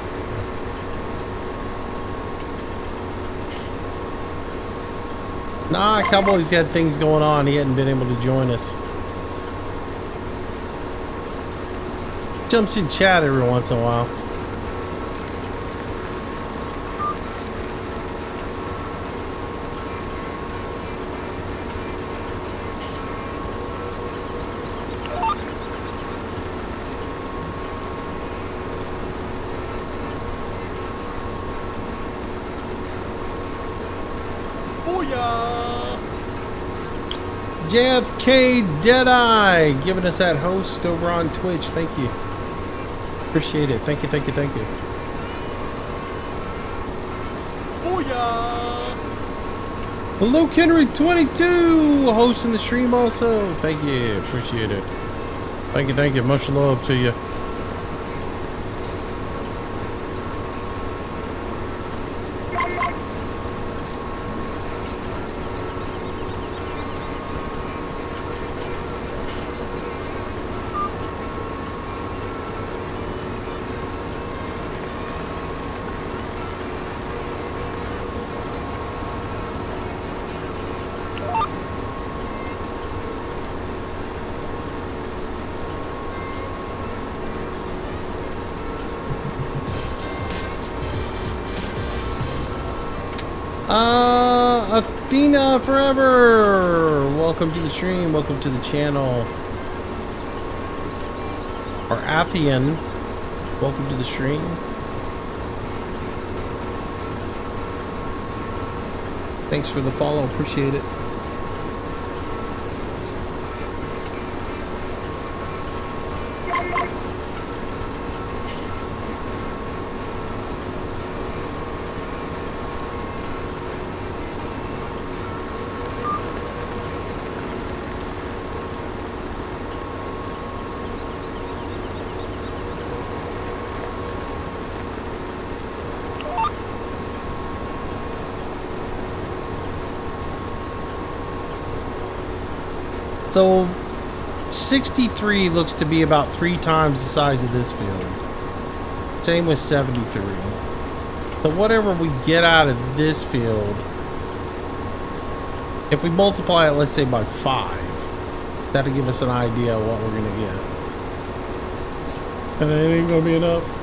Nah, Cowboy's had things going on. He hadn't been able to join us. Jumps in chat every once in a while. JFK Deadeye giving us that host over on Twitch. Thank you. Appreciate it. Thank you, thank you, thank you. Hello, Kenrick22 hosting the stream also. Thank you. Appreciate it. Thank you, thank you. Much love to you. Athena Forever! Welcome to the stream, welcome to the channel. Or Athian, welcome to the stream. Thanks for the follow, appreciate it. So 63 looks to be about 3 times the size of this field. Same with 73. So whatever we get out of this field, if we multiply it, let's say by 5, that'll give us an idea of what we're gonna get. And it ain't gonna be enough.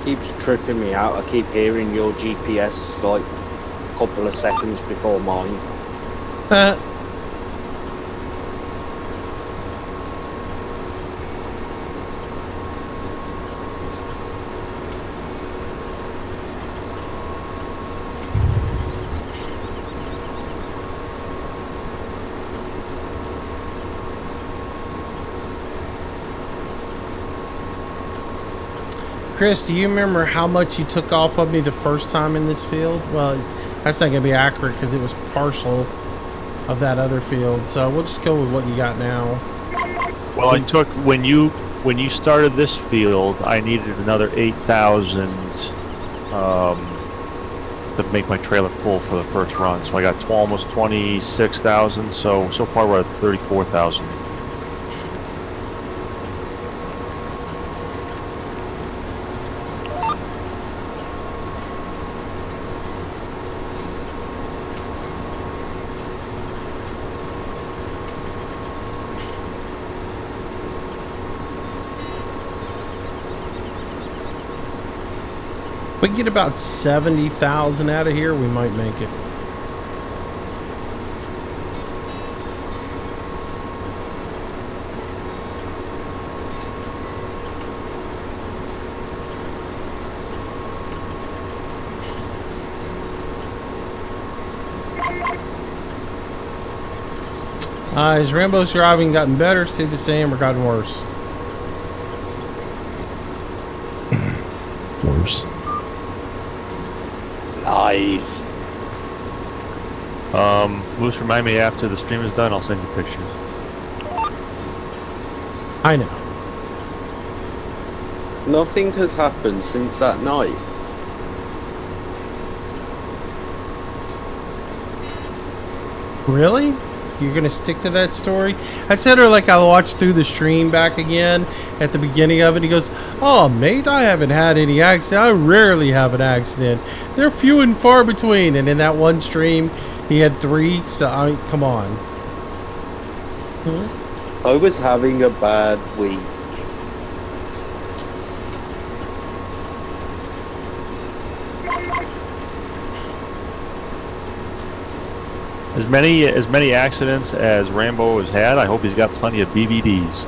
Keeps tripping me out. I keep hearing your GPS like a couple of seconds before mine. Chris, do you remember how much you took off of me the first time in this field? Well, that's not going to be accurate because it was partial of that other field. So we'll just go with what you got now. Well, I took when you started this field, I needed another 8,000 to make my trailer full for the first run. So I got almost 26,000. So far we're at 34,000. If we can get about 70,000 out of here, we might make it. Has Rambo's driving gotten better, stayed the same, or gotten worse? Worse. Nice. Moose, remind me after the stream is done, I'll send you pictures. I know. Nothing has happened since that night. Really? You're gonna stick to that story? I said her like I watched through the stream back again at the beginning of it. He goes, "Oh, mate, I haven't had any accident. I rarely have an accident. They're few and far between." And in that one stream, he had 3. So I mean, come on. I was having a bad week. As many accidents as Rambo has had, I hope he's got plenty of BBDs.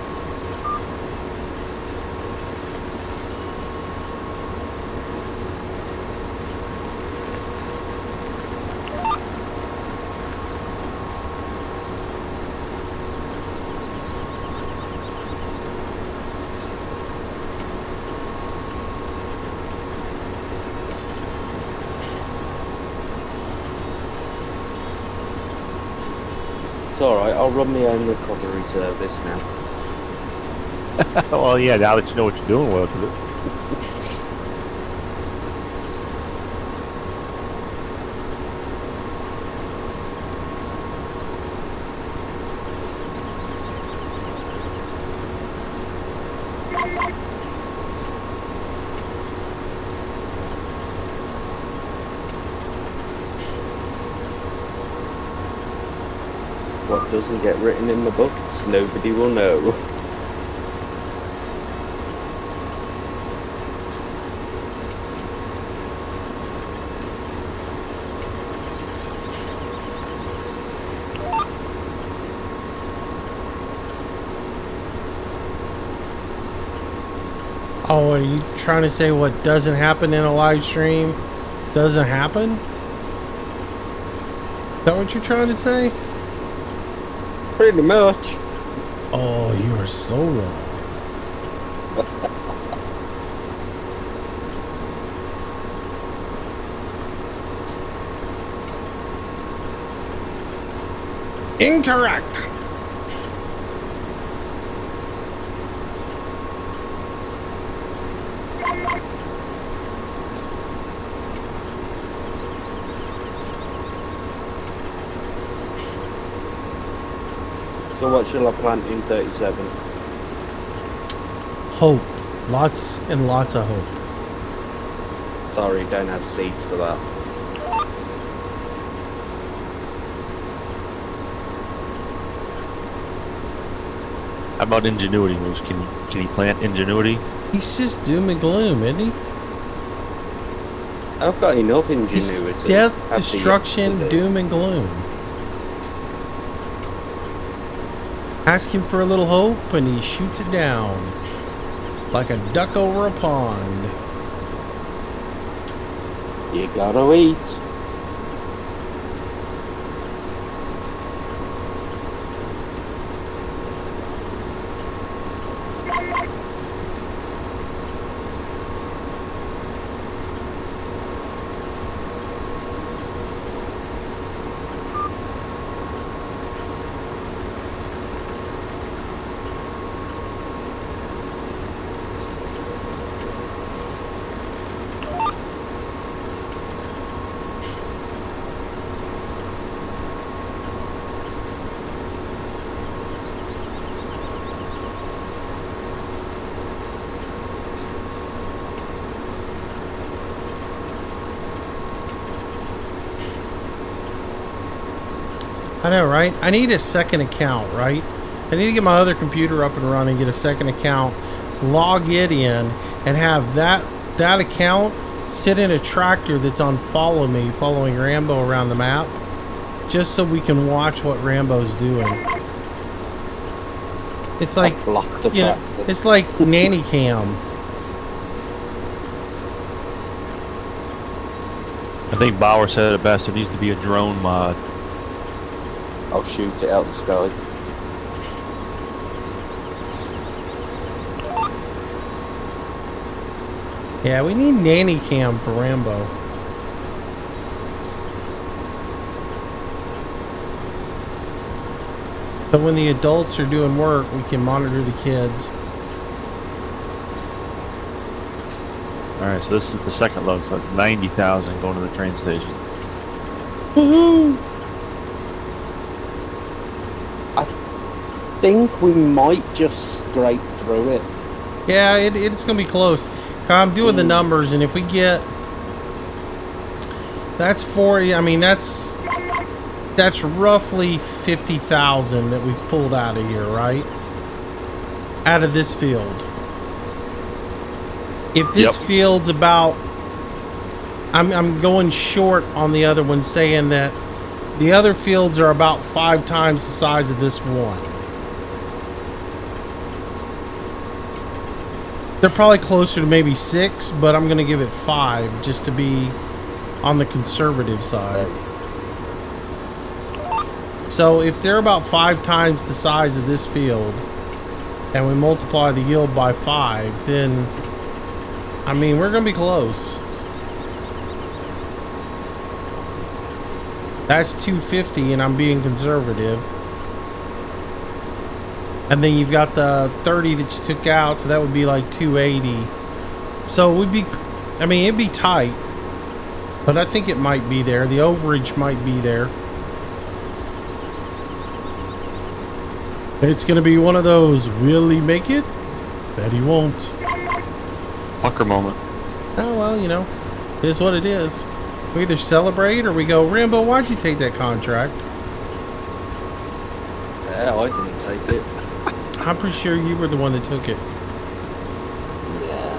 It's alright, I'll run my own recovery service now. Well, yeah, now that you know what you're doing with it. What doesn't get written in the books, nobody will know. Oh, are you trying to say what doesn't happen in a live stream doesn't happen? Is that what you're trying to say? Pretty much. Oh, you are so wrong. Incorrect. So what shall I plant in 37? Hope. Lots and lots of hope. Sorry, don't have seeds for that. How about ingenuity, Moose? Can he plant ingenuity? He's just doom and gloom, isn't he? I've got enough He's ingenuity. death, Have to destruction, use it. doom and gloom. Ask him for a little hope and he shoots it down. Like a duck over a pond. You gotta eat. I know, right? I need a second account, right? I need to get my other computer up and running, get a second account, log it in, and have that account sit in a tractor that's on follow me, following Rambo around the map, just so we can watch what Rambo's doing. It's like, Block the you know, tractor. it's like nanny cam. I think Bauer said it best. There needs to be a drone mod. I'll shoot it out the sky. Yeah, we need nanny cam for Rambo. So when the adults are doing work, we can monitor the kids. Alright, so this is the second load, so that's 90,000 going to the train station. Woohoo! I think we might just scrape through it. Yeah, it's gonna be close. I'm doing the numbers, and if we get that's 40. I mean, that's roughly 50,000 that we've pulled out of here, right? Out of this field. If this field's about, I'm going short on the other one, saying that The other fields are about 5 times the size of this one. They're probably closer to maybe 6, but I'm going to give it 5 just to be on the conservative side. So if they're about 5 times the size of this field and we multiply the yield by 5, then I mean, we're going to be close. That's 250 and I'm being conservative. And then you've got the 30 that you took out, so that would be like 280. So we'd be, I mean, it'd be tight, but I think it might be there. The overage might be there. It's going to be one of those, will he make it? Bet he won't. Pucker moment. Oh, well, you know, it is what it is. We either celebrate or we go, Rambo, why'd you take that contract? Yeah, I didn't take it. I'm pretty sure you were the one that took it. Yeah.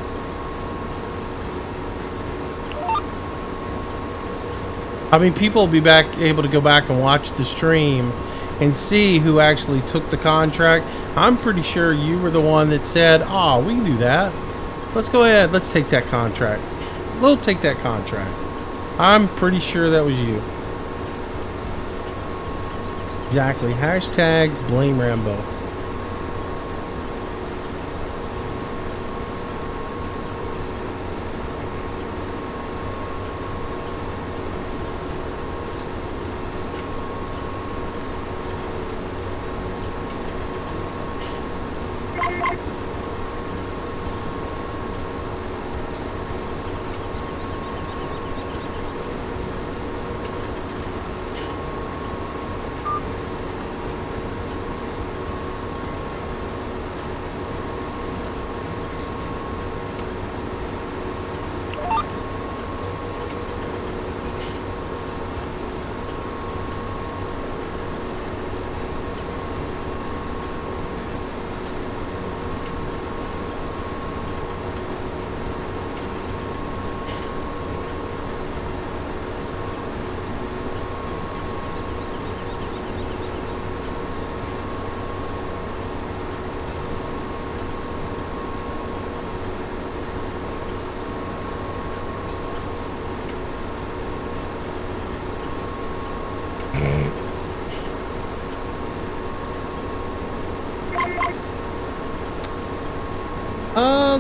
I mean, people will be able to go back and watch the stream and see who actually took the contract. I'm pretty sure you were the one that said, oh, we can do that. Let's go ahead. Let's take that contract. We'll take that contract. I'm pretty sure that was you. Exactly. Hashtag blame Rambo.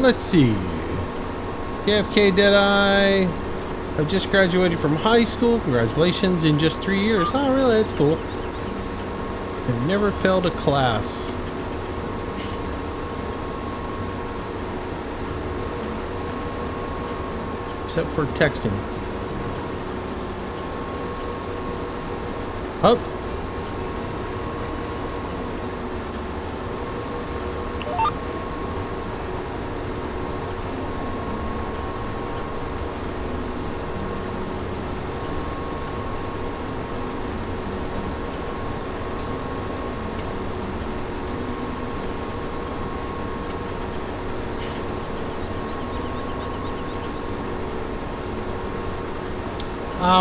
Let's see. JFK Deadeye. I've just graduated from high school. Congratulations, in just 3 years. Oh, really? That's cool. I've never failed a class. Except for texting. Oh.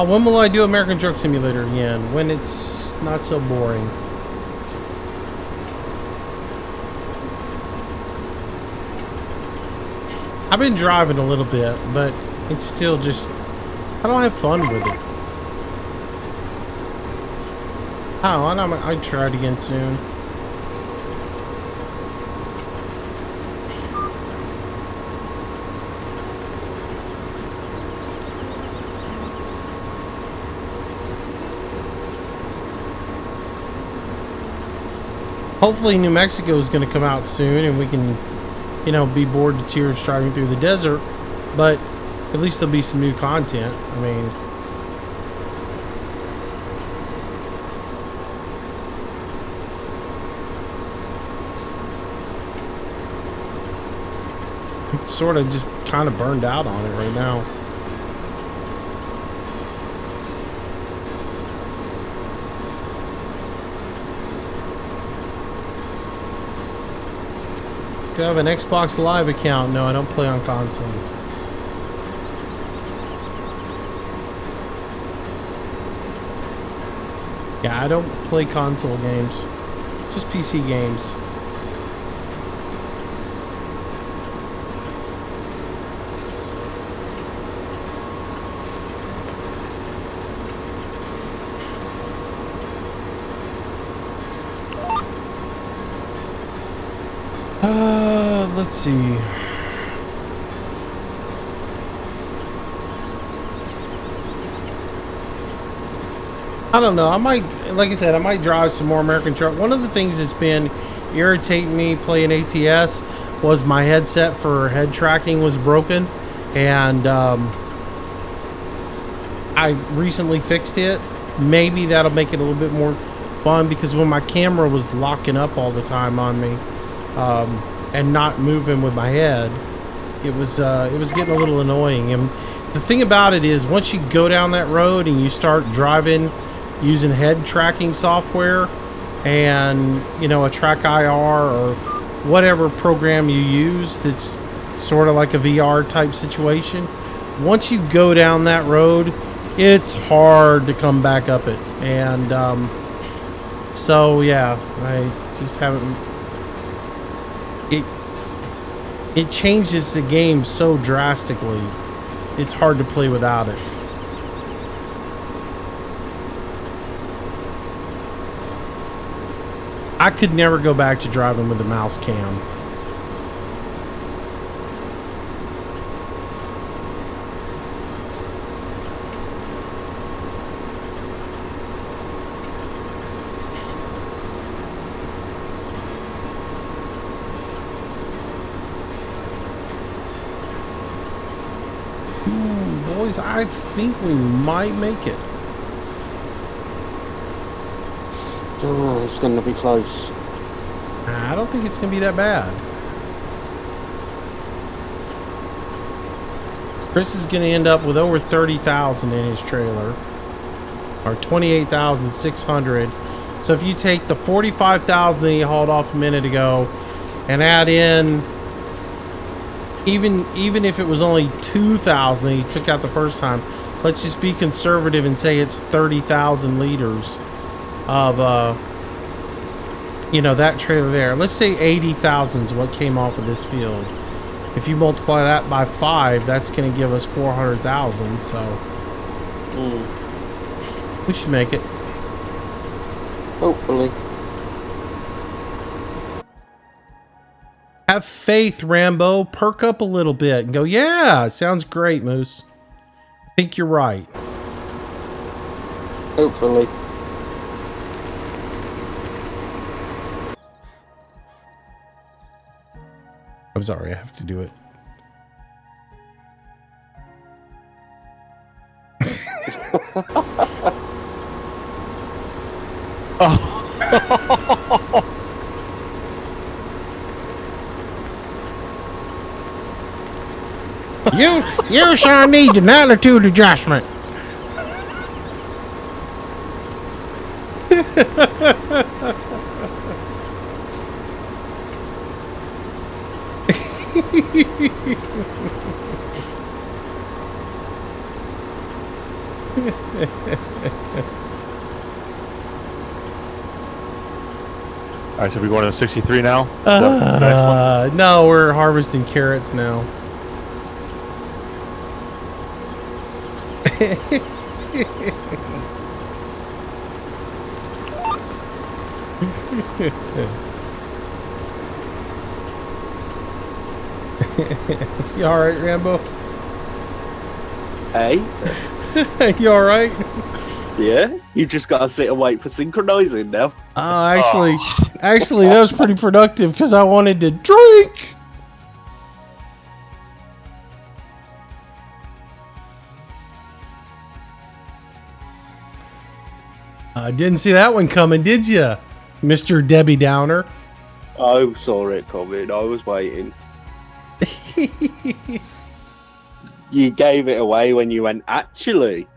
When will I do American Truck Simulator again? When it's not so boring. I've been driving a little bit, but it's still just, I don't have fun with it. Oh, I'd try it again soon. Hopefully New Mexico is going to come out soon and we can, you know, be bored to tears driving through the desert. But at least there'll be some new content. I mean, I'm sort of just kind of burned out on it right now. Do I have an Xbox Live account? No, I don't play on consoles. Yeah, I don't play console games, just PC games. Let's see. I don't know. I might, like I said, I might drive some more American truck. One of the things that's been irritating me playing ATS was my headset for head tracking was broken, and I recently fixed it. Maybe that'll make it a little bit more fun, because when my camera was locking up all the time on me, and not moving with my head, it was getting a little annoying. And the thing about it is, once you go down that road and you start driving using head tracking software and, you know, a track IR or whatever program you use that's sort of like a VR type situation, once you go down that road, it's hard to come back up it. And so yeah, I just haven't, it changes the game so drastically, it's hard to play without it. I could never go back to driving with the mouse cam. Boys, I think we might make it. Oh, it's going to be close. I don't think it's going to be that bad. Chris is going to end up with over 30,000 in his trailer, or 28,600. So if you take the 45,000 that he hauled off a minute ago and add in, even if it was only 2,000 that he took out the first time, let's just be conservative and say it's 30,000 liters of you know, that trailer there. Let's say 80,000 is what came off of this field. If you multiply that by 5, that's going to give us 400,000. So we should make it. Hopefully. Have faith, Rambo. Perk up a little bit and go, yeah, sounds great, Moose. I think you're right. Hopefully. I'm sorry, I have to do it. You sure need an altitude adjustment. All right, so we're going to 63 now? The next one? No, we're harvesting carrots now. You all right, Rambo? Hey? You all right? Yeah? You just gotta sit and wait for synchronizing now. Actually, that was pretty productive because I wanted to drink. I didn't see that one coming, did you, Mr. Debbie Downer? I saw it coming. I was waiting. You gave it away when you went, actually.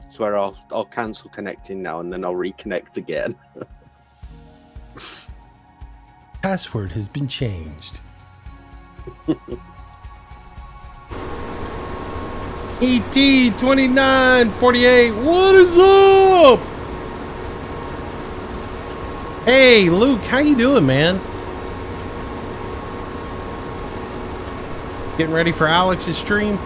Swear I'll cancel connecting now and then I'll reconnect again. Password has been changed. ET2948, what is up? Hey, Luke, how you doing, man? Getting ready for Alex's stream?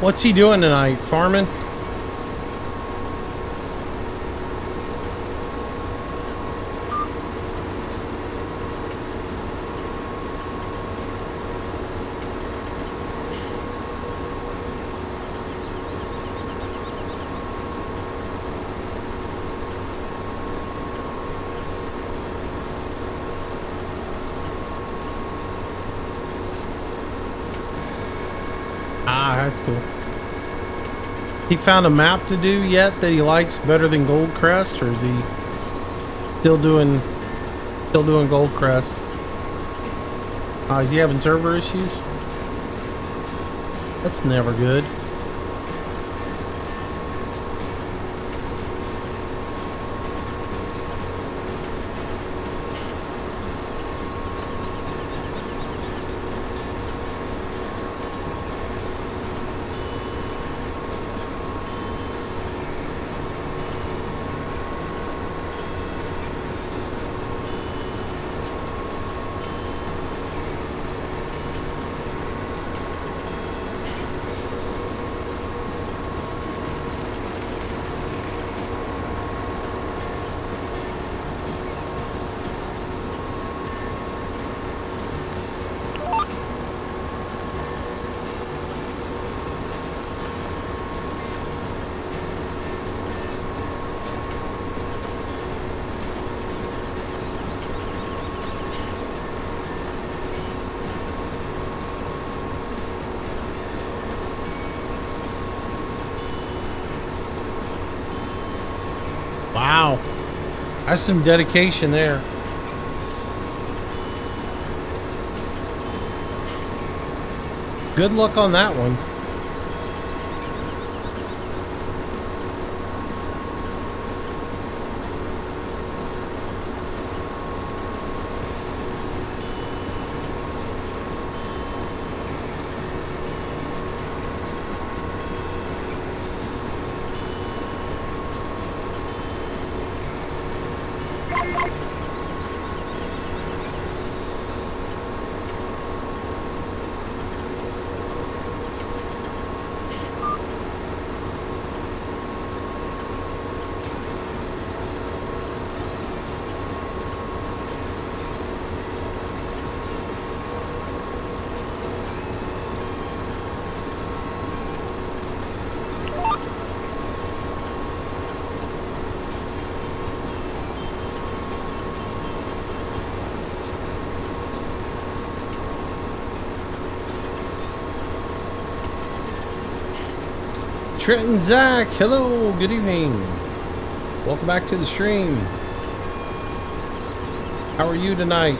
What's he doing tonight? Farming? Ah, that's cool. He found a map to do yet that he likes better than Goldcrest, or is he still doing Goldcrest? Is he having server issues? That's never good. Wow, that's some dedication there. Good luck on that one. Trenton Zach, hello, good evening. Welcome back to the stream. How are you tonight?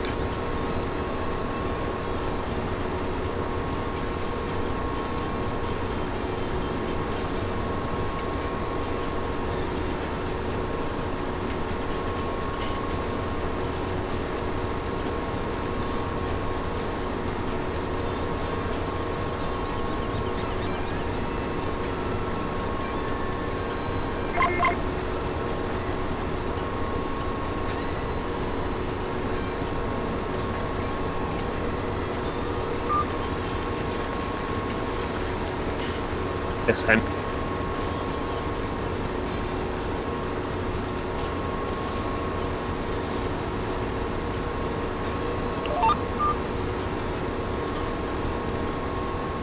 Yes, and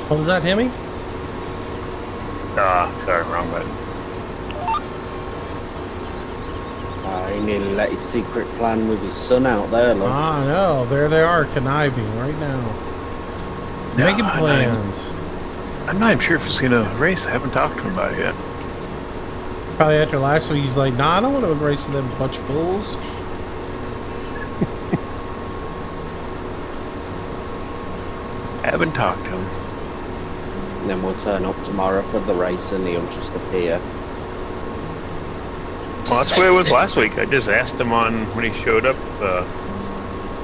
What was that, Hemi? sorry, wrong button. He nearly let his secret plan with his son out there, look. I know. There they are, conniving right now. No, Making plans. I'm not even sure if he's gonna race. I haven't talked to him about it yet. Probably after last week, he's like, nah, I don't want to race with them bunch of fools. Haven't talked to him. And then we'll turn up tomorrow for the race and he'll just appear. Well, that's the way it was last week. I just asked him on when he showed up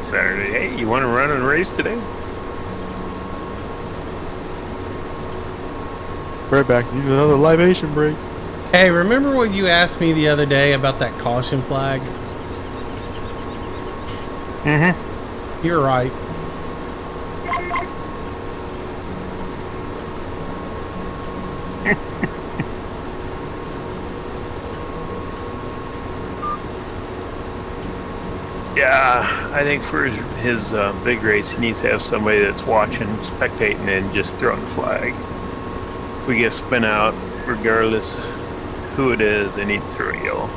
Saturday, hey, you want to run and race today? Right back. Need another libation break. Hey, remember what you asked me the other day about that caution flag? Mm-hmm. You're right. Yeah, I think for his big race, he needs to have somebody that's watching, spectating, and just throwing the flag. We get spin out, regardless who it is, they need to throw a yellow.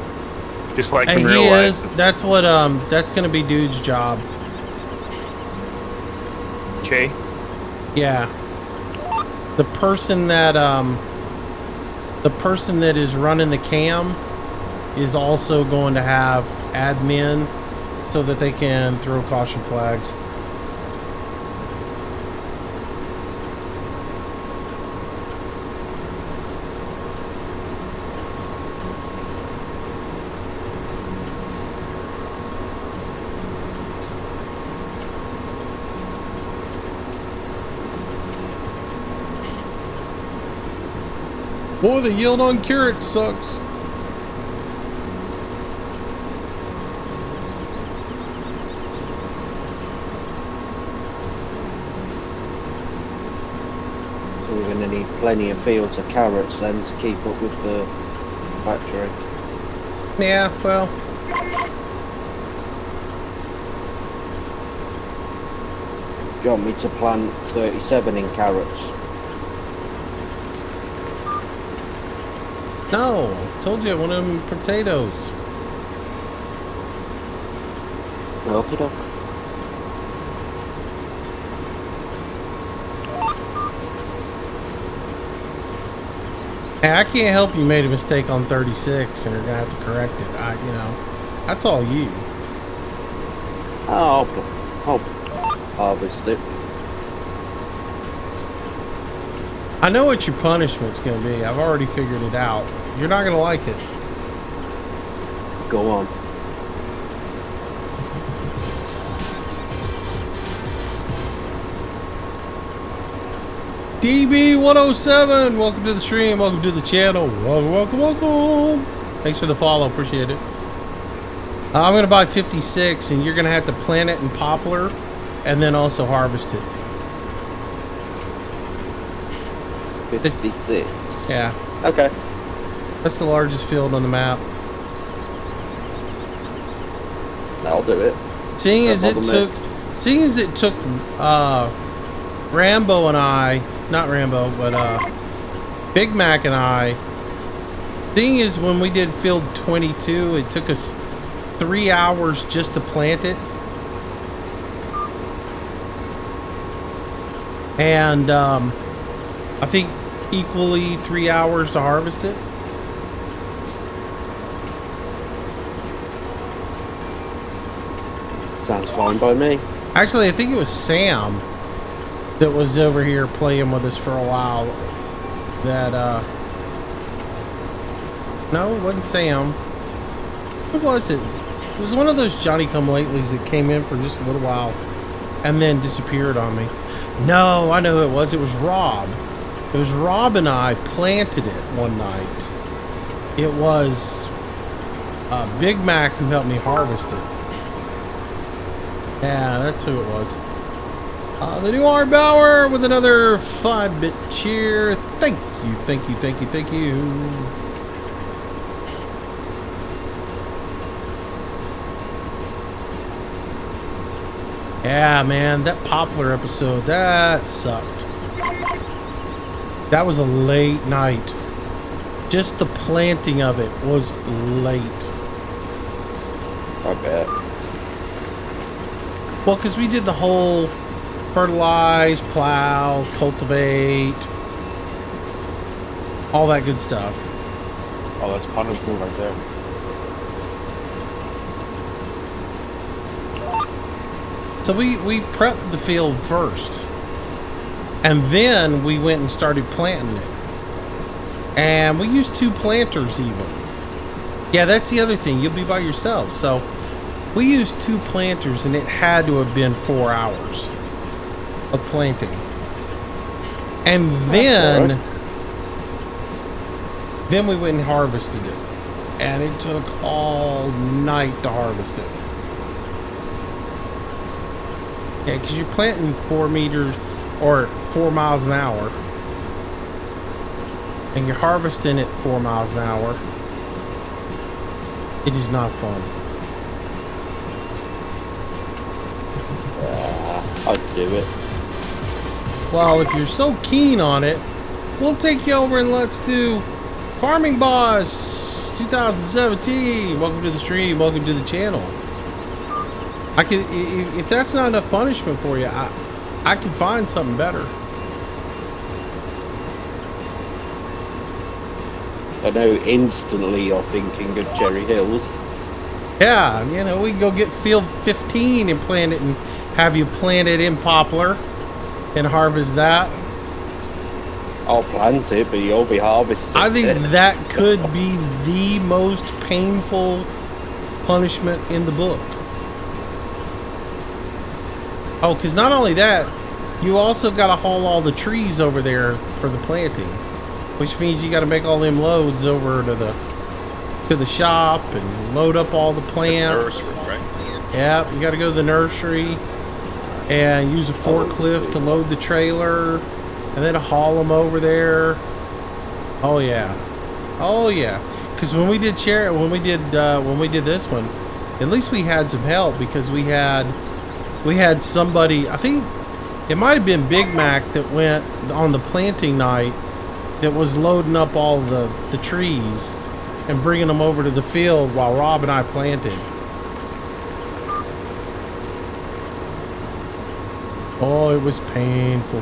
Just like in He real is. life. That's what. That's gonna be dude's job. Che? Yeah. The person that is running the cam is also going to have admin so that they can throw caution flags. Boy, the yield on carrots sucks. So we're going to need plenty of fields of carrots then to keep up with the factory. Yeah, well. Do you want me to plant 37 in carrots? No, I told you I wanted them potatoes. Okie doke. Hey, I can't help you made a mistake on 36 and you're gonna have to correct it. That's all you. I'll harvest it. I know what your punishment's gonna be. I've already figured it out. You're not gonna like it. Go on. DB107, welcome to the stream, welcome to the channel, welcome. Thanks for the follow, appreciate it. I'm gonna buy 56 and you're gonna have to plant it in poplar and then also harvest it. 56. Yeah, Okay. that's the largest field on the map. I'll do it. Seeing as it took Rambo and I, not Rambo, but Big Mac and I. Thing is, when we did field 22, it took us 3 hours just to plant it, and I think equally 3 hours to harvest it. Sounds fine by me. Actually, I think it was Sam that was over here playing with us for a while. That no, it wasn't Sam. Who was it? It was one of those Johnny-come-latelys that came in for just a little while and then disappeared on me. No, I know who it was. It was Rob. It was Rob and I planted it one night. It was Big Mac who helped me harvest it. Yeah, that's who it was. The new R Bauer with another 5-bit cheer. Thank you, thank you, thank you, thank you. Yeah, man, that poplar episode, that sucked. That was a late night. Just the planting of it was late. I bet. Well, because we did the whole fertilize, plow, cultivate, all that good stuff. Oh, that's punishment right there. So we prepped the field first, and then we went and started planting it. And we used 2 planters even. Yeah, that's the other thing. You'll be by yourself. So we used 2 planters, and it had to have been 4 hours of planting. And then we went and harvested it. And it took all night to harvest it. Yeah, because you're planting 4 meters or 4 miles an hour. And you're harvesting at 4 miles an hour. It is not fun. I'd do it. Well, if you're so keen on it, we'll take you over and let's do Farming Boss 2017. Welcome to the stream. Welcome to the channel. I can, if that's not enough punishment for you, I can find something better. I know instantly you're thinking of Cherry Hills. Yeah, you know, we can go get field 15 and plant it and have you plant it in poplar and harvest that. I'll plant it, but you'll be harvesting I think it. that could be the most painful punishment in the book. Oh, because not only that, you also got to haul all the trees over there for the planting, which means you got to make all them loads over to the shop and load up all the plants. Nursery, right? Yeah, you got to go to the nursery and use a forklift to load the trailer and then haul them over there. Oh yeah, oh yeah. Because when we did this one, at least we had some help because we had somebody. I think it might have been Big Mac that went on the planting night that was loading up all the trees and bringing them over to the field while Rob and I planted. Oh, it was painful.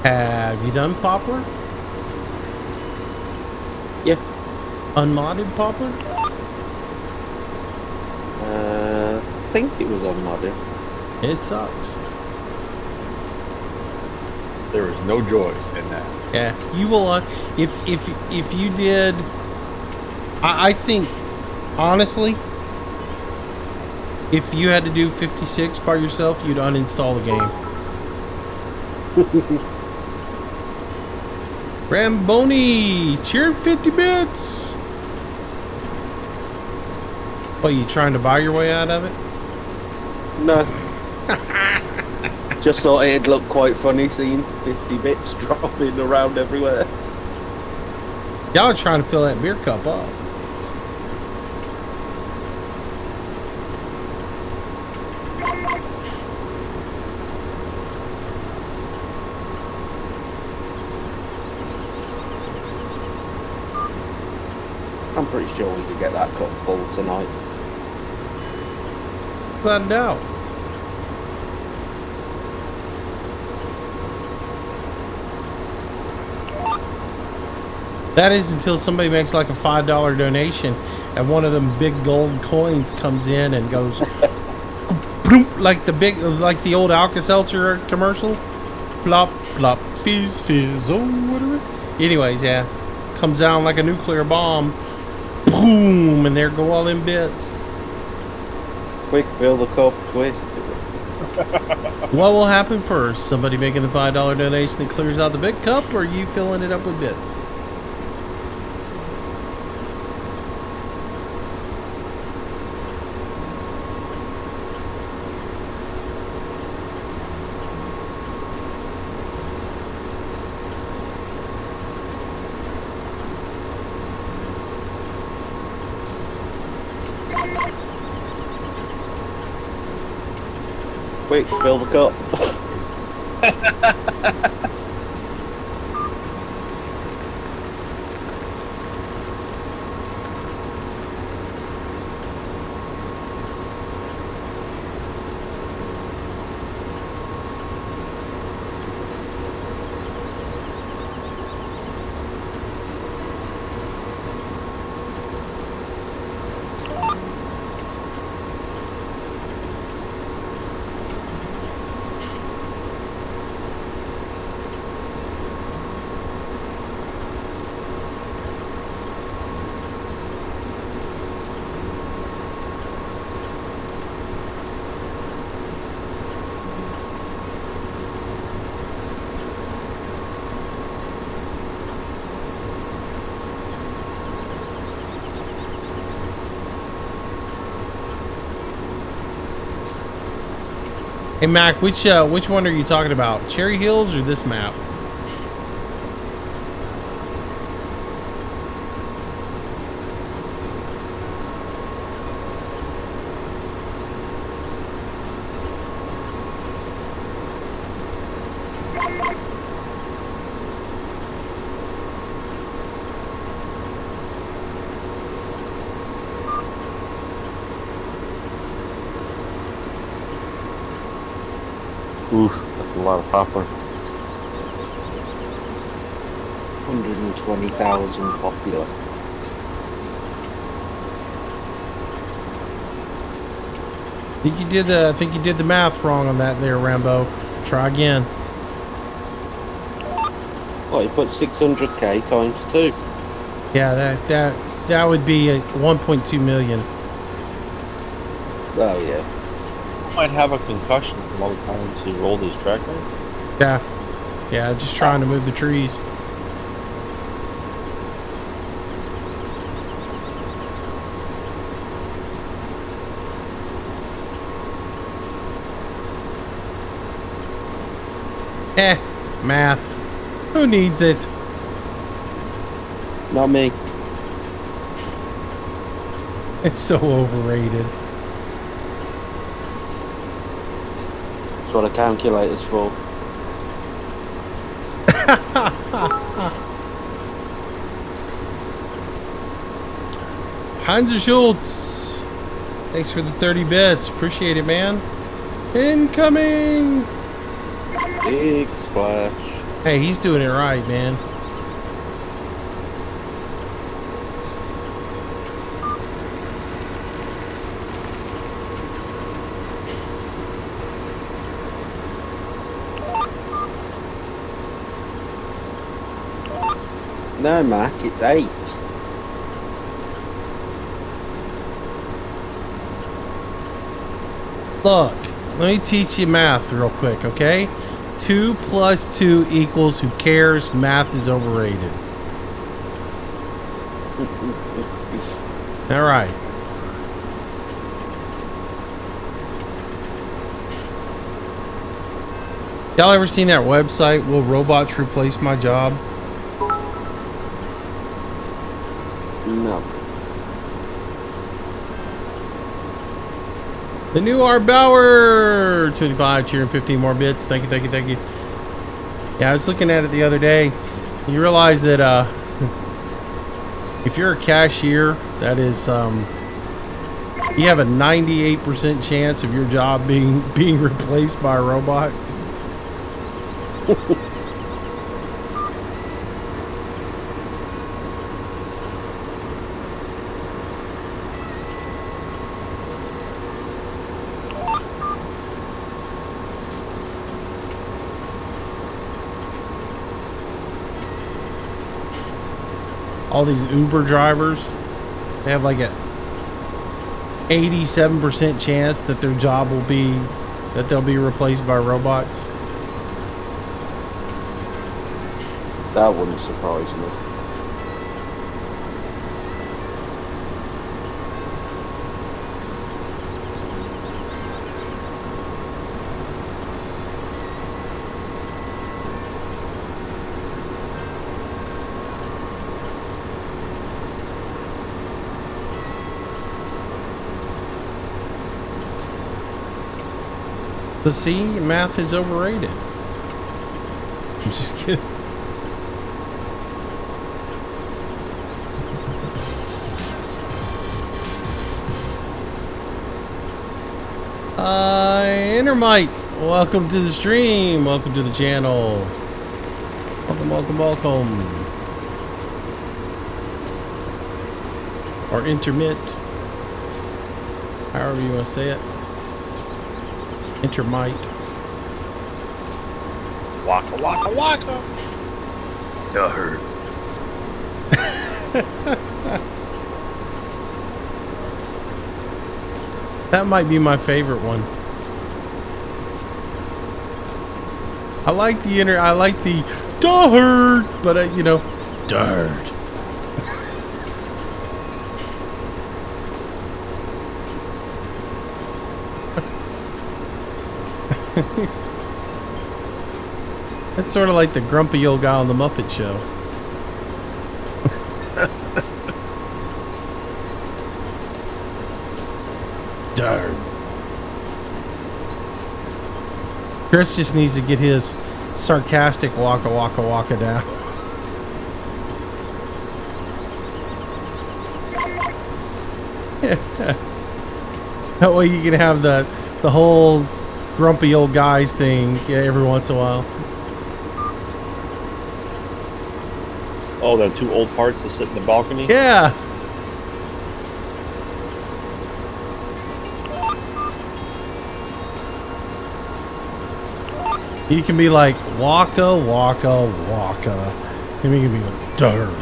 Have you done poplar? Yeah. Unmodded poplar? I think it was unmodded. It sucks. There is no joy in that. Yeah, you will. If you did, I think honestly, if you had to do 56 by yourself, you'd uninstall the game. Ramboni, cheer 50 bits. What, you trying to buy your way out of it? No. Just thought it'd look quite funny seeing 50 bits dropping around everywhere. Y'all are trying to fill that beer cup up. I'm pretty sure we could get that cup full tonight. Without a doubt. That is until somebody makes like a $5 donation and one of them big gold coins comes in and goes like the old Alka-Seltzer commercial. Plop, plop, fizz, fizz, oh, whatever. Anyways, yeah. Comes down like a nuclear bomb. Boom, and there go all them bits. Quick, fill the cup, quick. What will happen first? Somebody making the $5 donation that clears out the big cup, or you filling it up with bits? Quick, fill the cup. Hey Mac, which one are you talking about? Cherry Hills or this map? Oof, that's a lot of poplar. 120,000 popular. I think you did the math wrong on that there, Rambo. Try again. Well, you put 600k times 2. Yeah, that would be 1.2 million. Oh yeah. Might have a concussion from all the times he rolled his tractor. Yeah, just trying to move the trees. Math. Who needs it? Not me. It's so overrated. That's what a calculator's for. Heinz Schultz. Thanks for the 30 bits. Appreciate it, man. Incoming. Big splash. Hey, he's doing it right, man. No, Mac, it's 8. Look, let me teach you math real quick, okay? 2 plus 2 equals who cares? Math is overrated. All right. Y'all ever seen that website, Will Robots Replace My Job? No. The new Art Bauer, 25, cheering 15 more bits. Thank you, thank you, thank you. Yeah, I was looking at it the other day. You realize that if you're a cashier, that is, you have a 98% chance of your job being replaced by a robot. All these Uber drivers, they have like a 87% chance that their job will be, that they'll be replaced by robots. That wouldn't surprise me. So see, math is overrated. I'm just kidding. Intermite, welcome to the stream. Welcome to the channel. Welcome, welcome, welcome. Or intermit. However you want to say it. Intermite. Waka waka waka. Duh. That might be my favorite one. I like the dirt, but you know, dirt. It's sort of like the grumpy old guy on the Muppet Show. Dirt. Chris just needs to get his sarcastic waka waka waka down. That way you can have the whole grumpy old guys thing every once in a while. Oh, the two old parts that sit in the balcony? Yeah. You can be like waka waka waka, and you can be like dirt.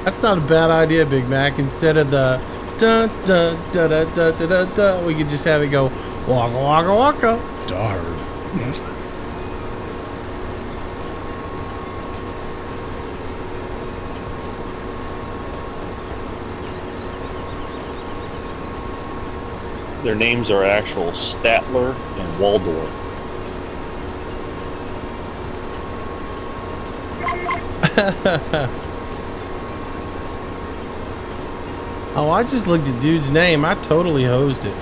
That's not a bad idea, Big Mac. Instead of the dun dun da da da da da da, we could just have it go waka waka waka. Darn. Their names are actual Statler and Waldorf. Oh, I just looked at dude's name. I totally hosed it.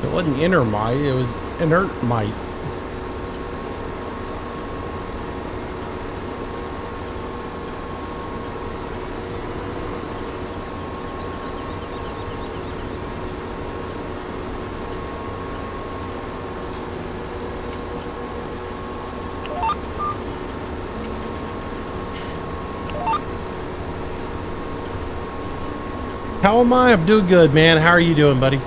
It wasn't Intermite, it was Inertmite. How am I? I'm doing good, man. How are you doing, buddy?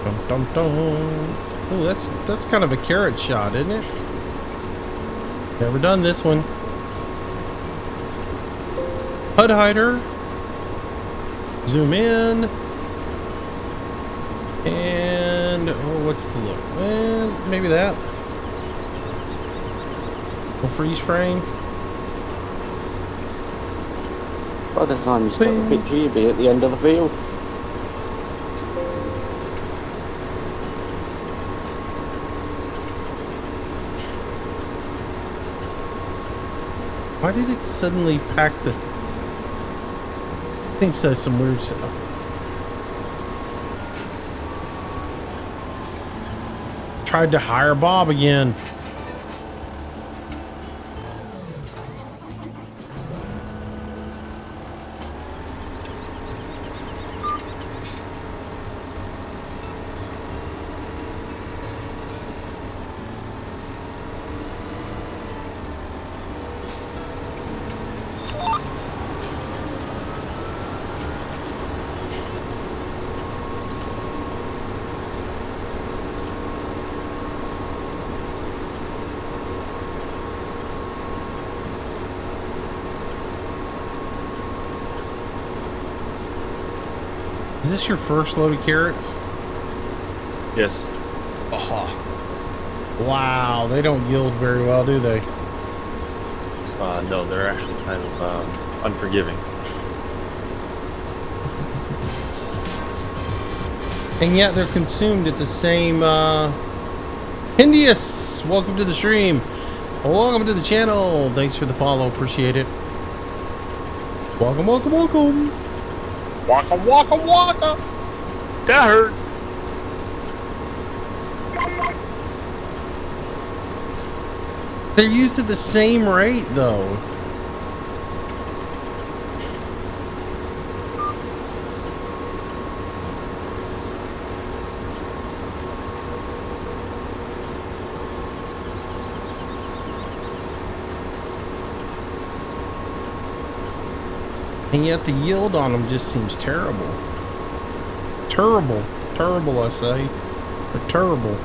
Dum, dum, dum. Oh, that's kind of a carrot shot, isn't it? Never done this one. HUD hider. Zoom in. And oh, what's the look? And maybe that. Freeze frame. By the time you start the picture, you'll be at the end of the field. Why did it suddenly pack this? I think it says some weird stuff. Tried to hire Bob again. Is this your first load of carrots? Yes. Oh, wow, they don't yield very well, do they? No, they're actually kind of unforgiving. And yet they're consumed at the same Hindius, welcome to the stream. Welcome to the channel. Thanks for the follow. Appreciate it. Welcome, welcome, welcome. Waka waka waka. That hurt. They're used at the same rate though. And yet the yield on them just seems terrible. Terrible. Terrible, I say. They're terrible.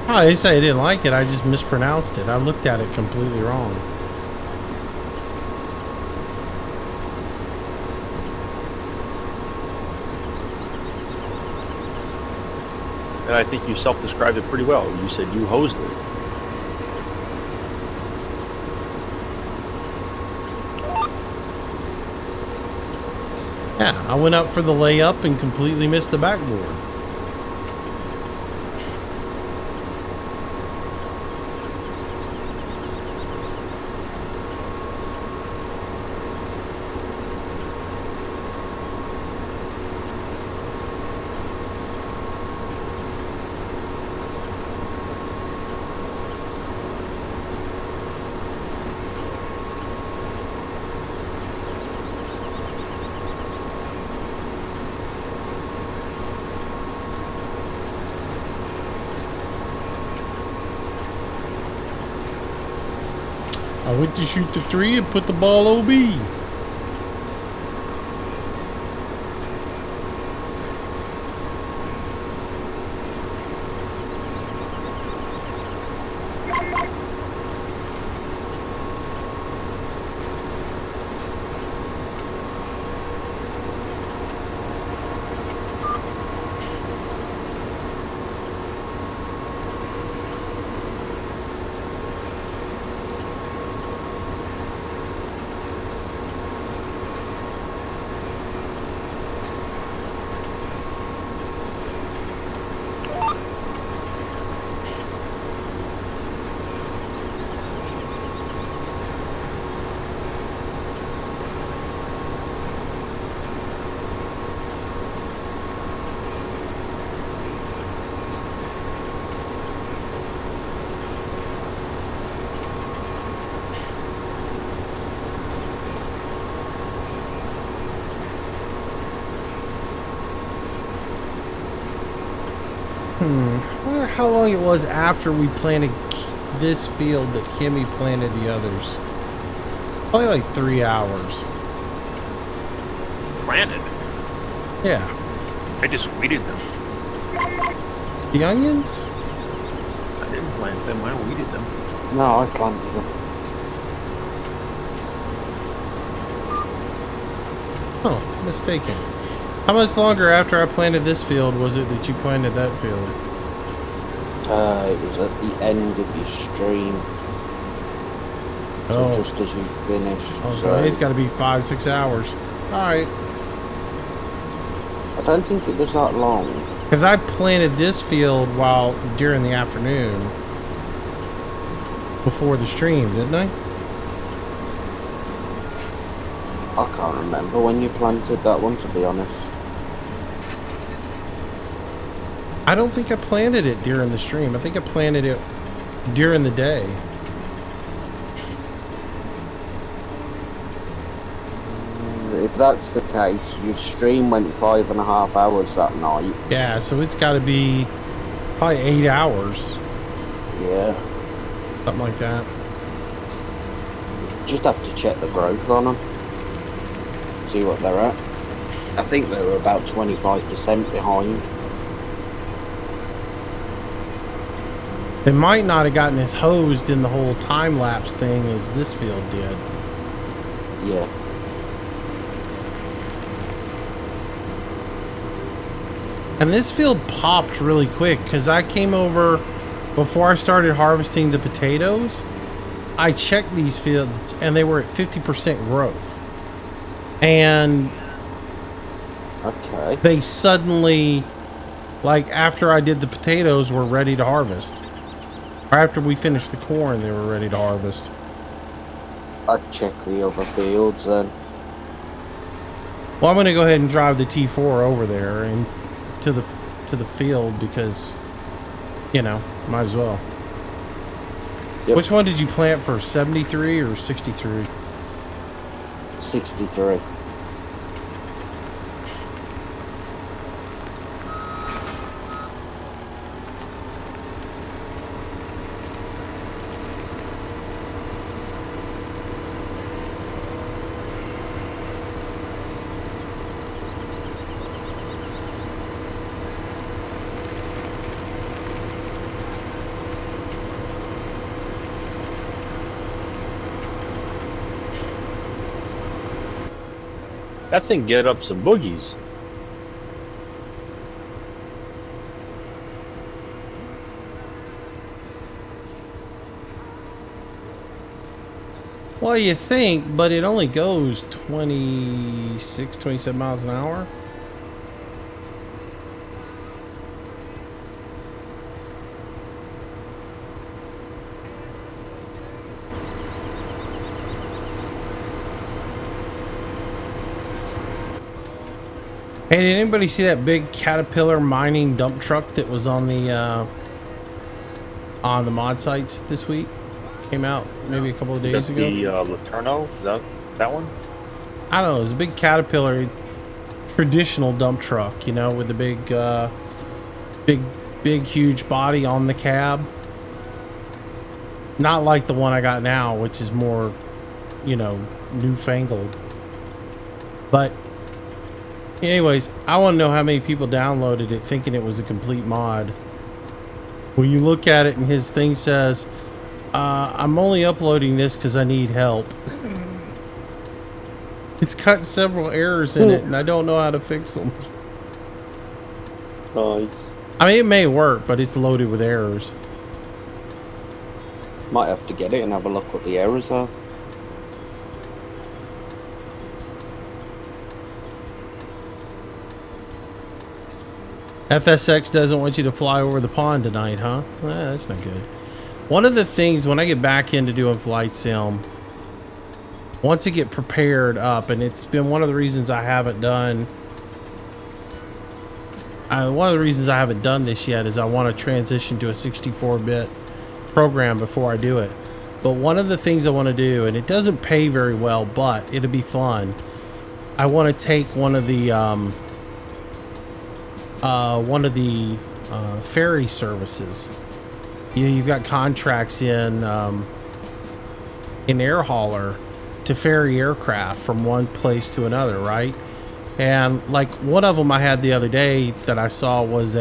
I didn't say I didn't like it, I just mispronounced it. I looked at it completely wrong. And I think you self-described it pretty well. You said you hosed it. Yeah, I went up for the layup and completely missed the backboard. I went to shoot the three and put the ball OB. I wonder how long it was after we planted this field that Kimmy planted the others. Probably like 3 hours. Planted. Yeah. I just weeded them. The onions? I didn't plant them. I weeded them. No, I planted them. Oh, mistaken. How much longer after I planted this field was it that you planted that field? It was at the end of your stream. So just as you finished. Okay, so it's got to be 5-6 hours. All right. I don't think it was that long. Because I planted this field during the afternoon before the stream, didn't I? I can't remember when you planted that one, to be honest. I don't think I planted it during the stream. I think I planted it during the day. if that's the case, your stream went 5.5 hours that night. Yeah, so it's got to be probably 8 hours. Yeah. Something like that. Just have to check the growth on them. See what they're at. I think they were about 25% behind. They might not have gotten as hosed in the whole time lapse thing as this field did. Yeah. And this field popped really quick because I came over before I started harvesting the potatoes. I checked these fields and they were at 50% growth. And Okay. they suddenly, like after I did the potatoes, were ready to harvest. Or after we finished the corn, they were ready to harvest. I'd check the other fields then. Well, I'm going to go ahead and drive the T4 over there and to the field because, you know, might as well. Yep. Which one did you plant for, 73 or 63? 63. That thing get up some boogies. Well, you think, but it only goes 26, 27 miles an hour. Hey, did anybody see that big Caterpillar mining dump truck that was on the mod sites this week? Came out maybe a couple of days ago. The Laterno? Is that one? I don't know. It was a big Caterpillar, traditional dump truck, you know, with the big, huge body on the cab. Not like the one I got now, which is more, you know, newfangled. But anyways, I want to know how many people downloaded it thinking it was a complete mod. When you look at it and his thing says, I'm only uploading this because I need help. It's got several errors in it and I don't know how to fix them. Nice. I mean, it may work, but it's loaded with errors. Might have to get it and have a look what the errors are. FSX doesn't want you to fly over the pond tonight, huh? That's not good. One of the things when I get back into doing flight sim, once I get prepared up, and it's been one of the reasons I haven't done this yet is I want to transition to a 64-bit program before I do it. But one of the things I want to do, and it doesn't pay very well, but it'll be fun. I want to take one of the ferry services. You know, you've got contracts in Air Hauler to ferry aircraft from one place to another, right? And like one of them I had the other day that I saw was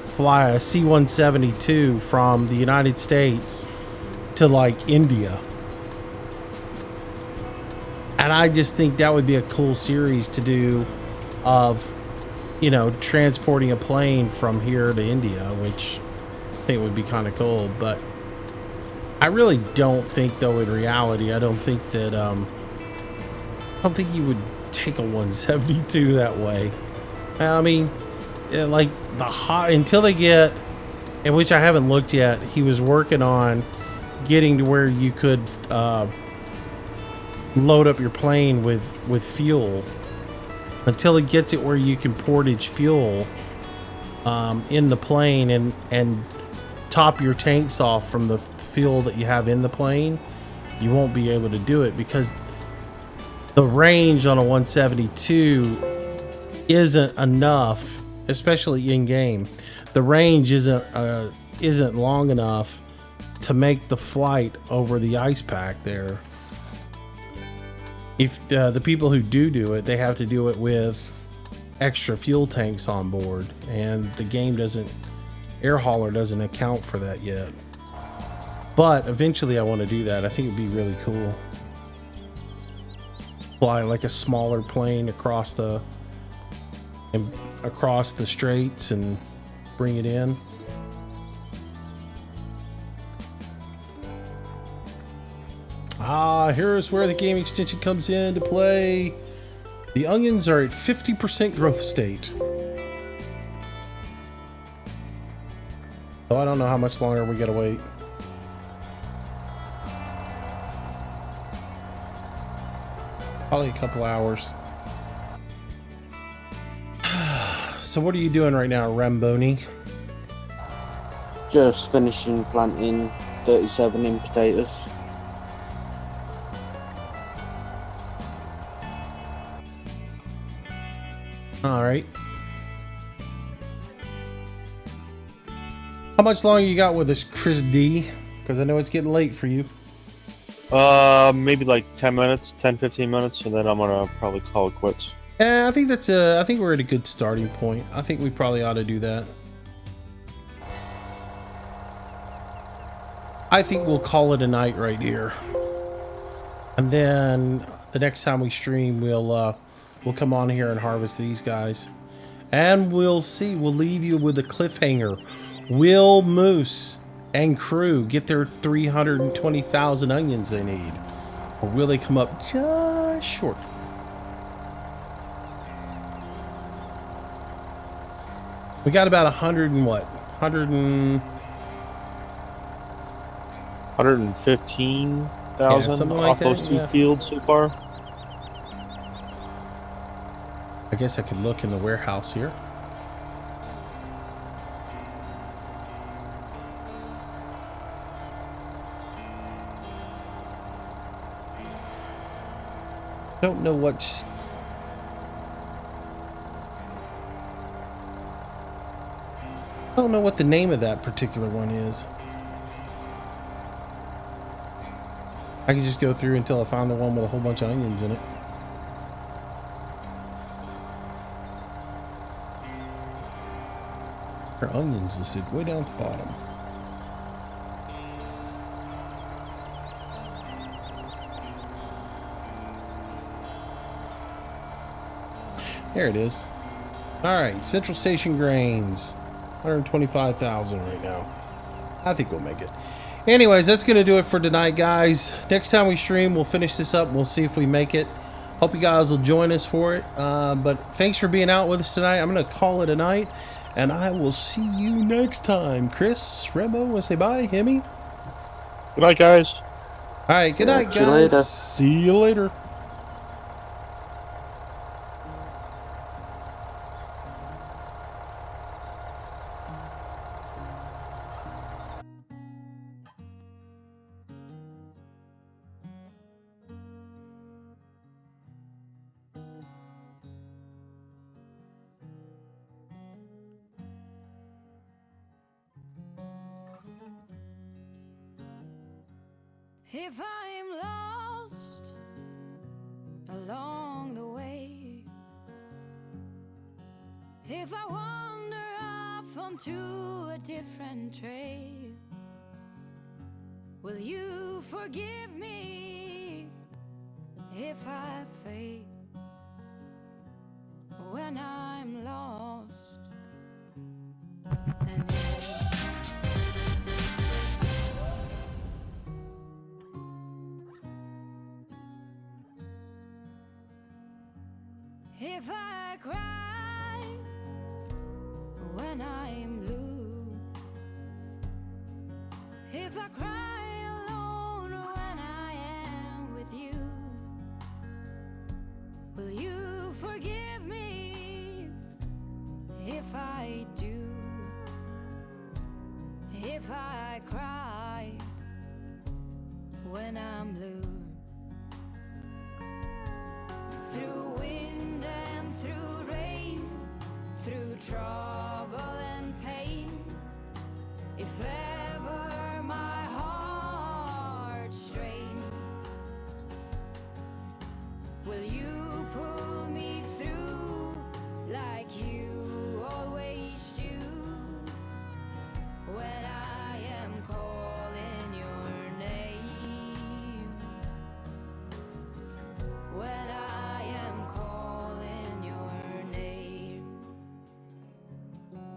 fly a C-172 from the United States to like India. And I just think that would be a cool series to do of, you know, transporting a plane from here to India, which I think would be kind of cool. But I really don't think, though, in reality, I don't think you would take a 172 that way. I mean, like until they get, and which I haven't looked yet, he was working on getting to where you could load up your plane with fuel. Until it gets it where you can portage fuel in the plane and top your tanks off from the fuel that you have in the plane, you won't be able to do it because the range on a 172 isn't enough, especially in game. The range isn't long enough to make the flight over the ice pack there. If the people who do it, they have to do it with extra fuel tanks on board, and the game doesn't, air hauler doesn't account for that yet. But eventually I want to do that. I think it'd be really cool. Fly like a smaller plane across the straits and bring it in. Here's where the game extension comes into play. The onions are at 50% growth state. So I don't know how much longer we gotta wait. Probably a couple hours. So what are you doing right now, Ramboni? Just finishing planting 37 in potatoes. All right. How much longer you got with us, Chris D? Because I know it's getting late for you. Maybe like 10 minutes, 10, 15 minutes, and then I'm gonna probably call it quits. Yeah, I think that's I think we're at a good starting point. I think we probably ought to do that. I think we'll call it a night right here. And then the next time we stream, we'll come on here and harvest these guys. And we'll see. We'll leave you with a cliffhanger. Will Moose and crew get their 320,000 onions they need? Or will they come up just short? We got about 100 and what? 115,000 something off like those that, two yeah. fields so far. I guess I could look in the warehouse here. Don't know what's... I don't know what the name of that particular one is. I can just go through until I find the one with a whole bunch of onions in it. There are onions listed way down at the bottom. There it is. All right, Central Station grains, 125,000 right now. I think we'll make it. Anyways, that's gonna do it for tonight, guys. Next time we stream, we'll finish this up. We'll see if we make it. Hope you guys will join us for it. But thanks for being out with us tonight. I'm gonna call it a night, and I will see you next time. Chris, Rambo, wanna say bye? Hemi? Good night, guys. All right, good night, See you guys. later. See you later. If I'm lost along the way, if I wander off onto a different trail, will you forgive me if I fail when I'm lost? And if I cry when I'm blue, if I cry alone when I am with you, will you forgive me if I do? If I cry when I'm blue? put